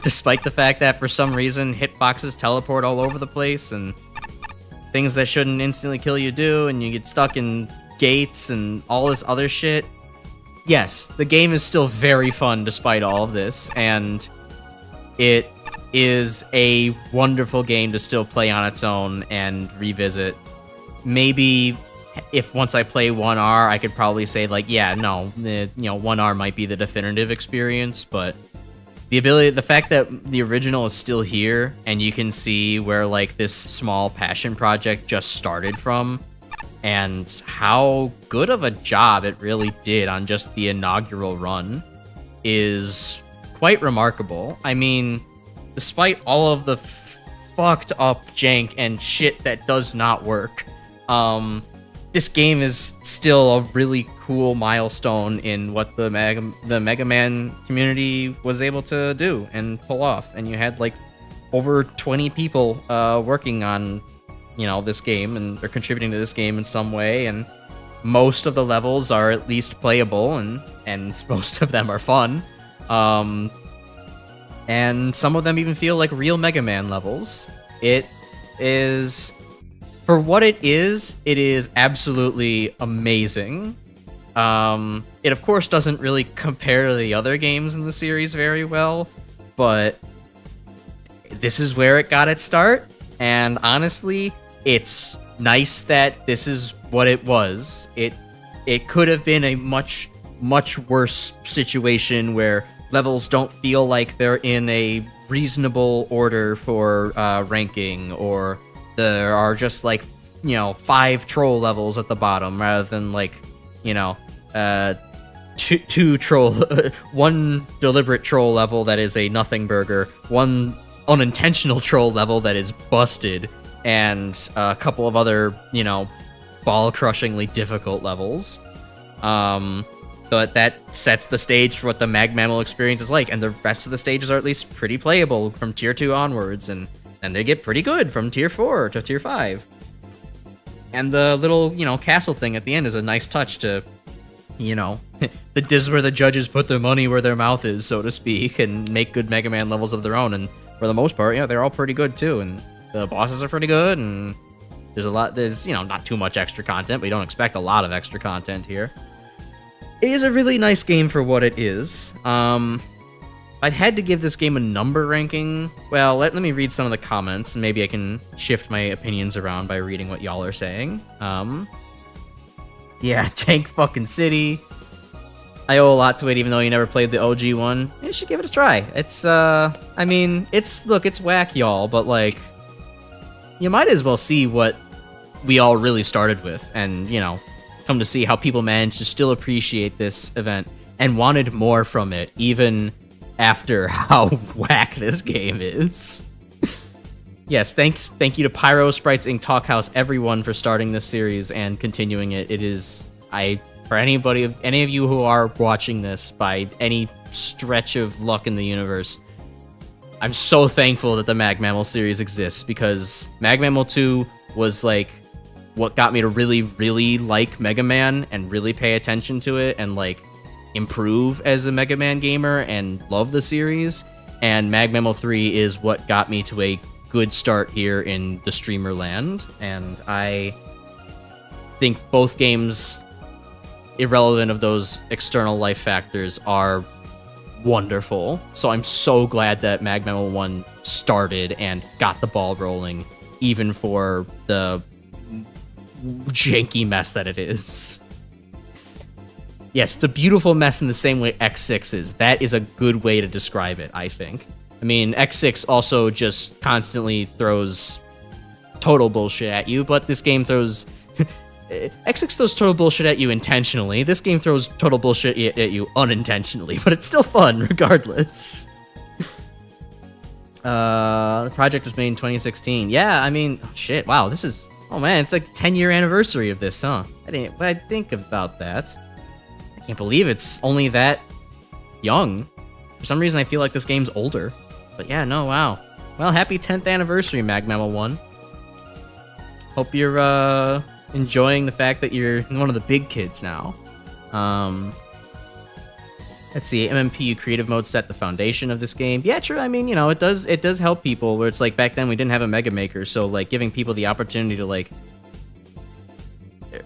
despite the fact that for some reason hitboxes teleport all over the place and things that shouldn't instantly kill you do, and you get stuck in gates and all this other shit. Yes, the game is still very fun despite all of this, and it is a wonderful game to still play on its own and revisit. Maybe if once I play 1R, I could probably say, like, yeah, no, 1R might be the definitive experience, but the fact that the original is still here and you can see where, like, this small passion project just started from and how good of a job it really did on just the inaugural run is quite remarkable. I mean, despite all of the fucked up jank and shit that does not work, this game is still a really cool milestone in what the Mega Man community was able to do and pull off. And you had like over 20 people working on, this game, and they're contributing to this game in some way. And most of the levels are at least playable, and most of them are fun. And some of them even feel like real Mega Man levels. It is, for what it is absolutely amazing. It of course doesn't really compare to the other games in the series very well, but this is where it got its start, and honestly, it's nice that this is what it was. It could have been a much worse situation where levels don't feel like they're in a reasonable order for ranking, or there are just like 5 troll levels at the bottom rather than like two troll one deliberate troll level that is a nothing burger, one unintentional troll level that is busted, and a couple of other ball crushingly difficult levels. But that sets the stage for what the MaGMML experience is like, and the rest of the stages are at least pretty playable from tier 2 onwards, and they get pretty good from tier 4 to tier 5. And the little, castle thing at the end is a nice touch to, this is where the judges put their money where their mouth is, so to speak, and make good Mega Man levels of their own. And for the most part, they're all pretty good too, and the bosses are pretty good, and there's not too much extra content. We don't expect a lot of extra content here. It is a really nice game for what it is. I had to give this game a number ranking. Well, let me read some of the comments, and maybe I can shift my opinions around by reading what y'all are saying. Yeah, Jank fucking City. I owe a lot to it, even though you never played the OG one. You should give it a try. It's, it's whack, y'all, but, like, you might as well see what we all really started with, and, come to see how people managed to still appreciate this event and wanted more from it, even after how whack this game is. Yes, thank you to Pyro, Sprites Inc., Talkhouse, everyone for starting this series and continuing it. It is, for any of you who are watching this by any stretch of luck in the universe, I'm so thankful that the MaGMML series exists, because MaGMML 2 was like what got me to really, really like Mega Man and really pay attention to it and like improve as a Mega Man gamer and love the series. And MaGMML 3 is what got me to a good start here in the streamer land. And I think both games, irrelevant of those external life factors, are wonderful. So I'm so glad that MaGMML 1 started and got the ball rolling, even for the janky mess that it is. Yes, it's a beautiful mess in the same way X6 is. That is a good way to describe it, I think. I mean, X6 also just constantly throws total bullshit at you, but this game throws... X6 throws total bullshit at you intentionally. This game throws total bullshit at you unintentionally, but it's still fun regardless. The project was made in 2016. Yeah, I mean, shit, wow, this is... Oh man, it's like the 10-year anniversary of this, huh? I think about that. I can't believe it's only that young. For some reason, I feel like this game's older. But yeah, no, wow. Well, happy 10th anniversary, MaGMML 1. Hope you're, enjoying the fact that you're one of the big kids now. Let's see, MMPU creative mode set the foundation of this game. Yeah, true. I mean, you know, it does help people where it's like back then we didn't have a Mega Maker, so like giving people the opportunity to like,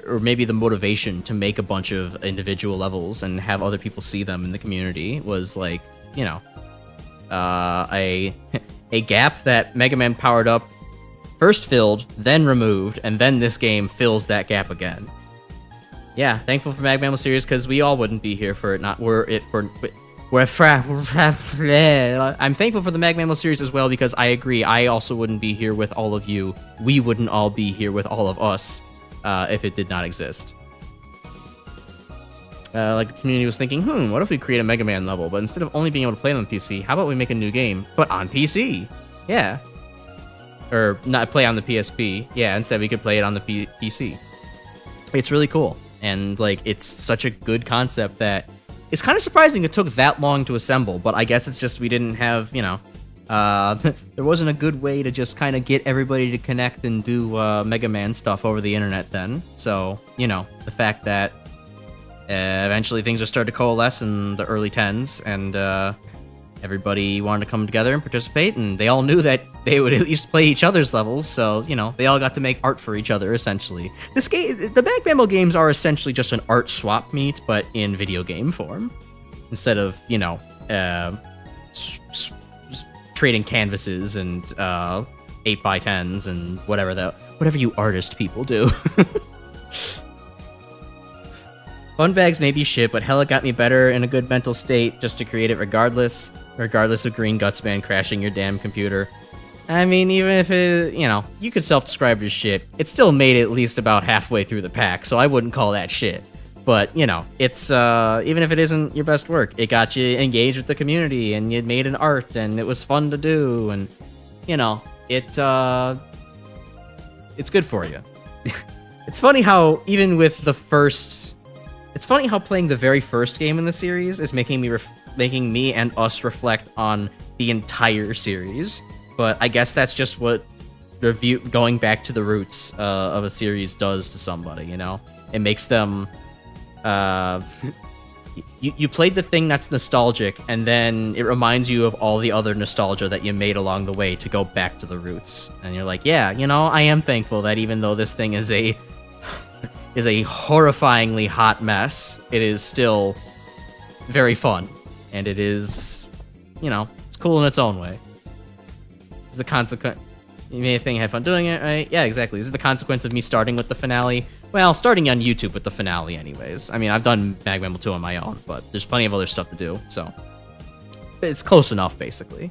or maybe the motivation to make a bunch of individual levels and have other people see them in the community was like, you know, a gap that Mega Man powered up, first filled, then removed, and then this game fills that gap again. Yeah, thankful for MaGMML series because we all wouldn't be here for it. I'm thankful for the MaGMML series as well because I agree. I also wouldn't be here with all of you. We wouldn't all be here with all of us if it did not exist. Like the community was thinking, what if we create a Mega Man level, but instead of only being able to play it on PC, how about we make a new game, but on PC? Yeah. Or not play on the PSP. Yeah, instead we could play it on the PC. It's really cool. And, like, it's such a good concept that it's kind of surprising it took that long to assemble, but I guess it's just we didn't have, you know, there wasn't a good way to just kind of get everybody to connect and do Mega Man stuff over the internet then. So, you know, the fact that eventually things just started to coalesce in the early 10s, and everybody wanted to come together and participate, and they all knew that they would at least play each other's levels, so, you know, they all got to make art for each other, essentially. This game, the MaGMML games are essentially just an art swap meet, but in video game form. Instead of, you know, trading canvases and 8x10s and whatever you artist people do. Fun bags may be shit, but hella got me better in a good mental state just to create it regardless of Green Gutsman crashing your damn computer. I mean, even if it, you know, you could self-describe it as shit, it still made it at least about halfway through the pack, so I wouldn't call that shit. But, you know, it's, even if it isn't your best work, it got you engaged with the community, and you made an art, and it was fun to do, and, you know, it's good for you. It's funny how, even with the first... It's funny how playing the very first game in the series is making me and us reflect on the entire series. But I guess that's just what going back to the roots of a series does to somebody, you know? It makes them... you played the thing that's nostalgic, and then it reminds you of all the other nostalgia that you made along the way to go back to the roots. And you're like, yeah, you know, I am thankful that even though this thing is a horrifyingly hot mess, it is still very fun. And it is, you know, it's cool in its own way. It's the consequence. You may think I had fun doing it, right? Yeah, exactly. This is the consequence of me starting with the finale. Well, starting on YouTube with the finale anyways. I mean, I've done MaGMML 2 on my own, but there's plenty of other stuff to do, so. It's close enough, basically.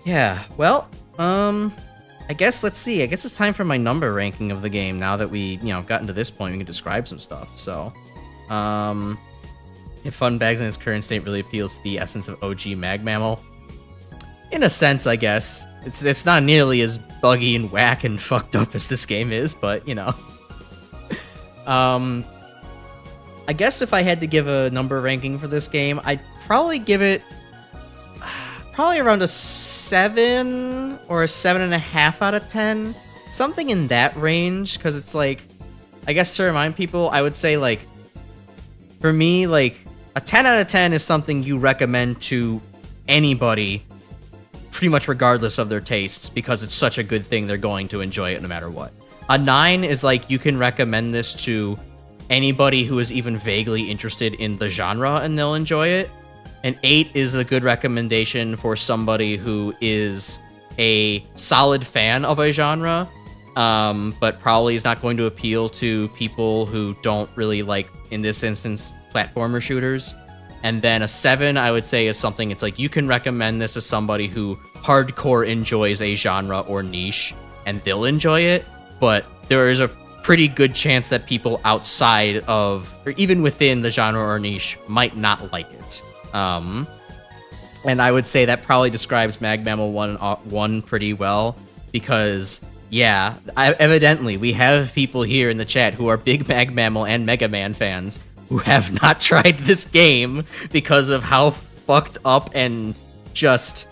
Yeah, well, I guess, let's see. I guess it's time for my number ranking of the game now that we, you know, gotten to this point. We can describe some stuff. So, if Fun Bags in its current state really appeals to the essence of OG MaGMML, in a sense, I guess. It's not nearly as buggy and whack and fucked up as this game is, but, you know. I guess if I had to give a number ranking for this game, I'd probably give it probably around a 7 or a 7.5 out of 10. Something in that range, because it's like, I guess to remind people, I would say, like, for me, like, a 10 out of 10 is something you recommend to anybody, pretty much regardless of their tastes, because it's such a good thing they're going to enjoy it no matter what. A 9 is like, you can recommend this to anybody who is even vaguely interested in the genre and they'll enjoy it. An 8 is a good recommendation for somebody who is a solid fan of a genre, but probably is not going to appeal to people who don't really like, in this instance, platformer shooters. And then a 7, I would say, is something, it's like, you can recommend this as somebody who hardcore enjoys a genre or niche, and they'll enjoy it, but there is a pretty good chance that people outside of, or even within the genre or niche, might not like it. And I would say that probably describes MaGMML 1 pretty well, because, yeah, evidently, we have people here in the chat who are big MaGMML and Mega Man fans who have not tried this game because of how fucked up and just,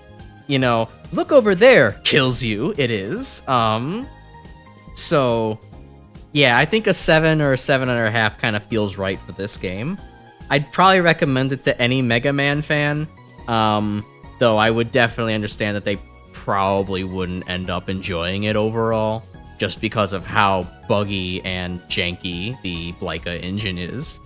you know, look over there, kills you, it is. So, yeah, I think a 7 or a 7.5 kind of feels right for this game. I'd probably recommend it to any Mega Man fan, though I would definitely understand that they probably wouldn't end up enjoying it overall, just because of how buggy and janky the Blyka engine is.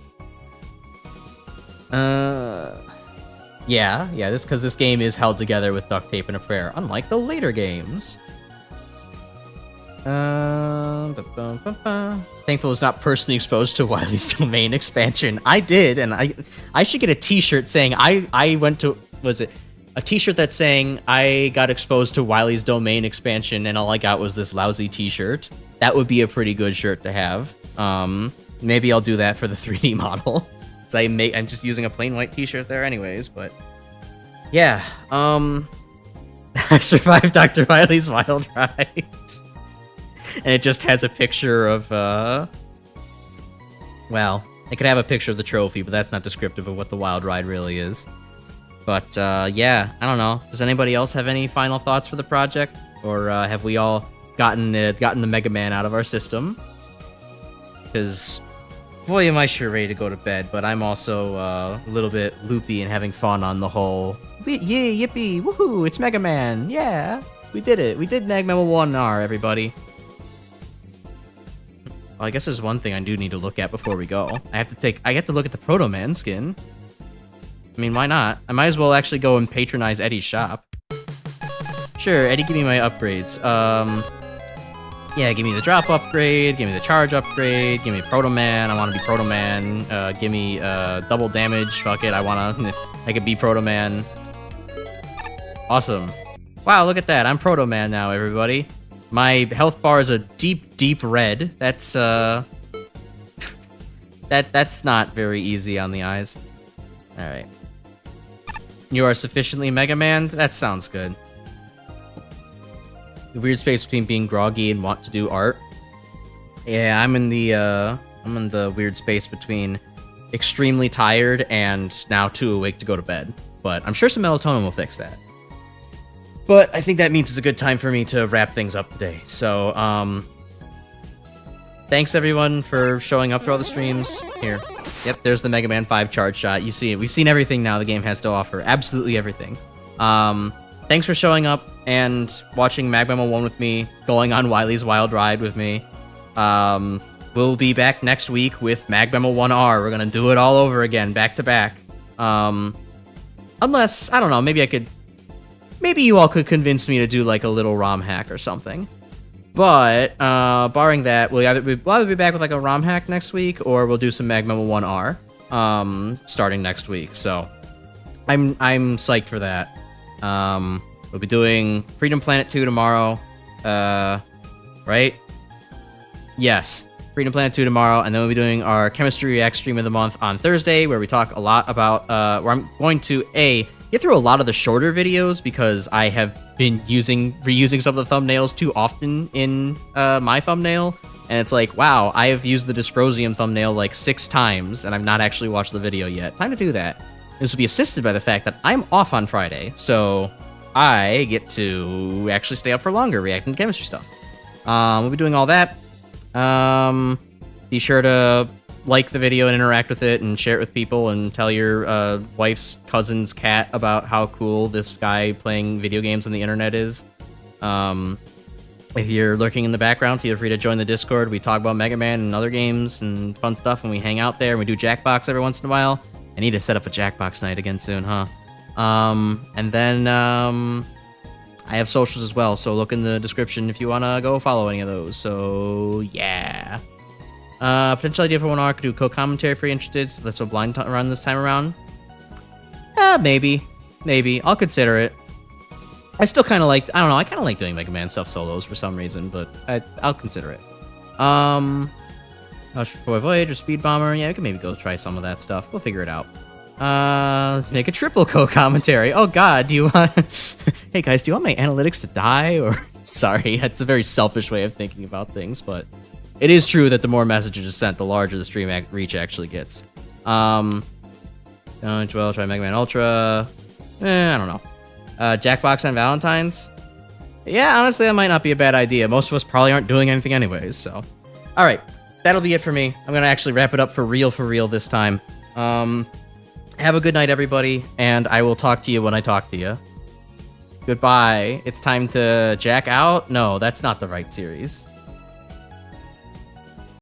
Yeah, this because this game is held together with duct tape and a prayer, unlike the later games. Thankful was not personally exposed to Wily's domain expansion. I did, and I should get a t-shirt saying I went to, was it a t-shirt that's saying I got exposed to Wily's domain expansion and all I got was this lousy t-shirt. That would be a pretty good shirt to have. Maybe I'll do that for the 3D model. So I'm just using a plain white t-shirt there anyways, but yeah. I survived Dr. Wily's wild ride. And it just has a picture of, well, it could have a picture of the trophy, but that's not descriptive of what the wild ride really is. But, yeah, I don't know. Does anybody else have any final thoughts for the project? Or have we all gotten the Mega Man out of our system? Because, boy, am I sure ready to go to bed, but I'm also a little bit loopy and having fun on the whole, yeah, yippee, woohoo, it's Mega Man, yeah, we did it. We did MaGMML 1R, everybody. Well, I guess there's one thing I do need to look at before we go. I have to look at the Proto Man skin. I mean, why not? I might as well actually go and patronize Eddie's shop. Sure, Eddie, give me my upgrades. Yeah, give me the drop upgrade, give me the charge upgrade, give me Proto Man, I want to be Proto Man, give me double damage, fuck it, I could be Proto Man. Awesome. Wow, look at that, I'm Proto Man now, everybody. My health bar is a deep, deep red. That's, that's not very easy on the eyes. Alright. You are sufficiently Mega Man? That sounds good. The weird space between being groggy and want to do art. Yeah, I'm in the weird space between extremely tired and now too awake to go to bed. But I'm sure some melatonin will fix that. But I think that means it's a good time for me to wrap things up today. So, thanks everyone for showing up through all the streams. Here. Yep, there's the Mega Man 5 charge shot. You see it. We've seen everything now the game has to offer. Absolutely everything. Thanks for showing up and watching MaGMML 1 with me, going on Wily's wild ride with me. We'll be back next week with MaGMML 1R. We're gonna do it all over again, back to back. Unless, I don't know, maybe you all could convince me to do like a little ROM hack or something. But, barring that, we'll either be back with like a ROM hack next week, or we'll do some MaGMML 1R, starting next week. So, I'm psyched for that. We'll be doing Freedom Planet 2 tomorrow, right? Yes, Freedom Planet 2 tomorrow, and then we'll be doing our Chemistry React stream of the month on Thursday, where we talk a lot about, where I'm going to, get through a lot of the shorter videos, because I have been reusing some of the thumbnails too often in my thumbnail, and it's like, wow, I have used the Dysprosium thumbnail like 6 times, and I've not actually watched the video yet. Time to do that. This will be assisted by the fact that I'm off on Friday, so I get to actually stay up for longer reacting to chemistry stuff. We'll be doing all that. Be sure to like the video and interact with it and share it with people and tell your wife's cousin's cat about how cool this guy playing video games on the internet is. If you're lurking in the background, feel free to join the Discord. We talk about Mega Man and other games and fun stuff, and we hang out there, and we do Jackbox every once in a while. I need to set up a Jackbox night again soon, huh? And then, I have socials as well, so look in the description if you want to go follow any of those. So, yeah. Potential idea for one hour, could do co-commentary if you're interested, so that's what blind run this time around. Maybe. Maybe. I'll consider it. I still kind of like, I don't know, I kind of like doing Mega Man stuff solos for some reason, but I'll consider it. For Voyage or Speed Bomber, yeah, we can maybe go try some of that stuff. We'll figure it out. Make a triple co-commentary. Oh god, do you want... Hey guys, do you want my analytics to die? Or sorry, that's a very selfish way of thinking about things, but it is true that the more messages are sent, the larger the stream reach actually gets. 12, try Mega Man Ultra. I don't know. Jackbox on Valentine's? Yeah, honestly, that might not be a bad idea. Most of us probably aren't doing anything anyways, so. Alright, that'll be it for me. I'm gonna actually wrap it up for real this time. Have a good night, everybody, and I will talk to you when I talk to you. Goodbye. It's time to jack out? No, that's not the right series.